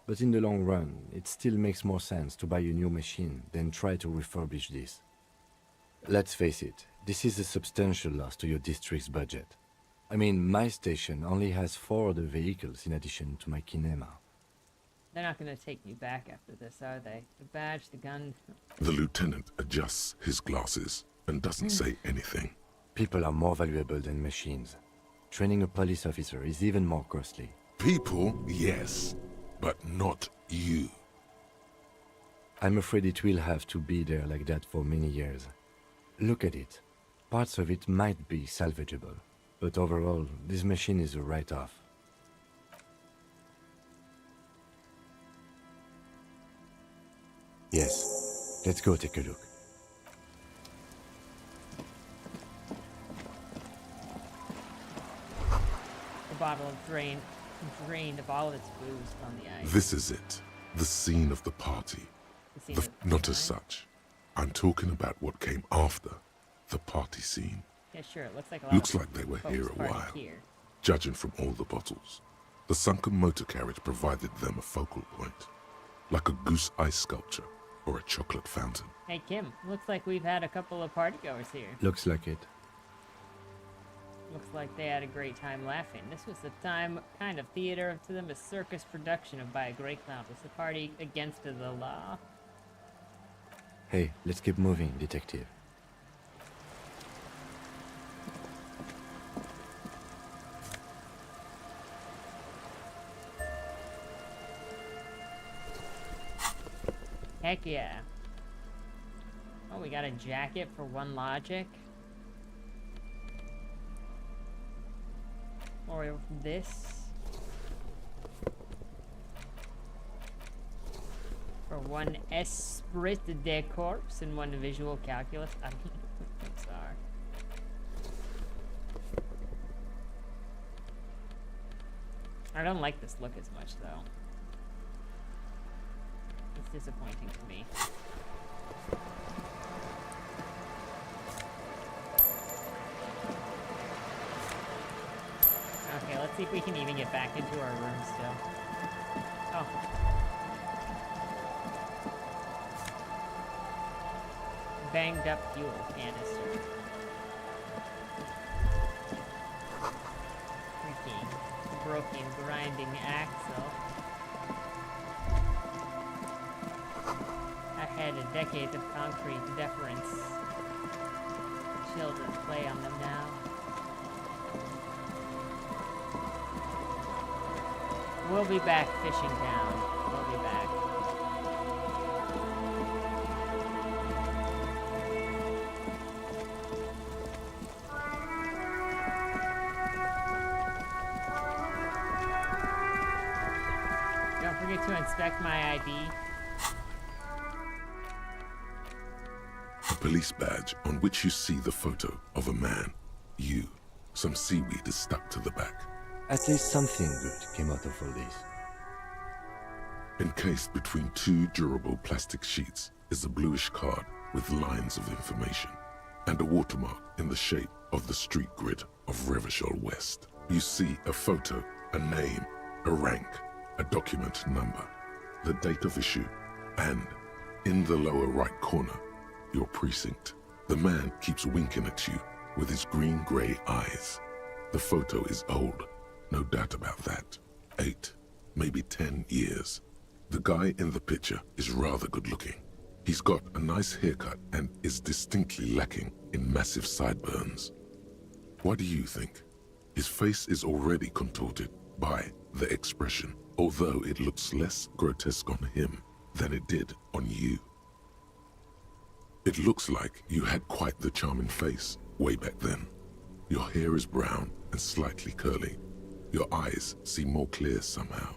But in the long run, it still makes more sense to buy a new machine than try to refurbish this. Let's face it, This is a substantial loss to your district's budget. I mean, my station only has 4 other vehicles in addition to my kinema. They're not gonna take me back after this, are they? The badge, the gun... The lieutenant adjusts his glasses and doesn't say anything. People are more valuable than machines. Training a police officer is even more costly. People, yes, but not you. I'm afraid it will have to be there like that for many years. Look at it. Parts of it might be salvageable, but overall, this machine is a write-off. Yes, let's go take a look. The bottle of drained of all of its booze on the ice. This is it. The scene of the party. Not as such. I'm talking about what came after the party scene. Yeah, sure. It looks like a lot Looks of like they were folks here a party while. Here. Judging from all the bottles. The sunken motor carriage provided them a focal point. Like a goose ice sculpture or a chocolate fountain. Hey, Kim. Looks like we've had a couple of partygoers here. Looks like it. Looks like they had a great time laughing. This was the kind of theater to them a circus production of By a Great Cloud. Was the party against the law? Hey, let's keep moving, detective. Heck yeah. Oh, we got a jacket for 1 logic. Or this. For 1 esprit de corps and 1 visual calculus. I don't know what those are. I don't like this look as much though. It's disappointing to me. Okay, let's see if we can even get back into our room still. Oh. Banged up fuel canister. Freaking broken grinding axle. I had a decade of concrete deference. Children play on them now. We'll be back, Fishing Town. We'll be back. Don't forget to inspect my ID. A police badge on which you see the photo of a man. You. Some seaweed is stuck to the back. At least something good came out of all this. Encased between 2 durable plastic sheets is a bluish card with lines of information and a watermark in the shape of the street grid of Revachol West. You see a photo, a name, a rank, a document number, the date of issue, and in the lower right corner, your precinct. The man keeps winking at you with his green-gray eyes. The photo is old. No doubt about that. 8, maybe 10 years. The guy in the picture is rather good looking. He's got a nice haircut and is distinctly lacking in massive sideburns. What do you think? His face is already contorted by the expression, although it looks less grotesque on him than it did on you. It looks like you had quite the charming face way back then. Your hair is brown and slightly curly. Your eyes seem more clear somehow.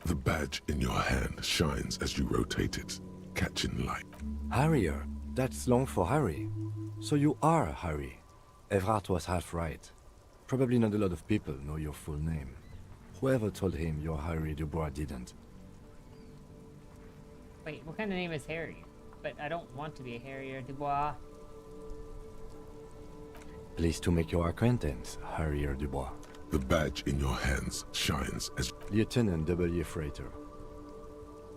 The badge in your hand shines as you rotate it, catching light. Harrier, that's long for Harry. So you are Harry. Evrard was half right. Probably not a lot of people know your full name. Whoever told him you're Harry Dubois didn't. Wait, what kind of name is Harry? But I don't want to be a Harrier Dubois. Pleased to make your acquaintance, Harrier Dubois. The badge in your hands shines as Lieutenant W. Freighter.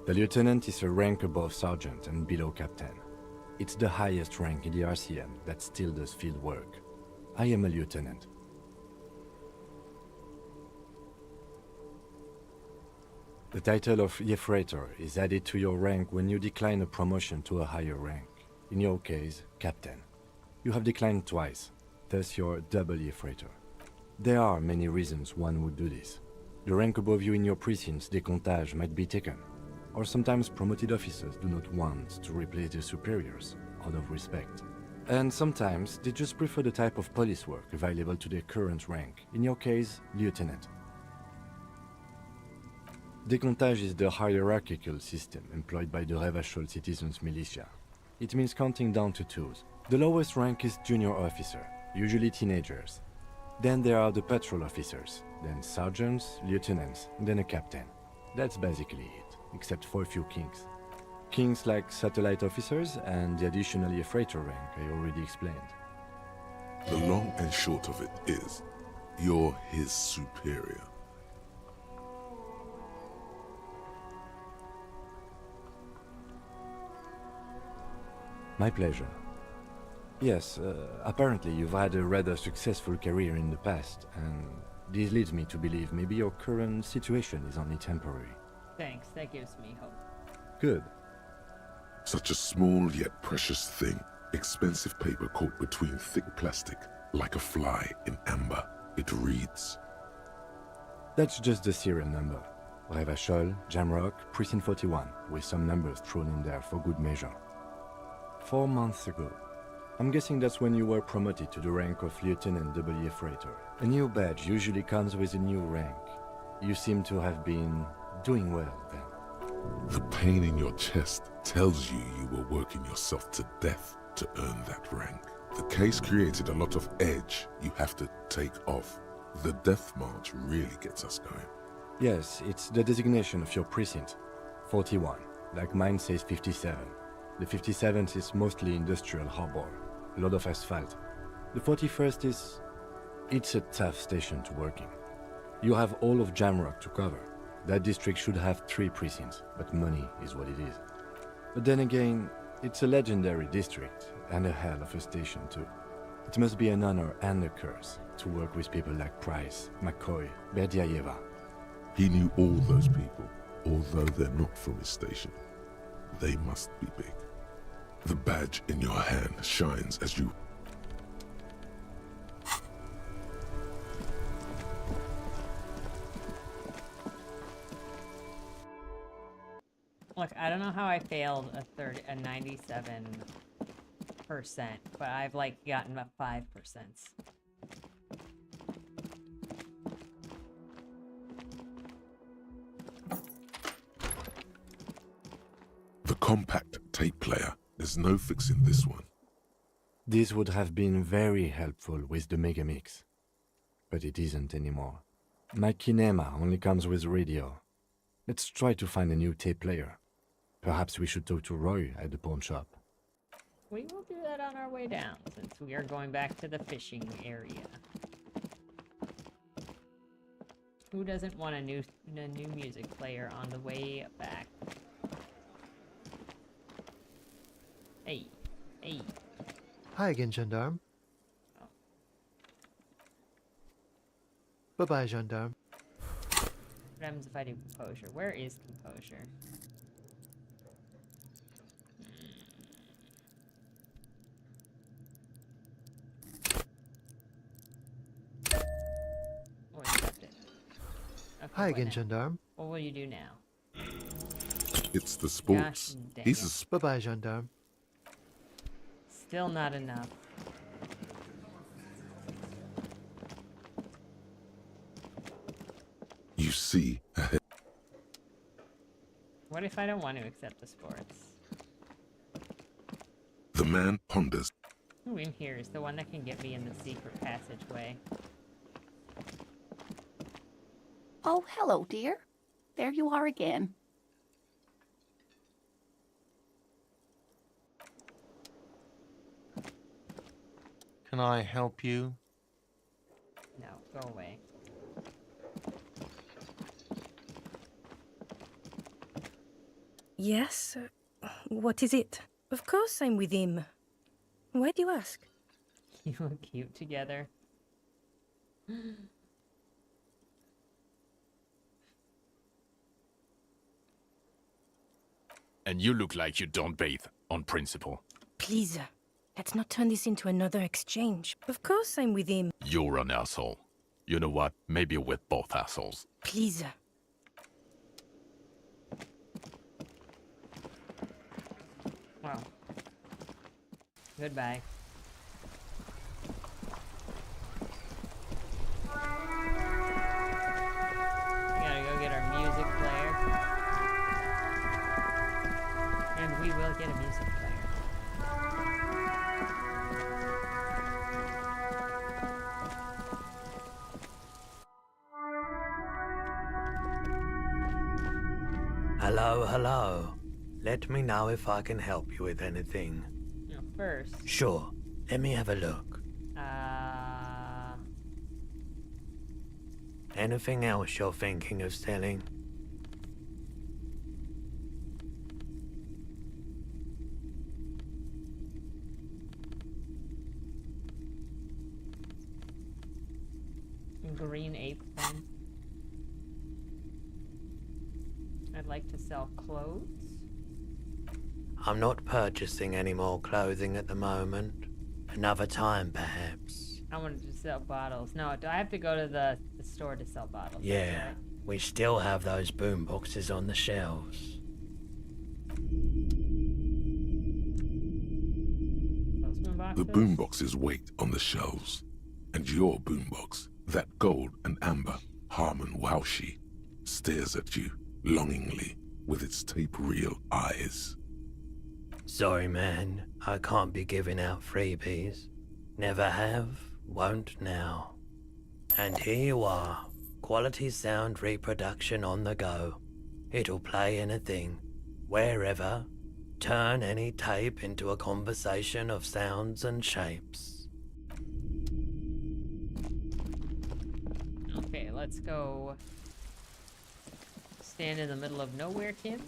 The lieutenant is a rank above sergeant and below captain. It's the highest rank in the RCM that still does field work. I am a lieutenant. The title of Yefreitor is added to your rank when you decline a promotion to a higher rank. In your case, Captain. You have declined twice, thus you're double Yefreitor. There are many reasons one would do this. The rank above you in your precinct's décomptage might be taken, or sometimes promoted officers do not want to replace their superiors out of respect. And sometimes they just prefer the type of police work available to their current rank, in your case, lieutenant. Décomptage is the hierarchical system employed by the Revachol Citizens Militia. It means counting down to twos. The lowest rank is junior officer, usually teenagers. Then there are the patrol officers, then sergeants, lieutenants, then a captain. That's basically it, except for a few kings. Kings like satellite officers and the additional Yefreitor rank I already explained. The long and short of it is, you're his superior. My pleasure. Yes, apparently you've had a rather successful career in the past, and this leads me to believe maybe your current situation is only temporary. Thanks, that gives me hope. Good. Such a small yet precious thing. Expensive paper caught between thick plastic, like a fly in amber. It reads. That's just the serial number. Revachol, Jamrock, Precinct 41, with some numbers thrown in there for good measure. 4 months ago. I'm guessing that's when you were promoted to the rank of Lieutenant Double Yefreitor. A new badge usually comes with a new rank. You seem to have been doing well then. The pain in your chest tells you you were working yourself to death to earn that rank. The case created a lot of edge you have to take off. The death march really gets us going. Yes, it's the designation of your precinct. 41, like mine says 57. The 57th is mostly industrial harbor, a lot of asphalt. The 41st is... it's a tough station to work in. You have all of Jamrock to cover. That district should have 3 precincts, but money is what it is. But then again, it's a legendary district, and a hell of a station too. It must be an honor and a curse to work with people like Price, McCoy, Berdiaeva. He knew all those people, although they're not from his station. They must be big. The badge in your hand shines as you... Look, I don't know how I failed a 97%, but I've like gotten a 5%. The compact tape player. There's no fixing this one. This would have been very helpful with the Megamix, but it isn't anymore. My Kinema only comes with radio. Let's try to find a new tape player. Perhaps we should talk to Roy at the pawn shop. We will do that on our way down, since we are going back to the fishing area. Who doesn't want a new music player on the way back? Hey, hey. Hi again, Gendarme. Oh. Bye-bye, Gendarme. What happens if I do composure? Where is composure? Oh, accept it. Okay, Hi again, now? Gendarme. What will you do now? It's the sports. Gosh dang He's it. a Bye-bye, Gendarme. Still not enough. You see ahead. What if I don't want to accept the sports? The man ponders. Who in here is the one that can get me in the secret passageway? Oh, hello, dear. There you are again. Can I help you? No, go away. Yes? What is it? Of course I'm with him. Why do you ask? You look cute together. And you look like you don't bathe, on principle. Please, let's not turn this into another exchange. Of course I'm with him. You're an asshole. You know what? Maybe we're both assholes. Please. Wow. Goodbye. We gotta go get our music player. And we will get a music player. Hello, hello. Let me know if I can help you with anything. You know, first. Sure. Let me have a look. Anything else you're thinking of selling? Green ape thing. I'd like to sell clothes. I'm not purchasing any more clothing at the moment. Another time, perhaps. I wanted to sell bottles. No, do I have to go to the store to sell bottles? Yeah, right. We still have those boom boxes on the shelves. Those boom boxes? The boomboxes wait on the shelves. And your boombox, that gold and amber Harmon Waushi, stares at you longingly with its tape reel eyes. Sorry, man. I can't be giving out freebies. Never have, won't now. And here you are. Quality sound reproduction on the go. It'll play anything, wherever. Turn any tape into a conversation of sounds and shapes. Okay, let's go stand in the middle of nowhere, Kim.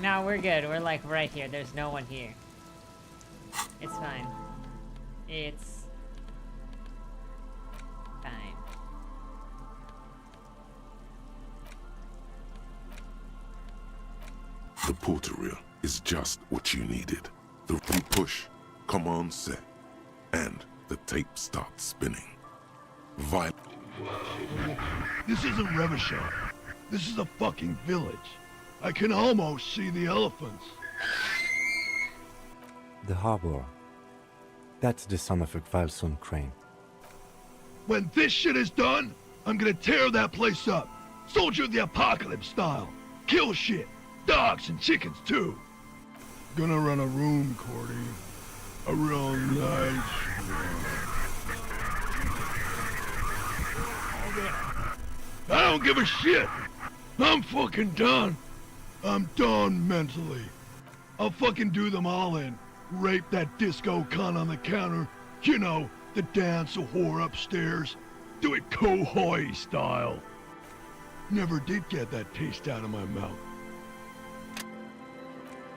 No, we're good. We're like right here. There's no one here. It's fine. It's fine. The porter reel is just what you needed. The push, command set, and the tape starts spinning. This isn't Revachon. This is a fucking village. I can almost see the elephants. The harbor. That's the son of a Kvalson crane. When this shit is done, I'm gonna tear that place up. Soldier of the Apocalypse style. Kill shit. Dogs and chickens too. Gonna run a room, Cordy. A real nice room. I don't give a shit. I'm fucking done. I'm done mentally. I'll fucking do them all in. Rape that disco cunt on the counter. You know, the dance a whore upstairs. Do it Kohoi style. Never did get that taste out of my mouth.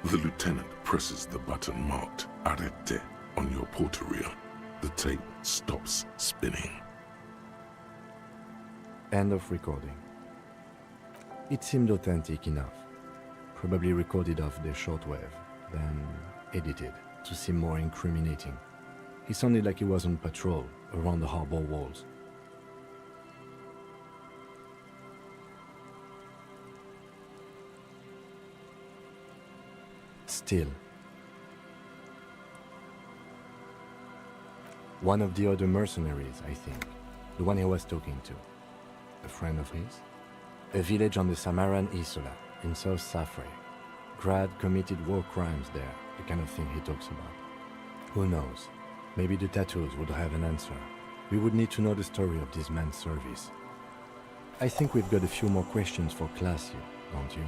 The lieutenant presses the button marked Arrête on your porter reel. The tape stops spinning. End of recording. It seemed authentic enough. Probably recorded off the shortwave, then edited to seem more incriminating. He sounded like he was on patrol around the harbor walls. still. One of the other mercenaries, I think. The one he was talking to. A friend of his? A village on the Samaran Isola, in South Safre. Grad committed war crimes there, the kind of thing he talks about. Who knows? Maybe the tattoos would have an answer. We would need to know the story of this man's service. I think we've got a few more questions for Katsuo, don't you?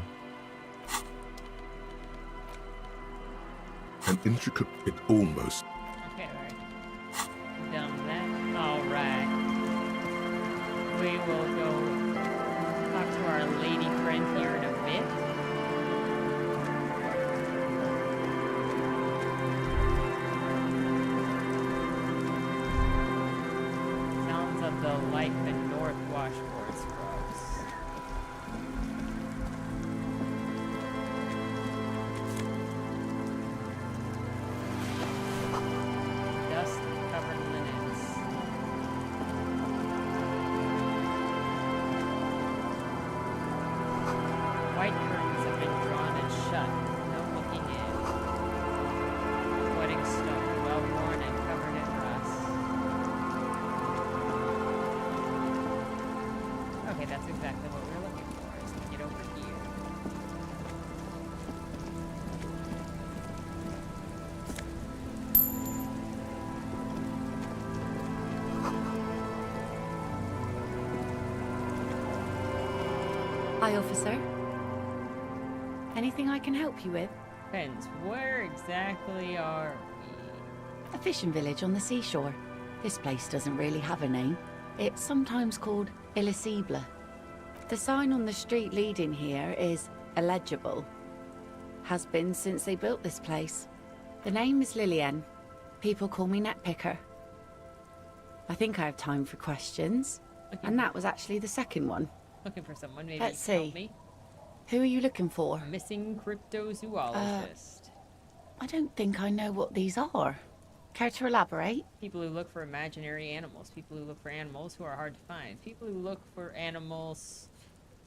An intricate, it almost. Okay, alright. Done that. Alright. We will go talk to our lady friend here in a bit. Sounds of the life in North Washboard Scrubs. Dust-covered linens. White curtains have been drawn and shut. No looking in. Wedding stone, well worn and covered in rust. Okay, that's exactly what we're looking for, is to get over here. Hi, officer. Anything I can help you with? Depends. Where exactly are we? A fishing village on the seashore. This place doesn't really have a name. It's sometimes called Elysium. The sign on the street leading here is illegible. Has been since they built this place. The name is Lillian. People call me Netpicker. I think I have time for questions. And that was actually the second one. Looking for someone, maybe Let's you can see. help me. Who are you looking for? Missing cryptozoologist. I don't think I know what these are. Care to elaborate? People who look for imaginary animals. People who look for animals who are hard to find. People who look for animals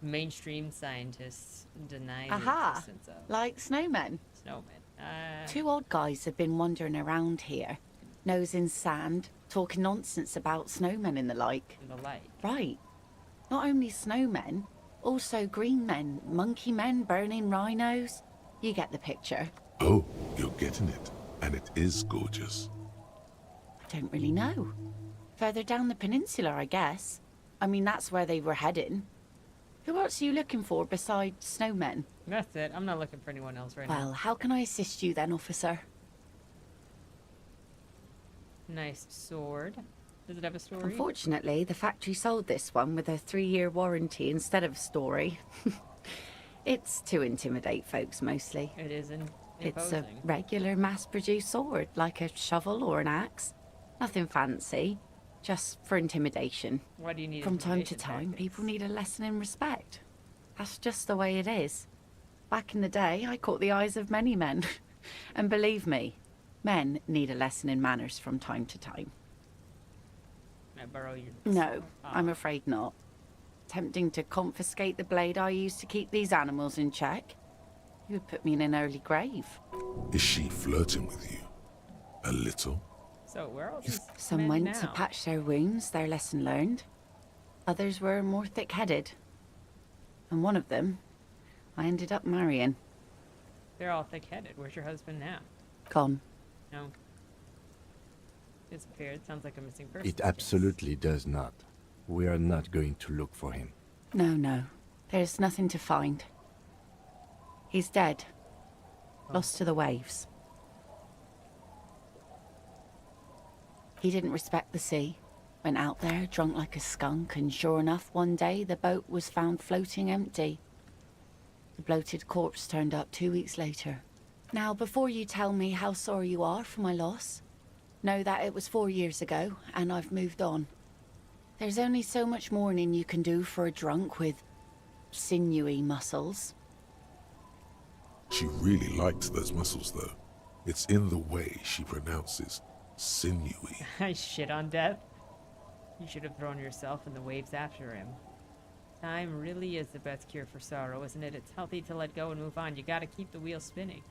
mainstream scientists deny the Aha! existence of. Like snowmen. Snowmen. Two odd guys have been wandering around here. Nose in sand, talking nonsense about snowmen and the like. And the like. Right. Not only snowmen, also green men, monkey men burning rhinos. You get the picture. Oh, you're getting it. And it is gorgeous. I don't really know. Further down the peninsula, I guess. I mean, that's where they were heading. Who else are you looking for besides snowmen? That's it. I'm not looking for anyone else right now. Well, how can I assist you then, officer? Nice sword. Does it have a story? Unfortunately, the factory sold this one with a 3-year warranty instead of a story. It's to intimidate folks, mostly. It is imposing. It's a regular mass-produced sword, like a shovel or an axe. Nothing fancy, just for intimidation. Why do you need From time to intimidation time, tactics? people need a lesson in respect. That's just the way it is. Back in the day, I caught the eyes of many men. And believe me, men need a lesson in manners from time to time. Can I borrow your... No, I'm afraid not. Tempting to confiscate the blade I used to keep these animals in check. You would put me in an early grave. Is she flirting with you? A little? So where are all these Some men went now? to patch their wounds, their lesson learned. Others were more thick-headed. And one of them, I ended up marrying. They're all thick-headed. Where's your husband now? Gone. No. Disappeared. Sounds like a missing person. It absolutely does not. We are not going to look for him. No. There's nothing to find. He's dead. Lost to the waves. He didn't respect the sea. Went out there, drunk like a skunk, and sure enough, one day the boat was found floating empty. The bloated corpse turned up 2 weeks later. Now, before you tell me how sorry you are for my loss, know that it was 4 years ago, and I've moved on. There's only so much mourning you can do for a drunk with sinewy muscles. She really liked those muscles, though. It's in the way she pronounces sinewy. I shit on death. You should have thrown yourself in the waves after him. Time really is the best cure for sorrow, isn't it? It's healthy to let go and move on. You gotta keep the wheel spinning.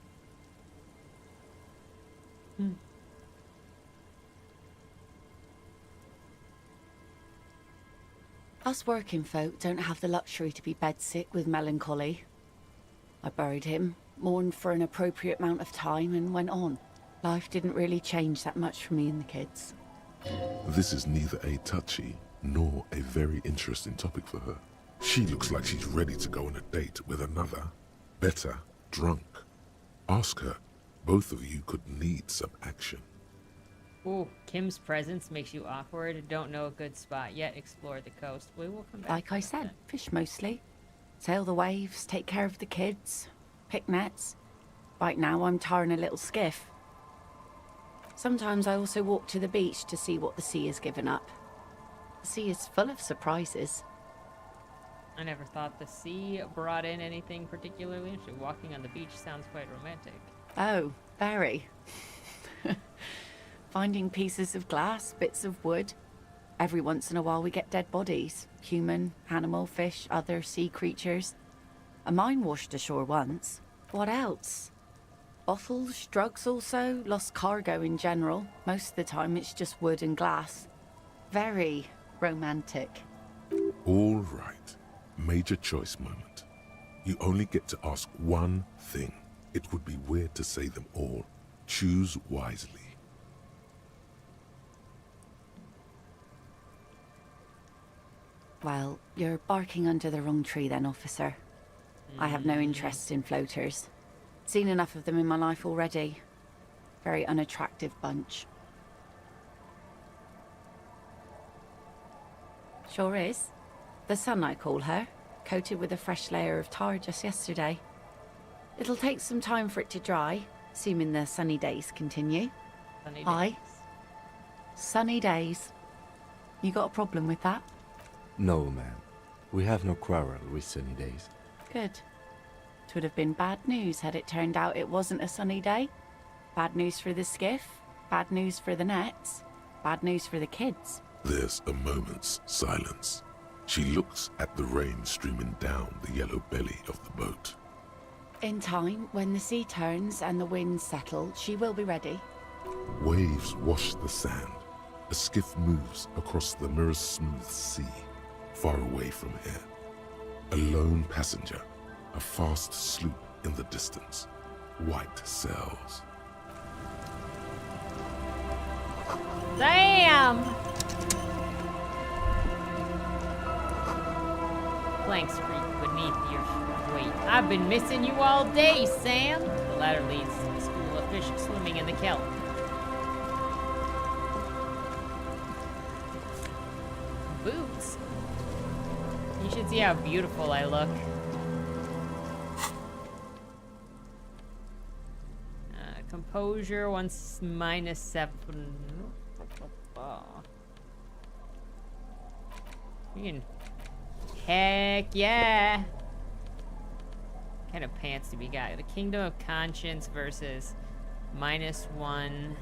Us working folk don't have the luxury to be bedsick with melancholy. I buried him, mourned for an appropriate amount of time, and went on. Life didn't really change that much for me and the kids. This is neither a touchy nor a very interesting topic for her. She looks like she's ready to go on a date with another, better, drunk. Ask her. Both of you could need some action. Ooh, Kim's presence makes you awkward. Don't know a good spot yet. Explore the coast. We will come back. Like I said, fish mostly. Sail the waves, take care of the kids, pick nets. Right now I'm tarring a little skiff. Sometimes I also walk to the beach to see what the sea has given up. The sea is full of surprises. I never thought the sea brought in anything particularly interesting. Walking on the beach sounds quite romantic. Oh, very. Finding pieces of glass, bits of wood. Every once in a while we get dead bodies. Human, animal, fish, other sea creatures. A mine washed ashore once. What else? Bottles, drugs also, lost cargo in general. Most of the time it's just wood and glass. Very romantic. All right. Major choice moment. You only get to ask one thing. It would be weird to say them all. Choose wisely. Well, you're barking under the wrong tree then, officer. I have no interest in floaters. Seen enough of them in my life already. Very unattractive bunch. Sure is. The sun, I call her. Coated with a fresh layer of tar just yesterday. It'll take some time for it to dry, assuming the sunny days continue. Sunny days. Aye. Sunny days. You got a problem with that? No, ma'am. We have no quarrel with sunny days. Good. It would have been bad news had it turned out it wasn't a sunny day. Bad news for the skiff, bad news for the nets, bad news for the kids. There's a moment's silence. She looks at the rain streaming down the yellow belly of the boat. In time, when the sea turns and the winds settle, she will be ready. Waves wash the sand. A skiff moves across the mirror-smooth sea, far away from here. A lone passenger, a fast sloop in the distance. White sails. Damn! Planks creak beneath your weight. I've been missing you all day, Sam. The ladder leads to the school of fish swimming in the kelp. Boots. You should see how beautiful I look. Composure once -7. You can. Heck yeah! What kind of pants do we got? The Kingdom of Conscience versus -1.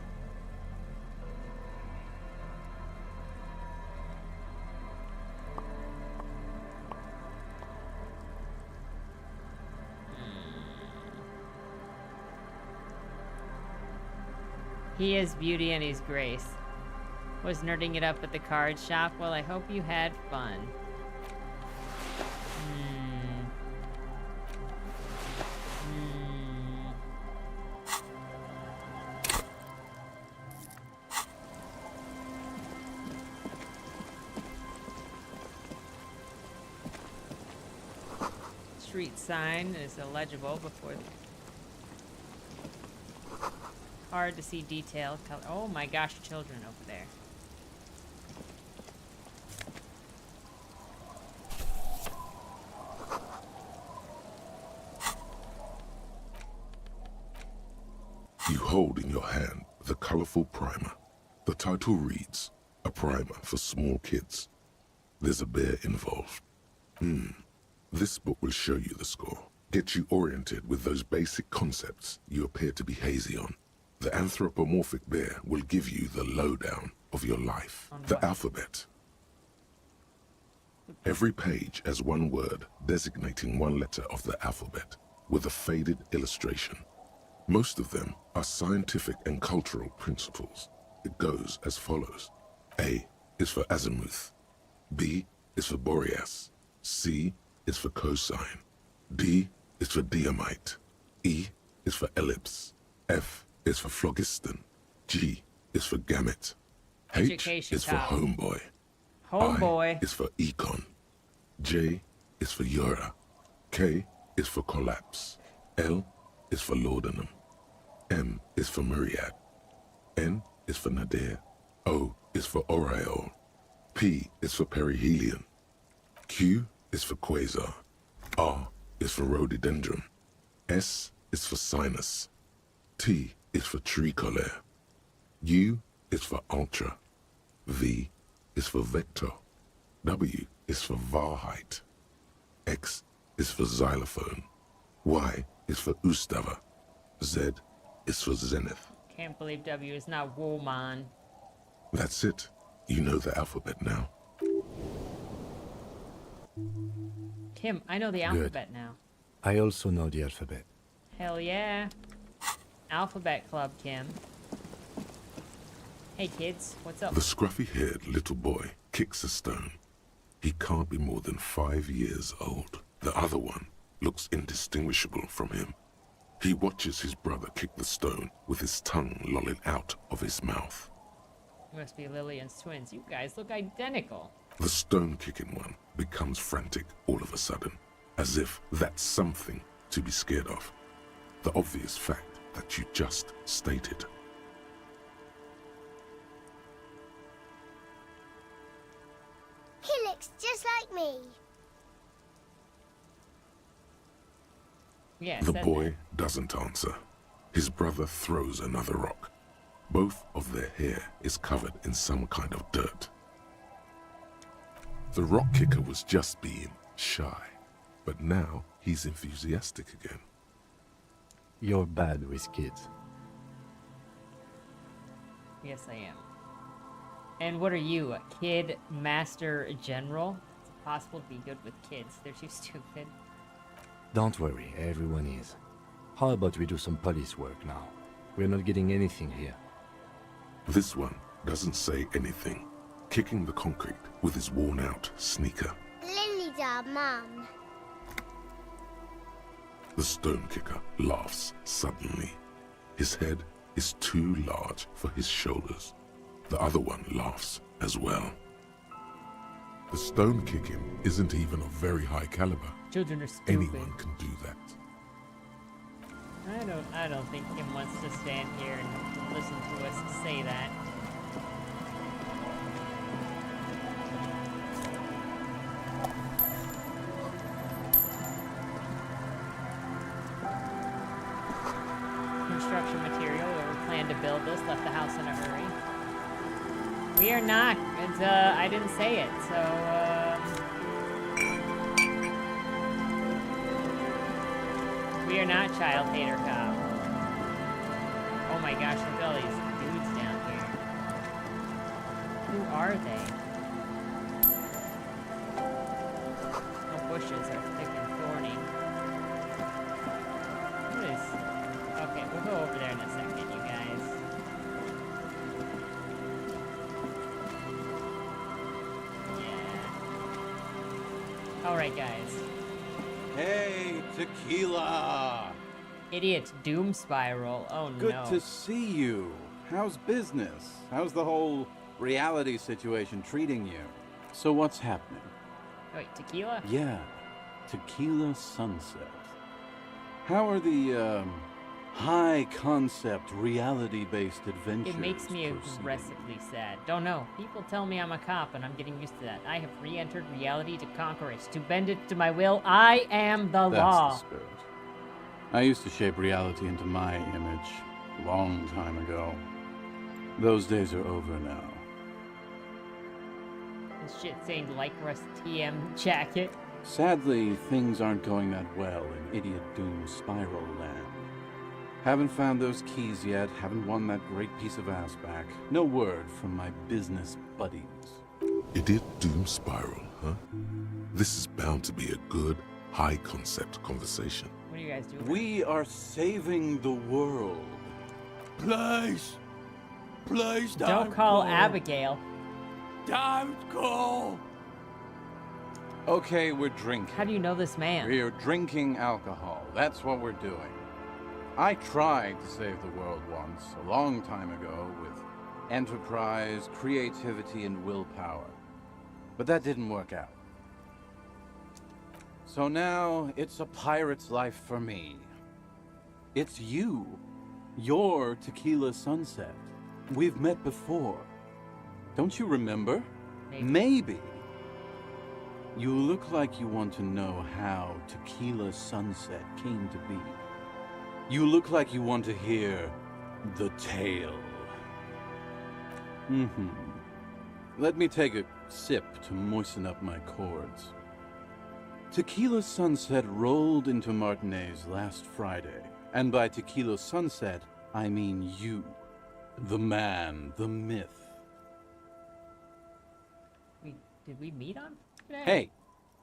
He is beauty and he's grace. Was nerding it up at the card shop. Well, I hope you had fun. Street sign is illegible before the... Hard to see detailed color. Oh my gosh, children over there. You hold in your hand the colorful primer. The title reads, A Primer for Small Kids. There's a bear involved. This book will show you the score. Get you oriented with those basic concepts you appear to be hazy on. The anthropomorphic bear will give you the lowdown of your life. The alphabet. Every page has one word designating one letter of the alphabet with a faded illustration. Most of them are scientific and cultural principles. It goes as follows. A is for azimuth. B is for Boreas. C is for cosine. D is for diamite. E is for ellipse. F is for phlogiston. G is for gamut. H Education is for top. homeboy. Homeboy. I is for econ. J is for Ura. K is for collapse. L is for laudanum. M is for myriad. N is for nadir. O is for aureole. P is for perihelion. Q is for quasar. R is for rhododendron. S is for sinus. T is for tricolor. U is for ultra. V is for vector. W is for Wahrheit. X is for xylophone. Y is for Ustava. Z is for zenith. Can't believe W is not woman. That's it. You know the alphabet now. Kim, I know the alphabet now. I also know the alphabet. Hell yeah. Alphabet Club, Kim. Hey kids, what's up? The scruffy-haired little boy kicks a stone. He can't be more than 5 years old. The other one looks indistinguishable from him. He watches his brother kick the stone with his tongue lolling out of his mouth. You must be Lillian's twins. You guys look identical. The stone-kicking one becomes frantic all of a sudden, as if that's something to be scared of. The obvious fact that you just stated. He looks just like me. Yeah, The boy doesn't answer. His brother throws another rock. Both of their hair is covered in some kind of dirt. The rock kicker was just being shy, but now he's enthusiastic again. You're bad with kids. Yes, I am. And what are you, a kid master general? Is it possible to be good with kids? They're too stupid. Don't worry, everyone is. How about we do some police work now? We're not getting anything here. This one doesn't say anything, kicking the concrete with his worn-out sneaker. Lily's our mum. The stone kicker laughs suddenly. His head is too large for his shoulders. The other one laughs as well. The stone kicking isn't even of very high caliber. Children are stupid. Anyone can do that. I don't think Kim wants to stand here and listen to us say that. Construction material, whoever planned to build this left the house in a hurry. We are not. It's, I didn't say it, so, we are not child hater cop. Oh my gosh, look at all these dudes down here. Who are they? The bushes are thick and thorny. What is... Okay, we'll go over there in a second, you guys. Yeah. Alright, guys. Hey, tequila! Idiot doom spiral. Oh Good no. to see you. How's business? How's the whole reality situation treating you? So what's happening? Wait, tequila? Yeah, Tequila Sunset. How are the, high concept, reality-based adventures It makes me proceeding? aggressively sad. Don't know. People tell me I'm a cop, and I'm getting used to that. I have re-entered reality to conquer it, to bend it to my will. I am the law. That's the spirit. I used to shape reality into my image, long time ago. Those days are over now. This shit saying Lycra's TM jacket. Sadly, things aren't going that well in Idiot Doom Spiral Land. Haven't found those keys yet, haven't won that great piece of ass back. No word from my business buddies. Idiot Doom Spiral, huh? This is bound to be a good, high-concept conversation. What are you guys guys do? We are saving the world. Please! Please Don't call go. Abigail. Don't go! Okay, we're drinking. How do you know this man? We're drinking alcohol. That's what we're doing. I tried to save the world once, a long time ago, with enterprise, creativity, and willpower. But that didn't work out. So now, it's a pirate's life for me. It's you. You're Tequila Sunset. We've met before. Don't you remember? Maybe. You look like you want to know how Tequila Sunset came to be. You look like you want to hear the tale. Let me take a sip to moisten up my chords. Tequila Sunset rolled into Martinez last Friday. And by Tequila Sunset, I mean you. The man, the myth. Did we meet on today? Hey,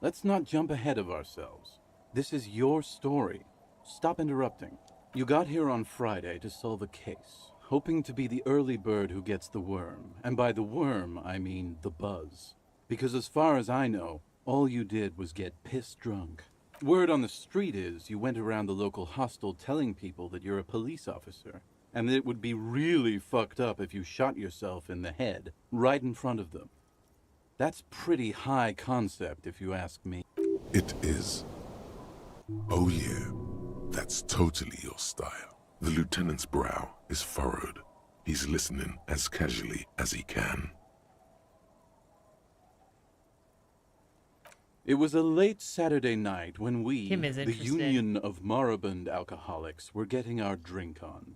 let's not jump ahead of ourselves. This is your story. Stop interrupting. You got here on Friday to solve a case, hoping to be the early bird who gets the worm. And by the worm, I mean the buzz. Because as far as I know, all you did was get pissed drunk. Word on the street is you went around the local hostel telling people that you're a police officer, and that it would be really fucked up if you shot yourself in the head right in front of them. That's pretty high concept, if you ask me. It is. Oh yeah, that's totally your style. The lieutenant's brow is furrowed. He's listening as casually as he can. It was a late Saturday night when we, Kim is the interested. Union of Moribund Alcoholics, were getting our drink on.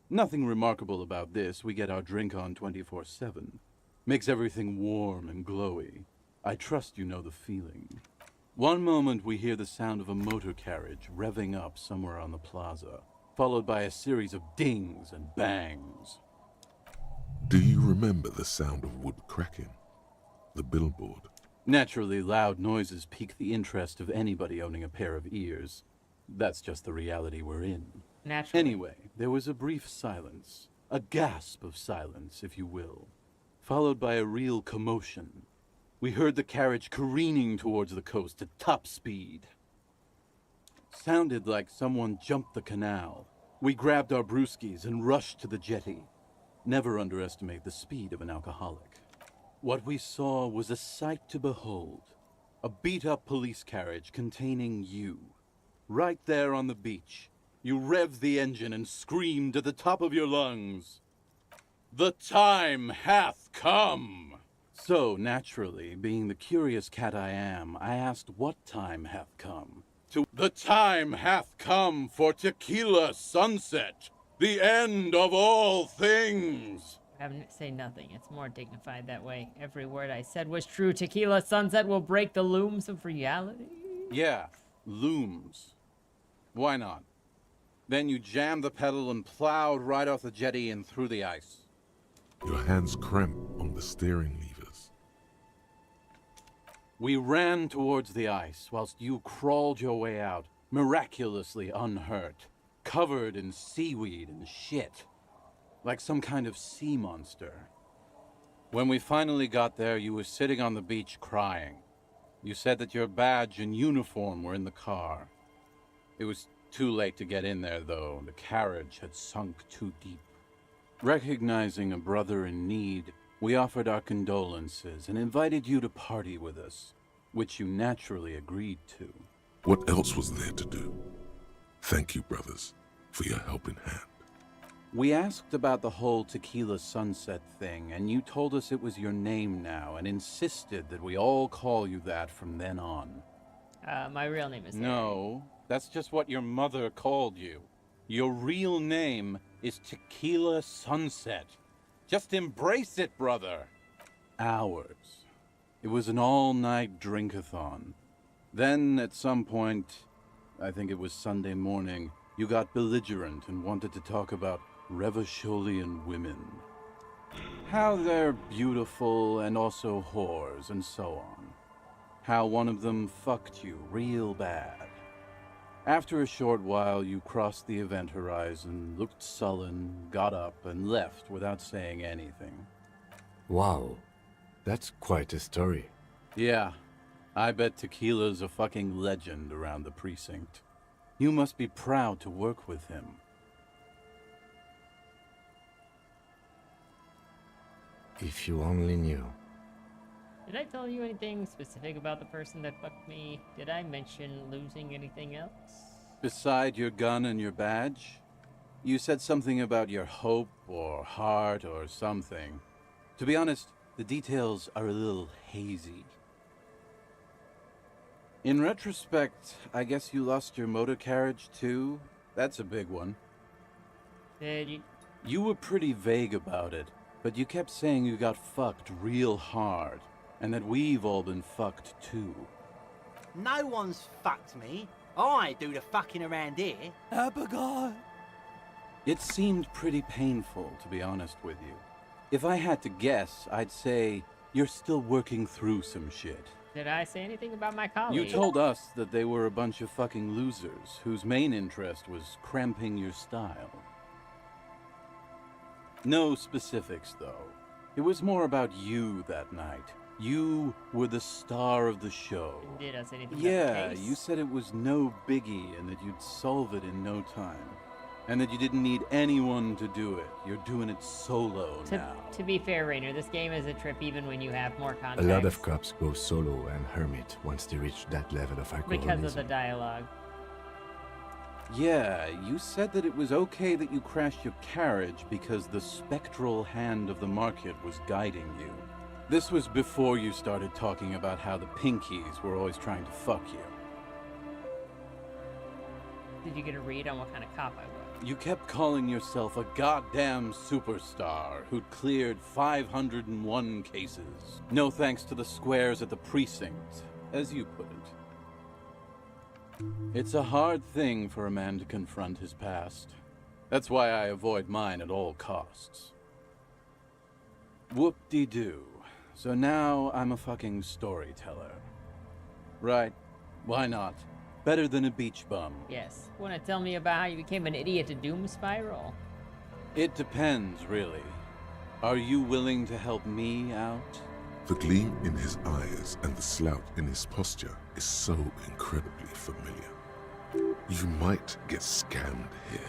Nothing remarkable about this. We get our drink on 24/7. Makes everything warm and glowy. I trust you know the feeling. One moment we hear the sound of a motor carriage revving up somewhere on the plaza, followed by a series of dings and bangs. Do you remember the sound of wood cracking? The billboard? Naturally, loud noises pique the interest of anybody owning a pair of ears. That's just the reality we're in. Naturally. Anyway, there was a brief silence. A gasp of silence, if you will. Followed by a real commotion. We heard the carriage careening towards the coast at top speed. Sounded like someone jumped the canal. We grabbed our brewskis and rushed to the jetty. Never underestimate the speed of an alcoholic. What we saw was a sight to behold. A beat-up police carriage containing you. Right there on the beach. You revved the engine and screamed at the top of your lungs. "The time hath come!" So, naturally, being the curious cat I am, I asked what time hath come. The time hath come for Tequila Sunset, the end of all things. Say nothing. It's more dignified that way. Every word I said was true. Tequila Sunset will break the looms of reality. Yeah, looms. Why not? Then you jammed the pedal and plowed right off the jetty and through the ice. Your hands cramp on the steering levers. We ran towards the ice whilst you crawled your way out, miraculously unhurt, covered in seaweed and shit, like some kind of sea monster. When we finally got there, you were sitting on the beach crying. You said that your badge and uniform were in the car. It was too late to get in there, though. The carriage had sunk too deep. Recognizing a brother in need, we offered our condolences and invited you to party with us, which you naturally agreed to. What else was there to do? Thank you, brothers, for your helping hand. We asked about the whole Tequila Sunset thing, and you told us it was your name now, and insisted that we all call you that from then on. My real name is No, that's just what your mother called you. Your real name is Tequila Sunset. Just embrace it, brother. Ours. It was an all-night drink-a-thon. Then, at some point, I think it was Sunday morning, you got belligerent and wanted to talk about Revacholian women. How they're beautiful and also whores and so on. How one of them fucked you real bad. After a short while, you crossed the event horizon, looked sullen, got up, and left without saying anything. Wow, that's quite a story. Yeah, I bet Tequila's a fucking legend around the precinct. You must be proud to work with him. If you only knew. Did I tell you anything specific about the person that fucked me? Did I mention losing anything else? Beside your gun and your badge, you said something about your hope or heart or something. To be honest, the details are a little hazy. In retrospect, I guess you lost your motor carriage too? That's a big one. Did you? You were pretty vague about it, but you kept saying you got fucked real hard, and that we've all been fucked too. No one's fucked me. I do the fucking around here. Abigail! It seemed pretty painful, to be honest with you. If I had to guess, I'd say you're still working through some shit. Did I say anything about my colleague? You told us that they were a bunch of fucking losers whose main interest was cramping your style. No specifics, though. It was more about you that night. You were the star of the show. Did I say anything Yeah, about the case? you said it was no biggie and that you'd solve it in no time. And that you didn't need anyone to do it. You're doing it solo now. To be fair, Rainer, this game is a trip even when you have more A context. lot of cops go solo and hermit once they reach that level of alcoholism. Because of the dialogue. Yeah, you said that it was okay that you crashed your carriage because the spectral hand of the market was guiding you. This was before you started talking about how the Pinkies were always trying to fuck you. Did you get a read on what kind of cop I was? You kept calling yourself a goddamn superstar who'd cleared 501 cases. No thanks to the squares at the precinct, as you put it. It's a hard thing for a man to confront his past. That's why I avoid mine at all costs. Whoop-de-doo. So now I'm a fucking storyteller. Right, why not? Better than a beach bum. Yes. Want to tell me about how you became an idiot to doom spiral? It depends, really. Are you willing to help me out? The gleam in his eyes and the slouch in his posture is so incredibly familiar. You might get scammed here.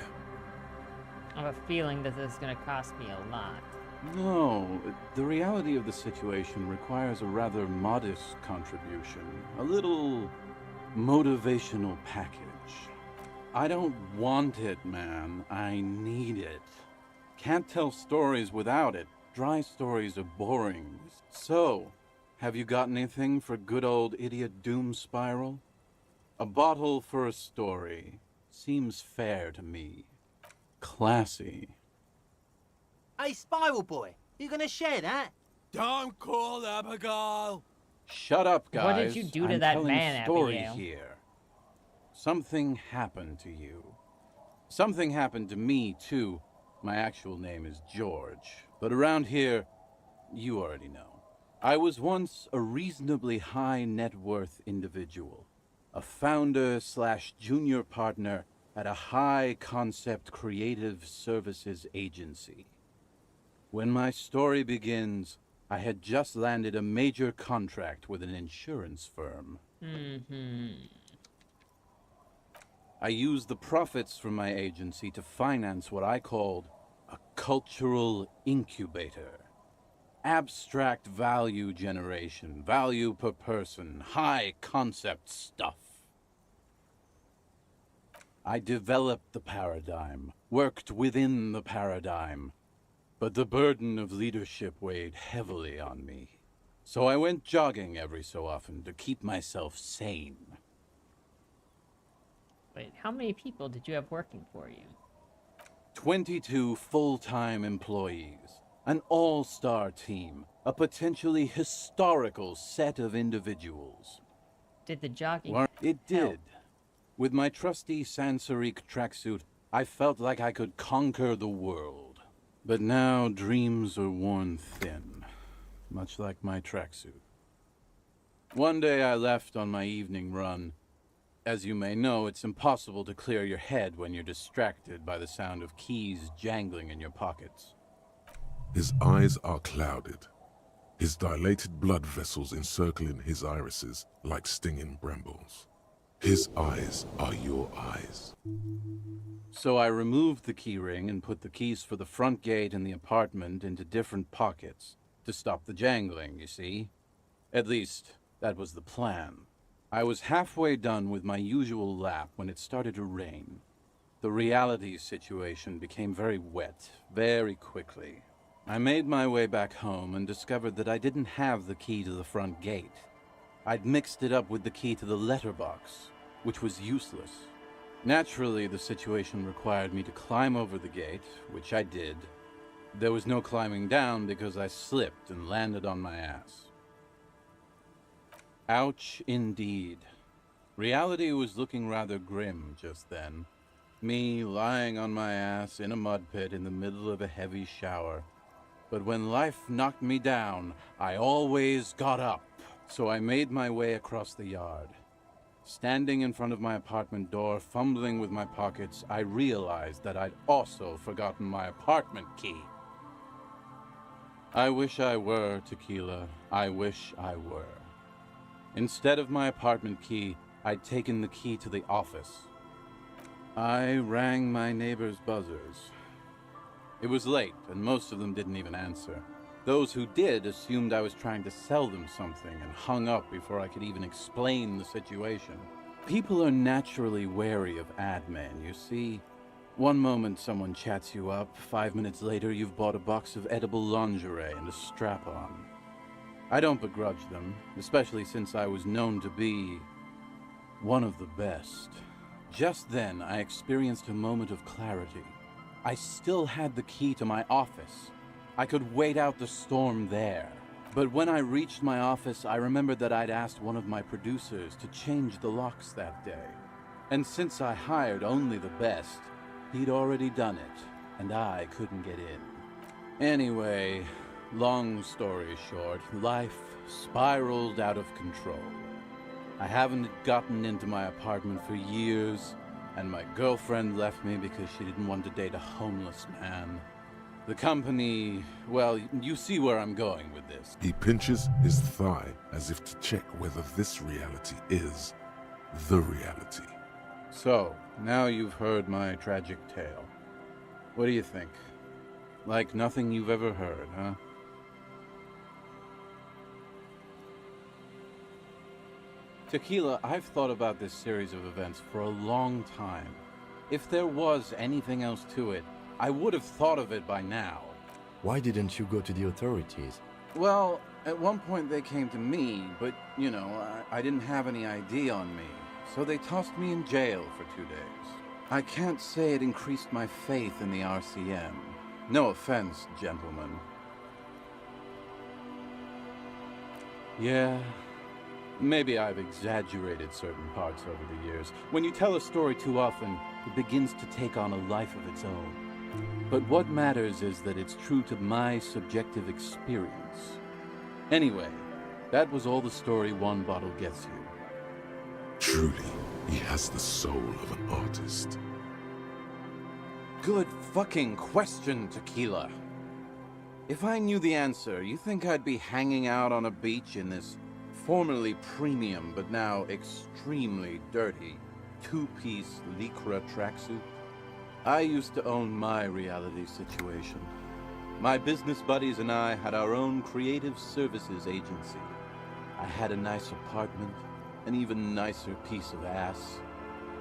I have a feeling that this is going to cost me a lot. No, the reality of the situation requires a rather modest contribution. A little motivational package. I don't want it, man. I need it. Can't tell stories without it. Dry stories are boring. So, have you got anything for good old idiot Doom Spiral? A bottle for a story. Seems fair to me. Classy. Hey, Spiral Boy, you gonna share that? Don't call Abigail! Shut up, guys. What did you do to I'm that telling man, a story Abigail? here. Something happened to you. Something happened to me, too. My actual name is George. But around here, you already know. I was once a reasonably high net worth individual. A founder/junior partner at a high concept creative services agency. When my story begins, I had just landed a major contract with an insurance firm. I used the profits from my agency to finance what I called a cultural incubator. Abstract value generation, value per person, high concept stuff. I developed the paradigm, worked within the paradigm, but the burden of leadership weighed heavily on me. So I went jogging every so often to keep myself sane. Wait, how many people did you have working for you? 22 full-time employees, an all-star team, a potentially historical set of individuals. Did the jogging It did. help? With my trusty Sansarique tracksuit, I felt like I could conquer the world. But now dreams are worn thin, much like my tracksuit. One day I left on my evening run, as you may know, it's impossible to clear your head when you're distracted by the sound of keys jangling in your pockets. His eyes are clouded, his dilated blood vessels encircling his irises like stinging brambles. His eyes are your eyes. So I removed the key ring and put the keys for the front gate and the apartment into different pockets to stop the jangling, you see? At least, that was the plan. I was halfway done with my usual lap when it started to rain. The reality situation became very wet, very quickly. I made my way back home and discovered that I didn't have the key to the front gate. I'd mixed it up with the key to the letterbox, which was useless. Naturally, the situation required me to climb over the gate, which I did. There was no climbing down because I slipped and landed on my ass. Ouch, indeed. Reality was looking rather grim just then. Me lying on my ass in a mud pit in the middle of a heavy shower. But when life knocked me down, I always got up. So I made my way across the yard. Standing in front of my apartment door, fumbling with my pockets, I realized that I'd also forgotten my apartment key. I wish I were, Tequila. I wish I were. Instead of my apartment key, I'd taken the key to the office. I rang my neighbors' buzzers. It was late, and most of them didn't even answer. Those who did assumed I was trying to sell them something and hung up before I could even explain the situation. People are naturally wary of ad men, you see. One moment someone chats you up, 5 minutes later you've bought a box of edible lingerie and a strap-on. I don't begrudge them, especially since I was known to be one of the best. Just then, I experienced a moment of clarity. I still had the key to my office. I could wait out the storm there. But when I reached my office, I remembered that I'd asked one of my producers to change the locks that day. And since I hired only the best, he'd already done it, and I couldn't get in. Anyway, long story short, life spiraled out of control. I haven't gotten into my apartment for years, and my girlfriend left me because she didn't want to date a homeless man. The company, well, you see where I'm going with this. He pinches his thigh as if to check whether this reality is the reality. So, now you've heard my tragic tale. What do you think? Like nothing you've ever heard, huh? Tequila, I've thought about this series of events for a long time. If there was anything else to it, I would have thought of it by now. Why didn't you go to the authorities? Well, at one point they came to me, but, you know, I didn't have any ID on me, so they tossed me in jail for 2 days. I can't say it increased my faith in the RCM. No offense, gentlemen. Yeah, maybe I've exaggerated certain parts over the years. When you tell a story too often, it begins to take on a life of its own. But what matters is that it's true to my subjective experience. Anyway, that was all the story one bottle gets you. Truly, he has the soul of an artist. Good fucking question, Tequila. If I knew the answer, you think I'd be hanging out on a beach in this formerly premium but now extremely dirty two-piece lycra tracksuit? I used to own my reality situation. My business buddies and I had our own creative services agency. I had a nice apartment, an even nicer piece of ass.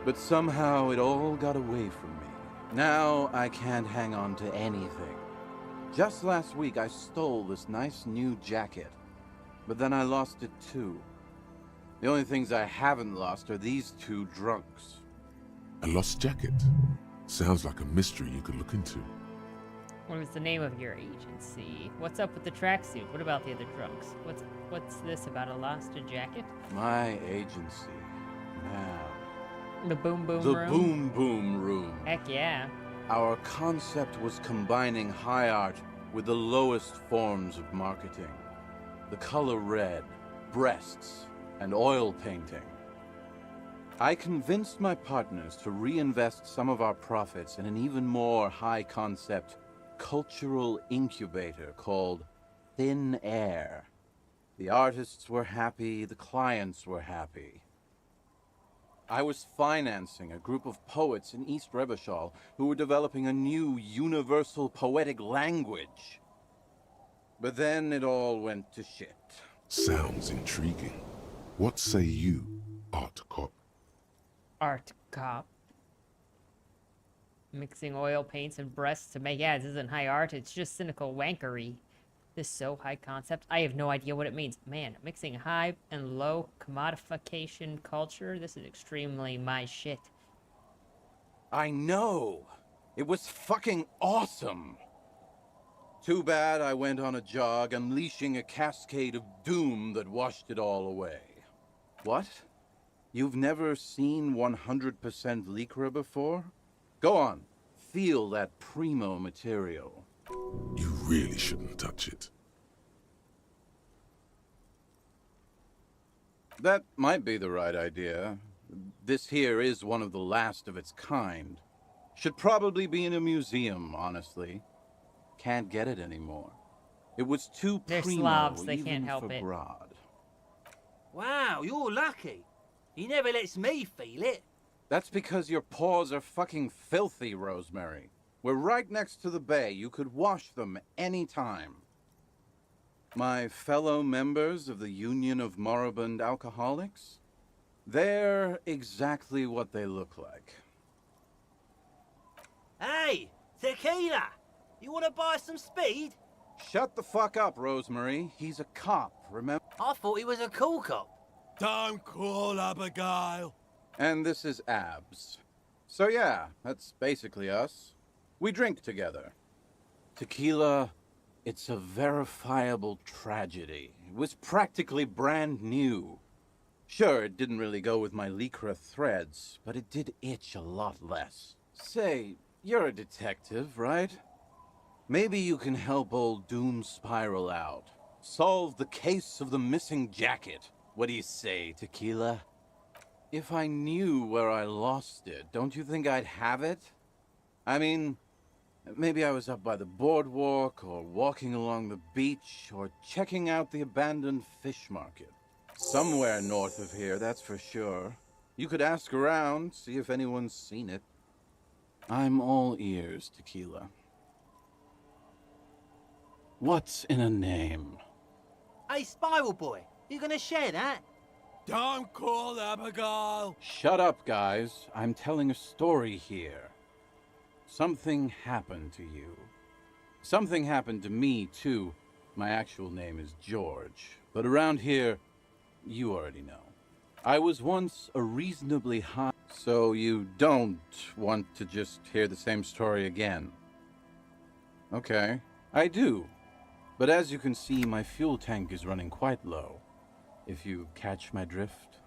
But somehow it all got away from me. Now I can't hang on to anything. Just last week I stole this nice new jacket, but then I lost it too. The only things I haven't lost are these two drunks. A lost jacket? Sounds like a mystery you could look into. What was the name of your agency? What's up with the tracksuit? What about the other drunks? What's this about a lost jacket? My agency. Now. The Boom Boom the Room? The Boom Boom Room. Heck yeah. Our concept was combining high art with the lowest forms of marketing. The color red, breasts, and oil painting. I convinced my partners to reinvest some of our profits in an even more high-concept cultural incubator called Thin Air. The artists were happy, the clients were happy. I was financing a group of poets in East Rebishal who were developing a new universal poetic language. But then it all went to shit. Sounds intriguing. What say you, Art Cop? Art cop. Mixing oil paints and breasts to make ads isn't high art, it's just cynical wankery. This so high concept, I have no idea what it means. Man, mixing high and low commodification culture, this is extremely my shit. I know! It was fucking awesome! Too bad I went on a jog, unleashing a cascade of doom that washed it all away. What? You've never seen 100% Lycra before? Go on, feel that primo material. You really shouldn't touch it. That might be the right idea. This here is one of the last of its kind. Should probably be in a museum, honestly. Can't get it anymore. It was too They're primo, Slavs, they even can't help for it. Brod. Wow, you're lucky. He never lets me feel it. That's because your paws are fucking filthy, Rosemary. We're right next to the bay. You could wash them any time. My fellow members of the Union of Moribund Alcoholics? They're exactly what they look like. Hey, tequila! You want to buy some speed? Shut the fuck up, Rosemary. He's a cop, remember? I thought he was a cool cop. Don't call Abigail. And this is Abs. So yeah, that's basically us. We drink together. Tequila, it's a verifiable tragedy. It was practically brand new. Sure, it didn't really go with my Lycra threads, but it did itch a lot less. Say, you're a detective, right? Maybe you can help old Doom Spiral out. Solve the case of the missing jacket. What do you say, Tequila? If I knew where I lost it, don't you think I'd have it? I mean, maybe I was up by the boardwalk, or walking along the beach, or checking out the abandoned fish market. Somewhere north of here, that's for sure. You could ask around, see if anyone's seen it. I'm all ears, Tequila. What's in a name? Hey, Spiral Boy, you gonna share that? Don't call Abigail. Shut up, guys. I'm telling a story here. Something happened to you. Something happened to me, too. My actual name is George. But around here, you already know. I was once a reasonably high... So you don't want to just hear the same story again? Okay, I do. But as you can see, my fuel tank is running quite low. If you catch my drift.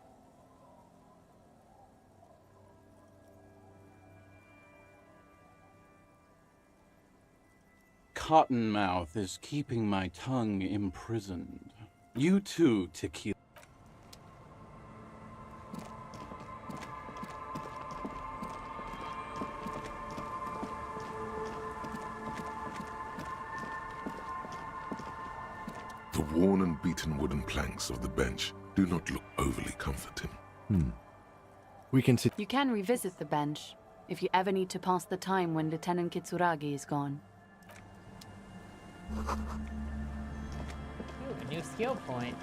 Cottonmouth is keeping my tongue imprisoned. You too, Tequila. The worn and beaten wooden planks of the bench do not look overly comforting. We can sit. You can revisit the bench if you ever need to pass the time when Lieutenant Kitsuragi is gone. Ooh, a new skill point.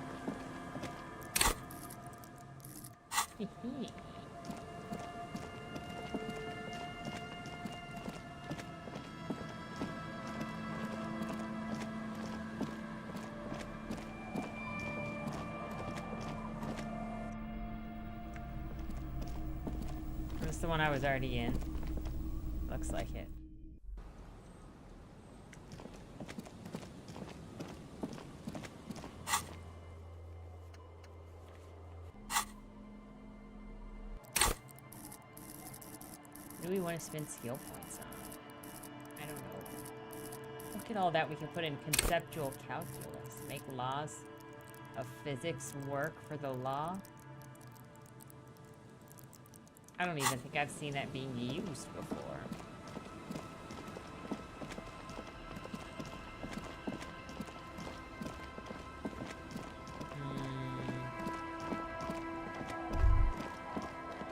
This is the one I was already in. Looks like it. What do we want to spend skill points on? I don't know. Look at all that we can put in conceptual calculus. Make laws of physics work for the law. I don't even think I've seen that being used before.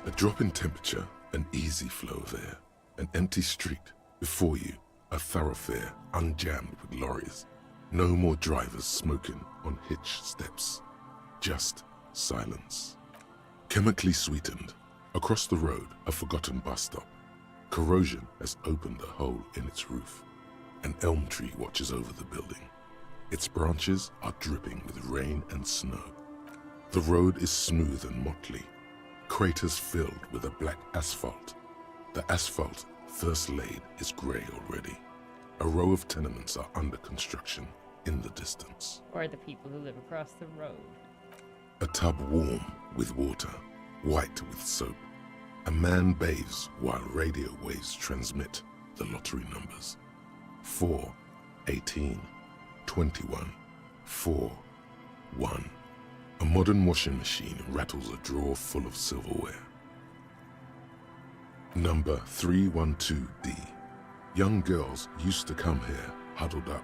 A drop in temperature, an easy flow of air, an empty street. Before you, a thoroughfare unjammed with lorries. No more drivers smoking on hitch steps. Just silence. Chemically sweetened. Across the road, a forgotten bus stop. Corrosion has opened a hole in its roof. An elm tree watches over the building. Its branches are dripping with rain and snow. The road is smooth and motley. Craters filled with a black asphalt. The asphalt, first laid, is grey already. A row of tenements are under construction in the distance. Or the people who live across the road. A tub warm with water, white with soap. A man bathes while radio waves transmit the lottery numbers. 4, 18, 21, 4, 1. A modern washing machine rattles a drawer full of silverware. Number 312D. Young girls used to come here, huddled up,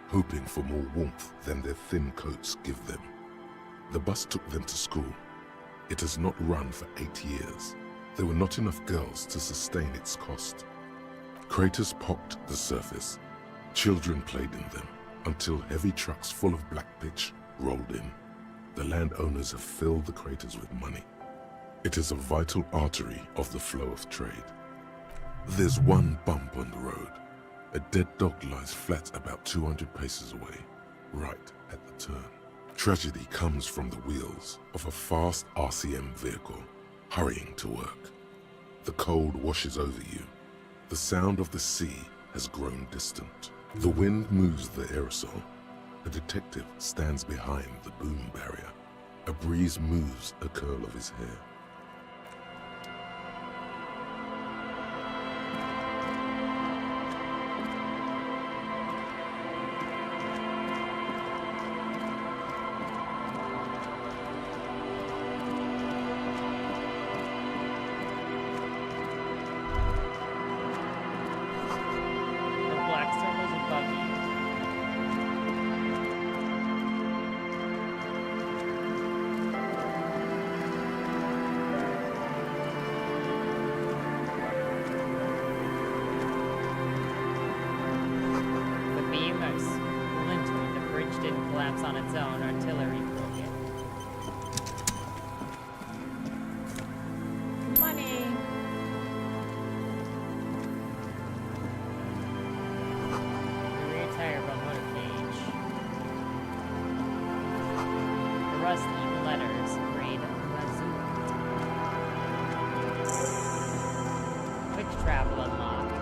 hoping for more warmth than their thin coats give them. The bus took them to school. It has not run for 8 years. There were not enough girls to sustain its cost. Craters pocked the surface. Children played in them until heavy trucks full of black pitch rolled in. The landowners have filled the craters with money. It is a vital artery of the flow of trade. There's one bump on the road. A dead dog lies flat about 200 paces away, right at the turn. Tragedy comes from the wheels of a fast RCM vehicle, hurrying to work. The cold washes over you. The sound of the sea has grown distant. The wind moves the aerosol. A detective stands behind the boom barrier. A breeze moves a curl of his hair. On its own, artillery broke it. Money! Rear tire of a motorcade. Rusty letters, grade Lazoo. Quick travel unlocked.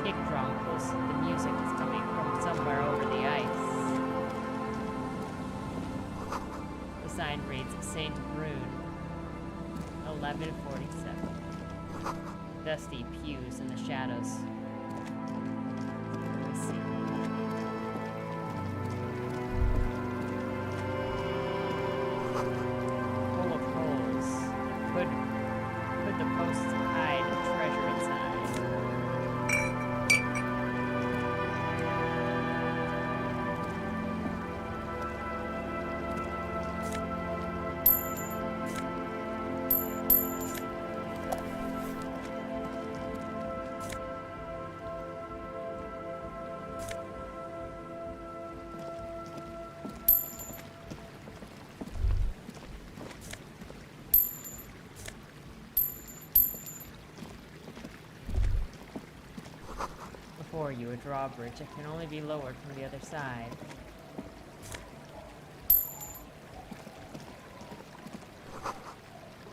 Kick drum pulls. The music is coming from somewhere over the ice. The sign reads St. Brune, 1147. Dusty pews in the shadows. Let me see. Full of holes. Could the posts hide treasure inside? Before you, a drawbridge that can only be lowered from the other side.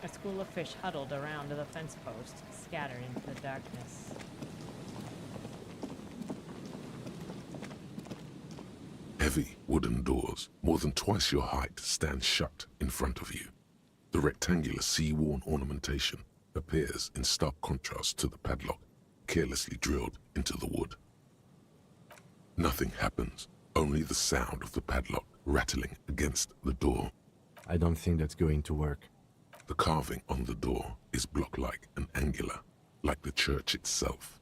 A school of fish huddled around the fence post, scattered into the darkness. Heavy wooden doors, more than twice your height, stand shut in front of you. The rectangular sea-worn ornamentation appears in stark contrast to the padlock, carelessly drilled into the wood. Nothing happens, only the sound of the padlock rattling against the door. I don't think that's going to work. The carving on the door is block-like and angular, like the church itself.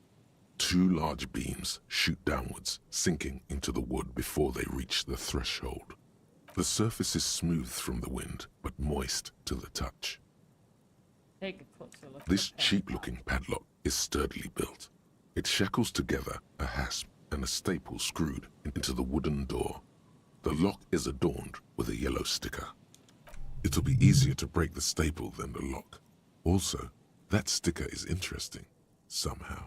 2 large beams shoot downwards, sinking into the wood before they reach the threshold. The surface is smooth from the wind, but moist to the touch. Take a closer look. This cheap-looking padlock is sturdily built. It shackles together a hasp and a staple screwed into the wooden door. The lock is adorned with a yellow sticker. It'll be easier to break the staple than the lock. Also, that sticker is interesting, somehow.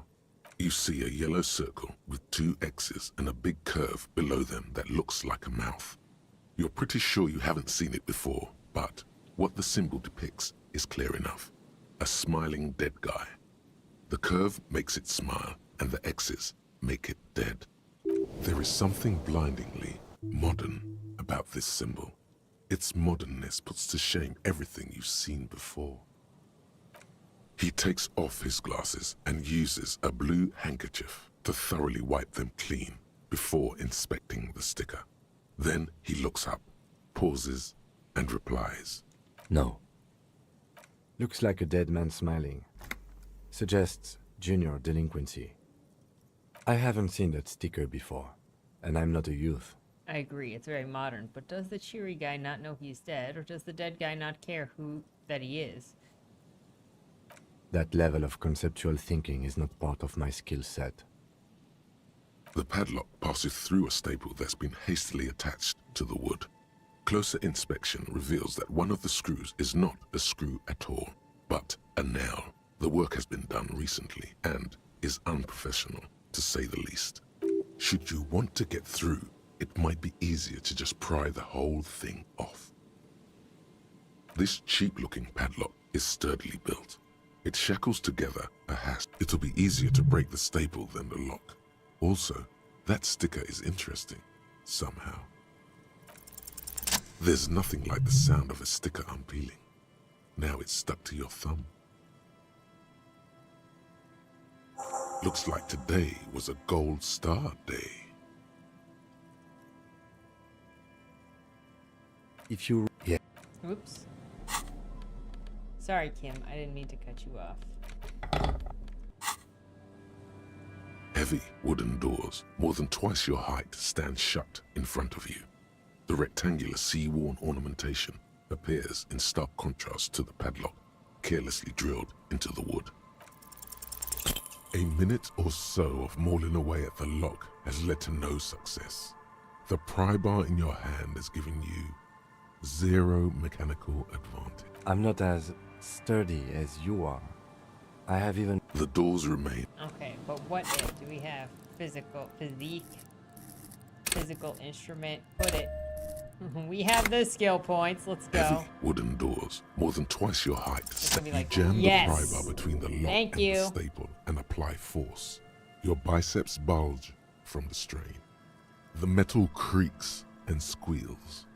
You see a yellow circle with 2 X's and a big curve below them that looks like a mouth. You're pretty sure you haven't seen it before, but what the symbol depicts is clear enough. A smiling dead guy. The curve makes it smile, and the X's make it dead. There is something blindingly modern about this symbol. Its modernness puts to shame everything you've seen before. He takes off his glasses and uses a blue handkerchief to thoroughly wipe them clean before inspecting the sticker. Then he looks up, pauses, and replies. No. Looks like a dead man smiling. Suggests junior delinquency. I haven't seen that sticker before, and I'm not a youth. I agree, it's very modern, but does the cheery guy not know he's dead, or does the dead guy not care that he is? That level of conceptual thinking is not part of my skill set. The padlock passes through a staple that's been hastily attached to the wood. Closer inspection reveals that one of the screws is not a screw at all, but a nail. The work has been done recently and is unprofessional, to say the least. Should you want to get through, it might be easier to just pry the whole thing off. This cheap-looking padlock is sturdily built. It shackles together a hasp. It'll be easier to break the staple than the lock. Also, that sticker is interesting, somehow. There's nothing like the sound of a sticker unpeeling. Now it's stuck to your thumb. Looks like today was a gold star day. If you... Yeah. Oops. Sorry, Kim. I didn't mean to cut you off. Heavy wooden doors, more than twice your height, stand shut in front of you. The rectangular sea-worn ornamentation appears in stark contrast to the padlock, carelessly drilled into the wood. A minute or so of mauling away at the lock has led to no success. The pry bar in your hand has given you 0 mechanical advantage. I'm not as sturdy as you are. I have even... The doors remain. Okay, but what if? Do we have physical instrument? Put it. We have the skill points. Let's go. Heavy wooden doors, more than twice your height, Like, you jam yes. the pry bar between the lock and the staple and apply force. Your biceps bulge from the strain. The metal creaks and squeals.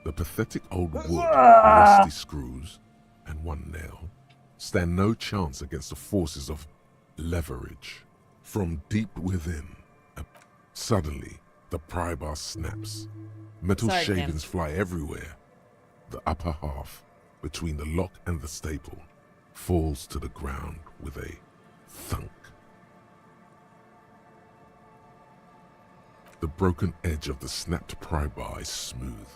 The pathetic old wood, rusty screws, and one nail stand no chance against the forces of leverage. From deep within, suddenly, the pry bar snaps. Metal shavings fly everywhere. The upper half, between the lock and the staple, falls to the ground with a thunk. The broken edge of the snapped pry bar is smooth.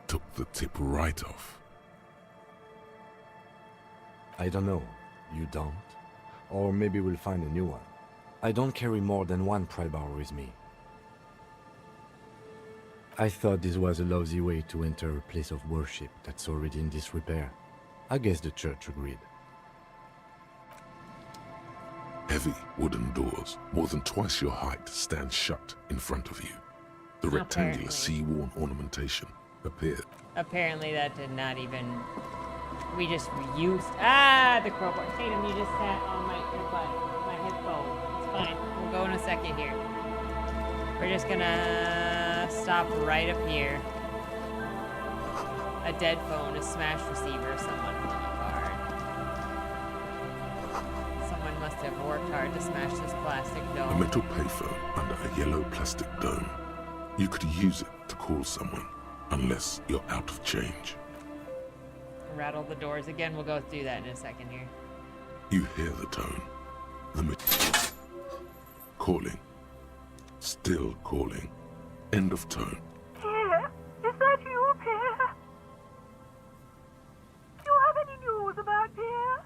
Took the tip right off. I don't know. You don't? Or maybe we'll find a new one. I don't carry more than 1 pry bar with me. I thought this was a lousy way to enter a place of worship that's already in disrepair. I guess the church agreed. Heavy wooden doors, more than twice your height, stand shut in front of you. The rectangular sea-worn ornamentation appeared. Apparently that did not even... We just reused... the crowbar. Tatum, you just sat on my earbud, my headphone. It's fine. We'll go in a second here. We're just gonna stop right up here. A dead phone, a smashed receiver, someone worked hard. Someone must have worked hard to smash this plastic dome. A metal payphone under a yellow plastic dome. You could use it to call someone, unless you're out of change. rattle the doors again. We'll go through that in a second here. You hear the tone. Calling. Still calling. End of tone. Pierre? Is that you, Pierre? Do you have any news about Pierre?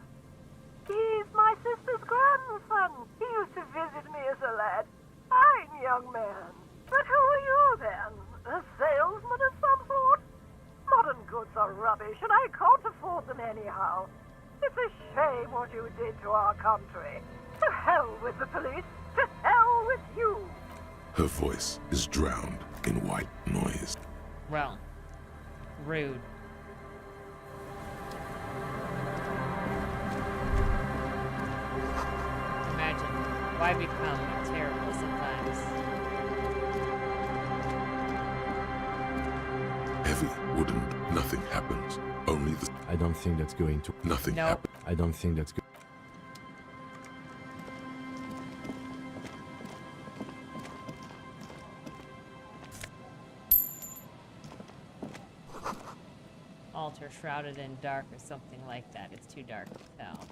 He's my sister's grandson. He used to visit me as a lad. Fine young man. But who are you then? A salesman of some sort? Modern goods are rubbish, and I can't afford them anyhow. It's a shame what you did to our country. To hell with the police. To hell with you. Her voice is drowned in white noise. Well, rude. Imagine why become terrible sometimes. Heavy, wooden, nothing happens. Only the... I don't think that's going to... Nothing happens. I don't think that's good. Altar shrouded in dark or something like that. It's too dark to tell.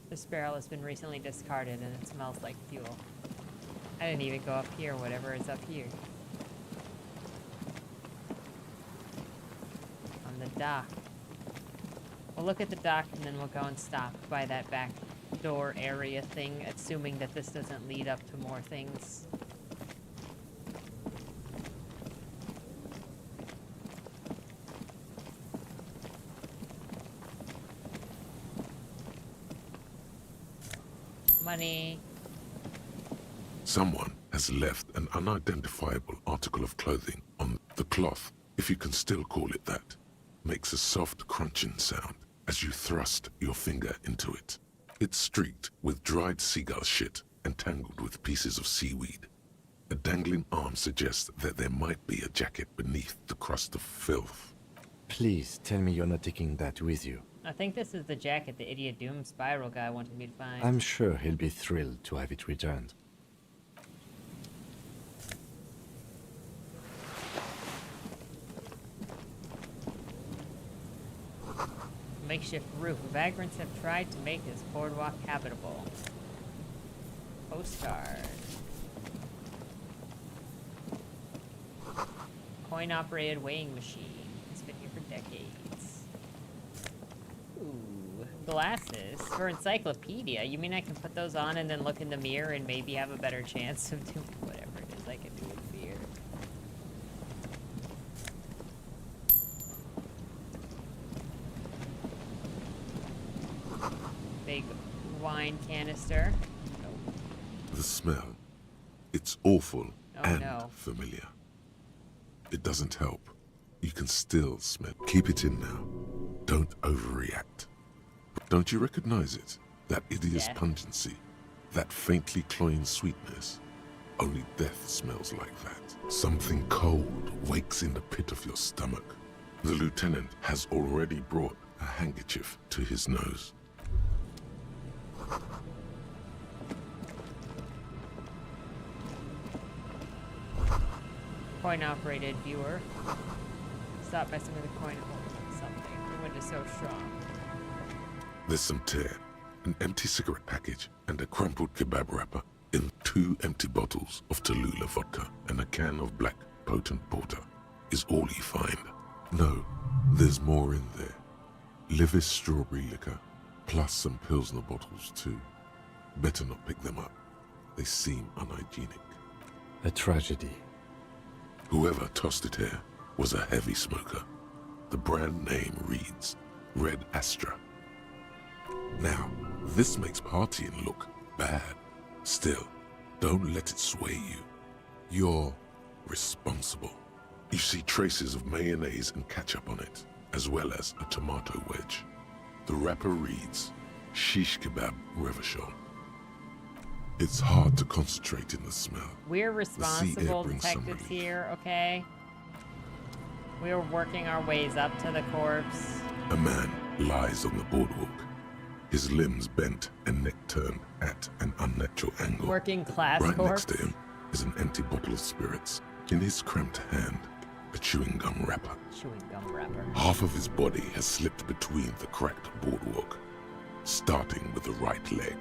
This barrel has been recently discarded and it smells like fuel. I didn't even go up here, whatever is up here. On the dock. We'll look at the dock and then we'll go and stop by that back door area thing, assuming that this doesn't lead up to more things. Money. Someone has left an unidentifiable article of clothing on the cloth, if you can still call it that. Makes a soft crunching sound as you thrust your finger into it. It's streaked with dried seagull shit and tangled with pieces of seaweed. A dangling arm suggests that there might be a jacket beneath the crust of filth. Please tell me you're not taking that with you. I think this is the jacket the Idiot Doom Spiral guy wanted me to find. I'm sure he'll be thrilled to have it returned. Makeshift roof. Vagrants have tried to make this boardwalk habitable. Postcard. Coin-operated weighing machine. It's been here for decades. Ooh, glasses for encyclopedia. You mean I can put those on and then look in the mirror and maybe have a better chance of doing whatever it is I can do with fear? Big wine canister. Oh. The smell. It's awful and no. familiar. It doesn't help. You can still smell. Keep it in now. Don't overreact. Don't you recognize it? That hideous pungency. That faintly cloying sweetness. Only death smells like that. Something cold wakes in the pit of your stomach. The lieutenant has already brought a handkerchief to his nose. Coin-operated viewer. Stop messing with the coin something. The wind is so strong. There's some tear, an empty cigarette package, and a crumpled kebab wrapper in 2 empty bottles of Tallulah vodka and a can of black potent porter is all you find. No, there's more in there. Livis strawberry liquor, plus some Pilsner bottles too. Better not pick them up. They seem unhygienic. A tragedy. Whoever tossed it here was a heavy smoker. The brand name reads Red Astra. Now, this makes partying look bad. Still, don't let it sway you. You're responsible. You see traces of mayonnaise and ketchup on it, as well as a tomato wedge. The wrapper reads Shish Kebab Revachol. It's hard to concentrate in the smell. We're The sea air responsible brings some detectives relief. here, okay? We're working our ways up to the corpse. A man lies on the boardwalk, his limbs bent and neck turned at an unnatural angle. Working class Right corpse. next to him is an empty bottle of spirits. In his cramped hand, a chewing gum wrapper. Chewing gum wrapper. Half of his body has slipped between the cracked boardwalk, starting with the right leg.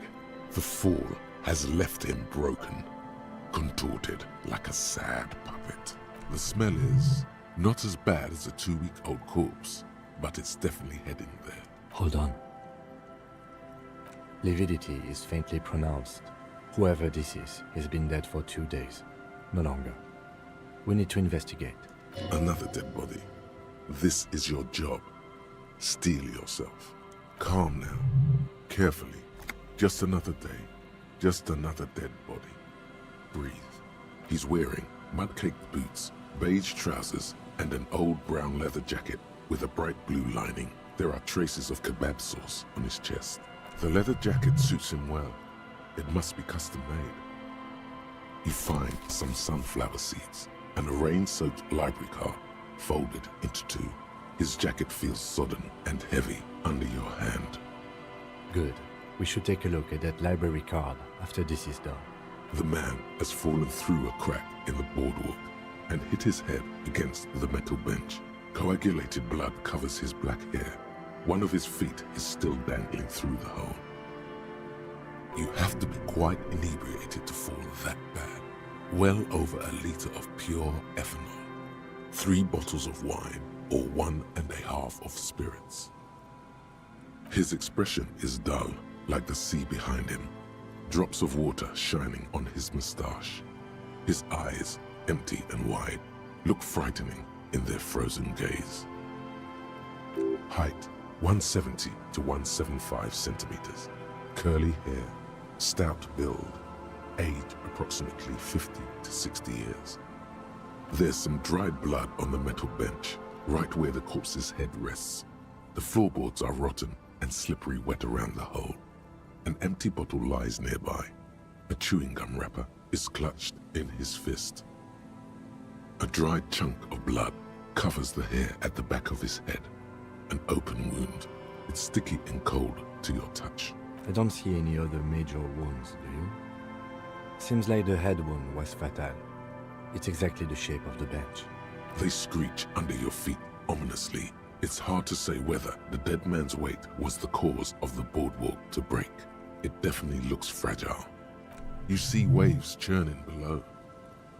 The fall has left him broken, contorted like a sad puppet. The smell is not as bad as a 2-week-old corpse, but it's definitely heading there. Hold on. Lividity is faintly pronounced. Whoever this is has been dead for 2 days, no longer. We need to investigate. Another dead body. This is your job. Steel yourself. Calm now. Carefully. Just another day. Just another dead body. Breathe. He's wearing mud-caked boots, beige trousers, and an old brown leather jacket with a bright blue lining. There are traces of kebab sauce on his chest. The leather jacket suits him well. It must be custom made. You find some sunflower seeds and a rain-soaked library card folded into 2. His jacket feels sodden and heavy under your hand. Good. We should take a look at that library card after this is done. The man has fallen through a crack in the boardwalk and hit his head against the metal bench. Coagulated blood covers his black hair. One of his feet is still dangling through the hole. You have to be quite inebriated to fall that bad. Well over a liter of pure ethanol. 3 bottles of wine or 1.5 of spirits. His expression is dull, like the sea behind him. Drops of water shining on his moustache. His eyes, empty and wide, look frightening in their frozen gaze. Height, 170 to 175 centimeters. Curly hair, stout build. Age, approximately 50 to 60 years. There's some dried blood on the metal bench, right where the corpse's head rests. The floorboards are rotten and slippery wet around the hole. An empty bottle lies nearby. A chewing gum wrapper is clutched in his fist. A dried chunk of blood covers the hair at the back of his head. An open wound. It's sticky and cold to your touch. I don't see any other major wounds, do you? Seems like the head wound was fatal. It's exactly the shape of the bench. They screech under your feet ominously. It's hard to say whether the dead man's weight was the cause of the boardwalk to break. It definitely looks fragile. You see waves churning below.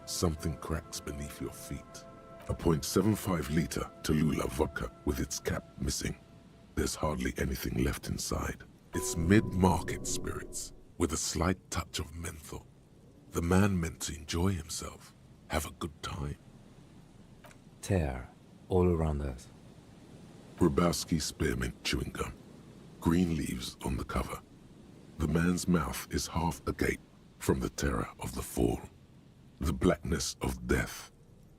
Something cracks beneath your feet. A .75-liter Tallulah vodka with its cap missing. There's hardly anything left inside. It's mid-market spirits with a slight touch of menthol. The man meant to enjoy himself, have a good time. Tear all around us. Grabowski spearmint chewing gum. Green leaves on the cover. The man's mouth is half agape from the terror of the fall. The blackness of death.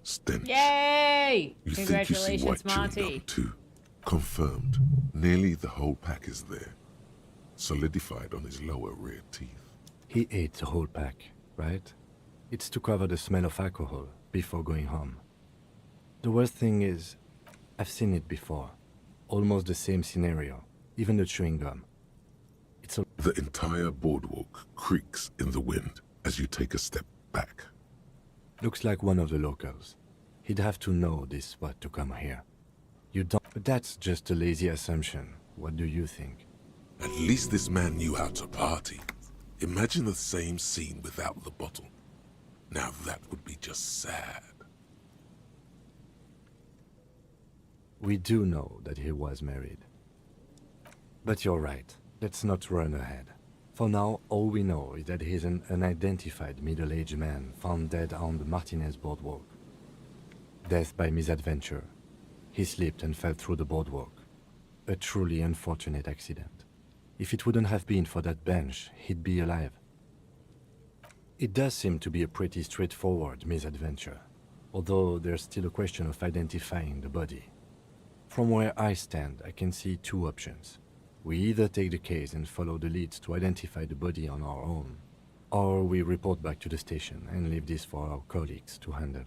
Stench. Yay! You think you see white Congratulations, Monty. chewing gum too. Confirmed. Nearly the whole pack is there. Solidified on his lower rear teeth. He ate the whole pack, right? It's to cover the smell of alcohol before going home. The worst thing is, I've seen it before. Almost the same scenario, even the chewing gum. The entire boardwalk creaks in the wind as you take a step back. Looks like one of the locals. He'd have to know this spot to come here. You don't... But that's just a lazy assumption. What do you think? At least this man knew how to party. Imagine the same scene without the bottle. Now that would be just sad. We do know that he was married. But you're right. Let's not run ahead. For now, all we know is that he's an unidentified middle-aged man found dead on the Martinez boardwalk. Death by misadventure. He slipped and fell through the boardwalk. A truly unfortunate accident. If it wouldn't have been for that bench, he'd be alive. It does seem to be a pretty straightforward misadventure, although there's still a question of identifying the body. From where I stand, I can see 2 options. We either take the case and follow the leads to identify the body on our own, Or we report back to the station and leave this for our colleagues to handle.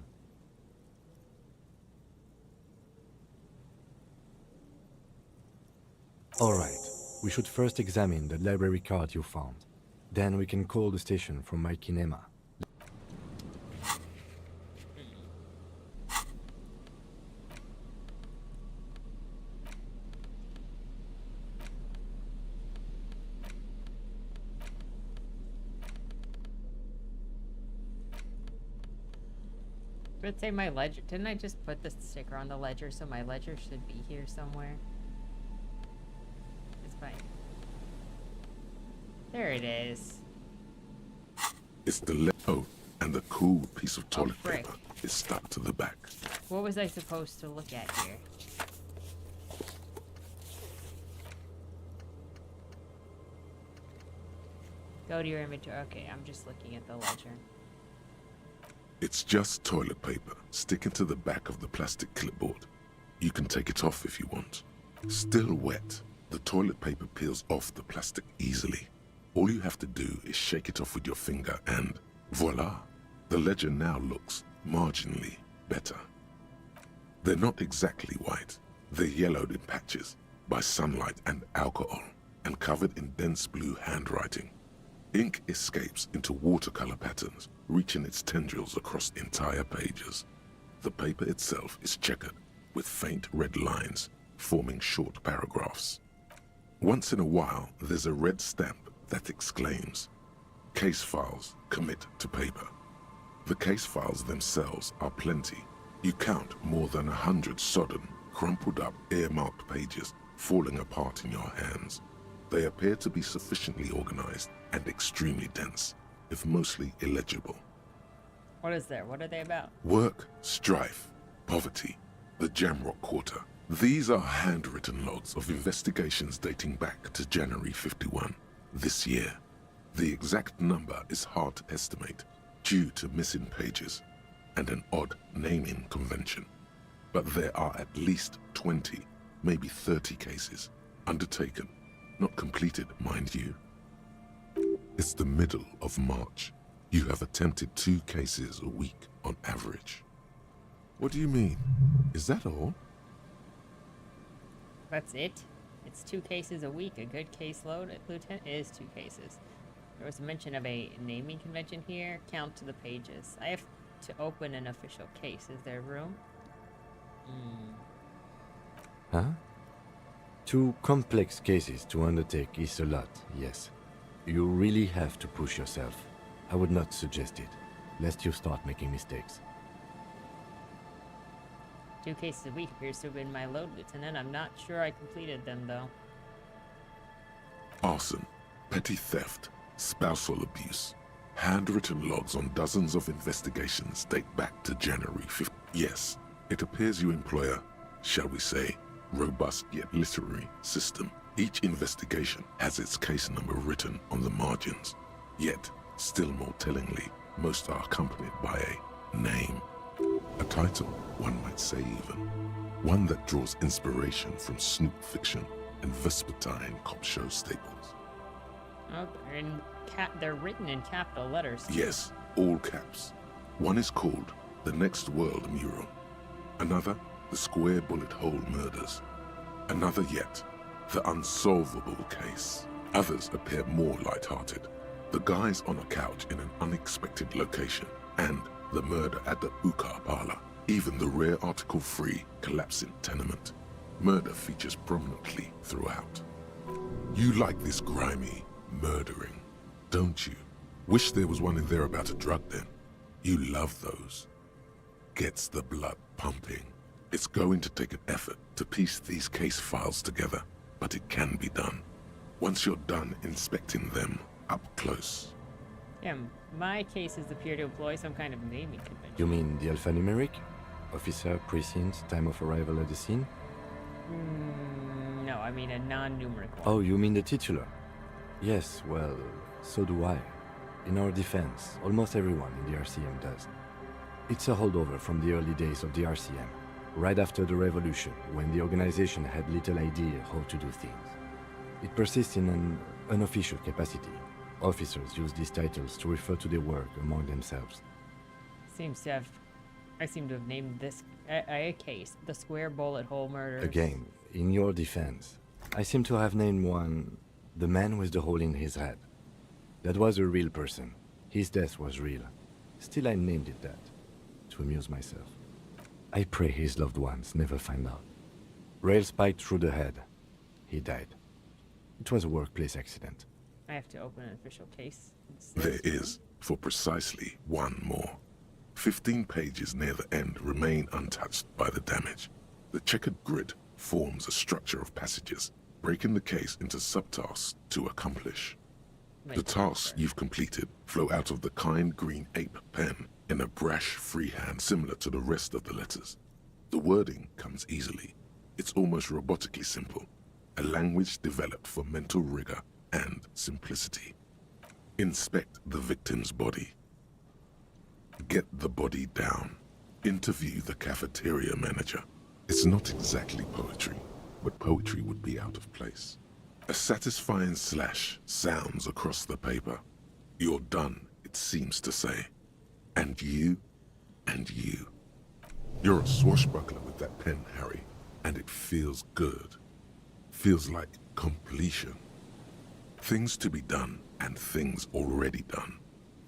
Alright, we should first examine the library card you found. Then we can call the station from my kinema. Let's say my ledger. Didn't I just put the sticker on the ledger, so my ledger should be here somewhere? It's fine. There it is. It's the and the cool piece of toilet paper is stuck to the back. What was I supposed to look at here? Go to your inventory. Okay, I'm just looking at the ledger. It's just toilet paper sticking to the back of the plastic clipboard. You can take it off if you want. Still wet, the toilet paper peels off the plastic easily. All you have to do is shake it off with your finger and voila! The ledger now looks marginally better. They're not exactly white. They're yellowed in patches by sunlight and alcohol and covered in dense blue handwriting. Ink escapes into watercolor patterns, reaching its tendrils across entire pages. The paper itself is checkered with faint red lines, forming short paragraphs. Once in a while, there's a red stamp that exclaims, "Case files commit to paper." The case files themselves are plenty. You count more than 100 sodden, crumpled up, earmarked pages falling apart in your hands. They appear to be sufficiently organized and extremely dense, if mostly illegible. What is there? What are they about? Work, strife, poverty, the Jamrock Quarter. These are handwritten logs of investigations dating back to January 51, this year. The exact number is hard to estimate due to missing pages and an odd naming convention. But there are at least 20, maybe 30 cases undertaken, not completed, mind you. It's the middle of March. You have attempted 2 cases a week on average. What do you mean? Is that all? That's it? It's 2 cases a week. A good caseload, Lieutenant, is 2 cases. There was a mention of a naming convention here. Count to the pages. I have to open an official case. Is there room? Huh? 2 complex cases to undertake is a lot, yes. You really have to push yourself. I would not suggest it, lest you start making mistakes. 2 cases a week appears to have been my load, Lieutenant. I'm not sure I completed them, though. Arson, petty theft, spousal abuse. Handwritten logs on dozens of investigations date back to January 5th. Yes, it appears you employ a, shall we say, robust yet literary system. Each investigation has its case number written on the margins. Yet, still more tellingly, most are accompanied by a name. A title, one might say even. One that draws inspiration from snoop fiction and vespertine cop show staples. Oh, they're written in capital letters. Yes, all caps. One is called The Next World Mural. Another, The Square Bullet Hole Murders. Another yet, The Unsolvable Case. Others appear more light-hearted. The guys on a couch in an unexpected location, and the murder at the Uka Parlor. Even the rare article-free collapsing tenement. Murder features prominently throughout. You like this grimy murdering, don't you? Wish there was one in there about a drug den. You love those. Gets the blood pumping. It's going to take an effort to piece these case files together, but it can be done. Once you're done inspecting them up close. Yeah, my cases appear to employ some kind of naming convention. You mean the alphanumeric? Officer, precinct, time of arrival at the scene? No, I mean a non-numeric one. Oh, you mean the titular? Yes, well, so do I. In our defense, almost everyone in the RCM does. It's a holdover from the early days of the RCM, right after the revolution, when the organization had little idea how to do things. It persists in an unofficial capacity, Officers use these titles to refer to their work among themselves. I seem to have named this a case, the Square Bullet Hole Murders. Again, in your defense, I seem to have named one the man with the hole in his head. That was a real person. His death was real. Still, I named it that, to amuse myself. I pray his loved ones never find out. Rail spiked through the head. He died. It was a workplace accident. I have to open an official case. There is, for precisely one more. 15 pages near the end remain untouched by the damage. The checkered grid forms a structure of passages, breaking the case into subtasks to accomplish. The tasks you've completed flow out of the kind green ape pen in a brash freehand similar to the rest of the letters. The wording comes easily. It's almost robotically simple, a language developed for mental rigor and simplicity. Inspect the victim's body. Get the body down. Interview the cafeteria manager. It's not exactly poetry, but poetry would be out of place. A satisfying slash sounds across the paper. You're done, it seems to say. And you, and you. You're a swashbuckler with that pen, Harry, and it feels good. Feels like completion. Things to be done and things already done.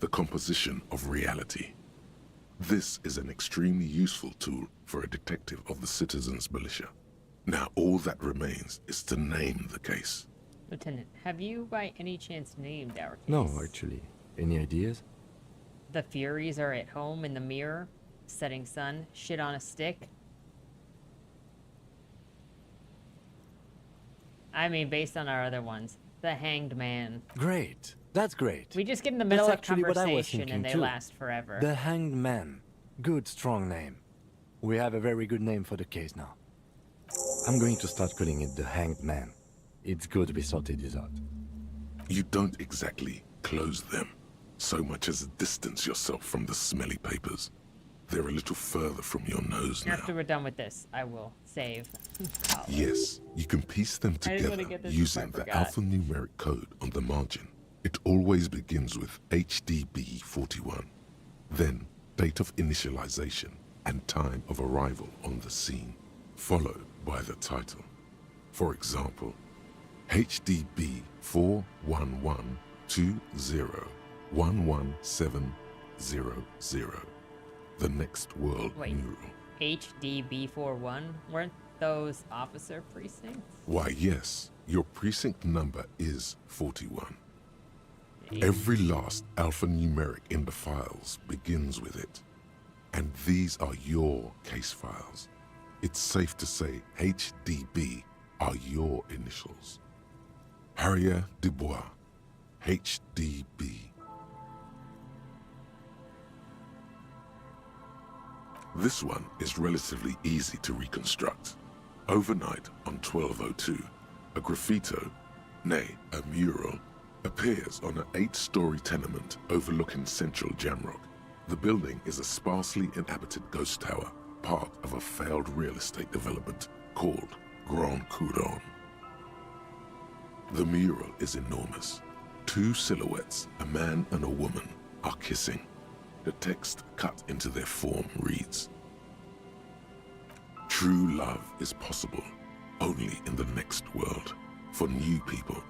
The composition of reality. This is an extremely useful tool for a detective of the citizens' militia. Now all that remains is to name the case. Lieutenant, have you by any chance named our case? No, actually. Any ideas? The Furies are at home in the mirror, setting sun, shit on a stick. I mean, based on our other ones. The Hanged Man. Great. That's great. We just get in the middle of actually what I was conversation and they thinking, too. last forever. The Hanged Man. Good, strong name. We have a very good name for the case now. I'm going to start calling it the Hanged Man. It's good we sorted this out. You don't exactly close them, so much as distance yourself from the smelly papers. They're a little further from your nose now. After we're done with this, I will save. Yes, you can piece them I just wanna together get this using before I the forgot. alphanumeric code on the margin. It always begins with HDB 41, then date of initialization and time of arrival on the scene, followed by the title. For example, HDB 41120111700, the next world Wait. mural. HDB41? Weren't those officer precincts? Why, yes, your precinct number is 41. Every last alphanumeric in the files begins with it. And these are your case files. It's safe to say HDB are your initials. Harrier Dubois, HDB. This one is relatively easy to reconstruct. Overnight on 1202, a graffito, nay, a mural, appears on an 8-story tenement overlooking central Jamrock. The building is a sparsely inhabited ghost tower, part of a failed real estate development called Grand Couronne. The mural is enormous. 2 silhouettes, a man and a woman, are kissing. The text cut into their form reads, "True love is possible only in the next world. For new people,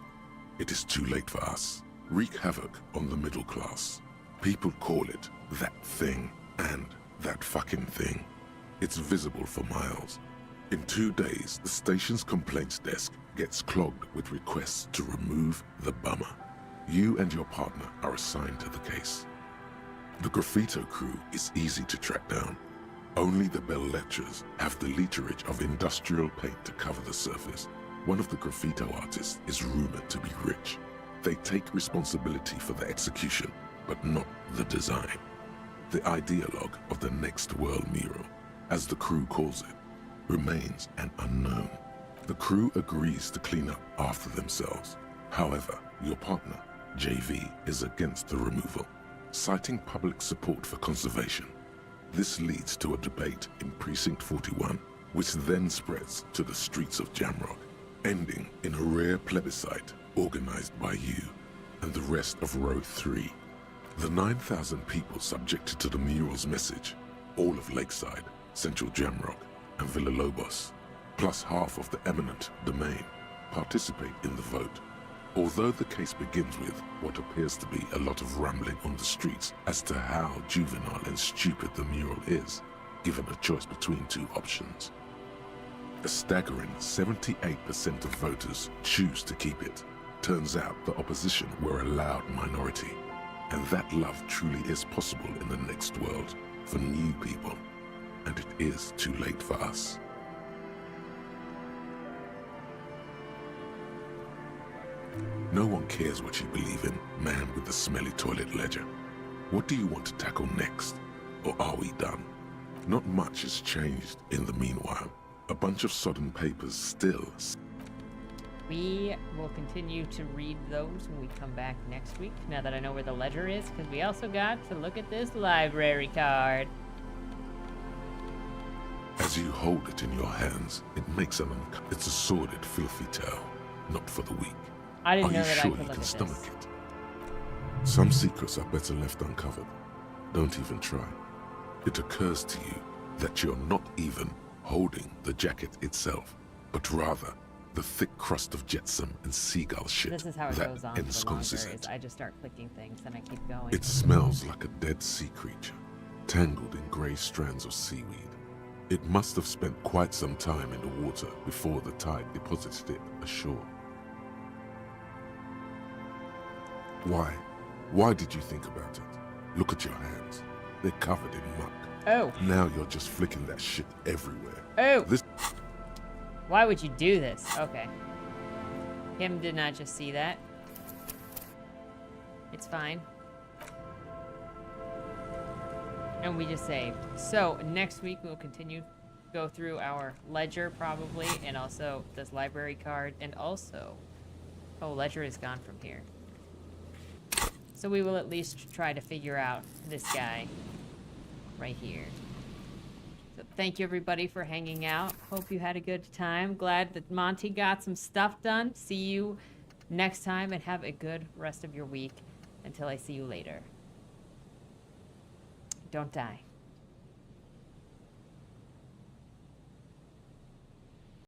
it is too late for us. Wreak havoc on the middle class. People call it that thing and that fucking thing. It's visible for miles. In 2 days, the station's complaints desk gets clogged with requests to remove the bummer. You and your partner are assigned to the case. The graffito crew is easy to track down. Only the bell lectures have the literage of industrial paint to cover the surface. One of the graffito artists is rumored to be rich. They take responsibility for the execution, but not the design. The ideologue of the next world mural, as the crew calls it, remains an unknown. The crew agrees to clean up after themselves. However, your partner, JV, is against the removal, citing public support for conservation. This leads to a debate in Precinct 41, which then spreads to the streets of Jamrock, ending in a rare plebiscite organized by you. and the rest of row 3. The 9,000 people subjected to the mural's message, all of Lakeside, Central Jamrock, and Villalobos, plus half of the eminent domain, participate in the vote. Although the case begins with what appears to be a lot of rambling on the streets as to how juvenile and stupid the mural is, given a choice between 2 options. A staggering 78% of voters choose to keep it. Turns out the opposition were a loud minority, and that love truly is possible in the next world for new people, and it is too late for us. No one cares what you believe in, man with the smelly toilet ledger. What do you want to tackle next? Or are we done? Not much has changed in the meanwhile. A bunch of sodden papers still. We will continue to read those when we come back next week, now that I know where the ledger is, because we also got to look at this library card. As you hold it in your hands, it makes an it's a sordid, filthy tale, not for the weak. I didn't know Are you that sure I could you look can at stomach this. it? Some secrets are better left uncovered. Don't even try. It occurs to you that you're not even holding the jacket itself, but rather the thick crust of jetsam and seagull shit This is how it that goes on for ensconces longer, is it. I just start clicking things and I keep going. It smells like a dead sea creature, tangled in grey strands of seaweed. It must have spent quite some time in the water before the tide deposited it ashore. Why? Why did you think about it? Look at your hands. They're covered in muck. Oh. Now you're just flicking that shit everywhere. Oh. This... Why would you do this? Okay. Him did not just see that. It's fine. And we just saved. So next week we'll continue go through our ledger probably, and also this library card, and also, oh, ledger is gone from here. So we will at least try to figure out this guy right here. So thank you everybody for hanging out. Hope you had a good time. Glad that Monty got some stuff done. See you next time, and have a good rest of your week until I see you later. Don't die.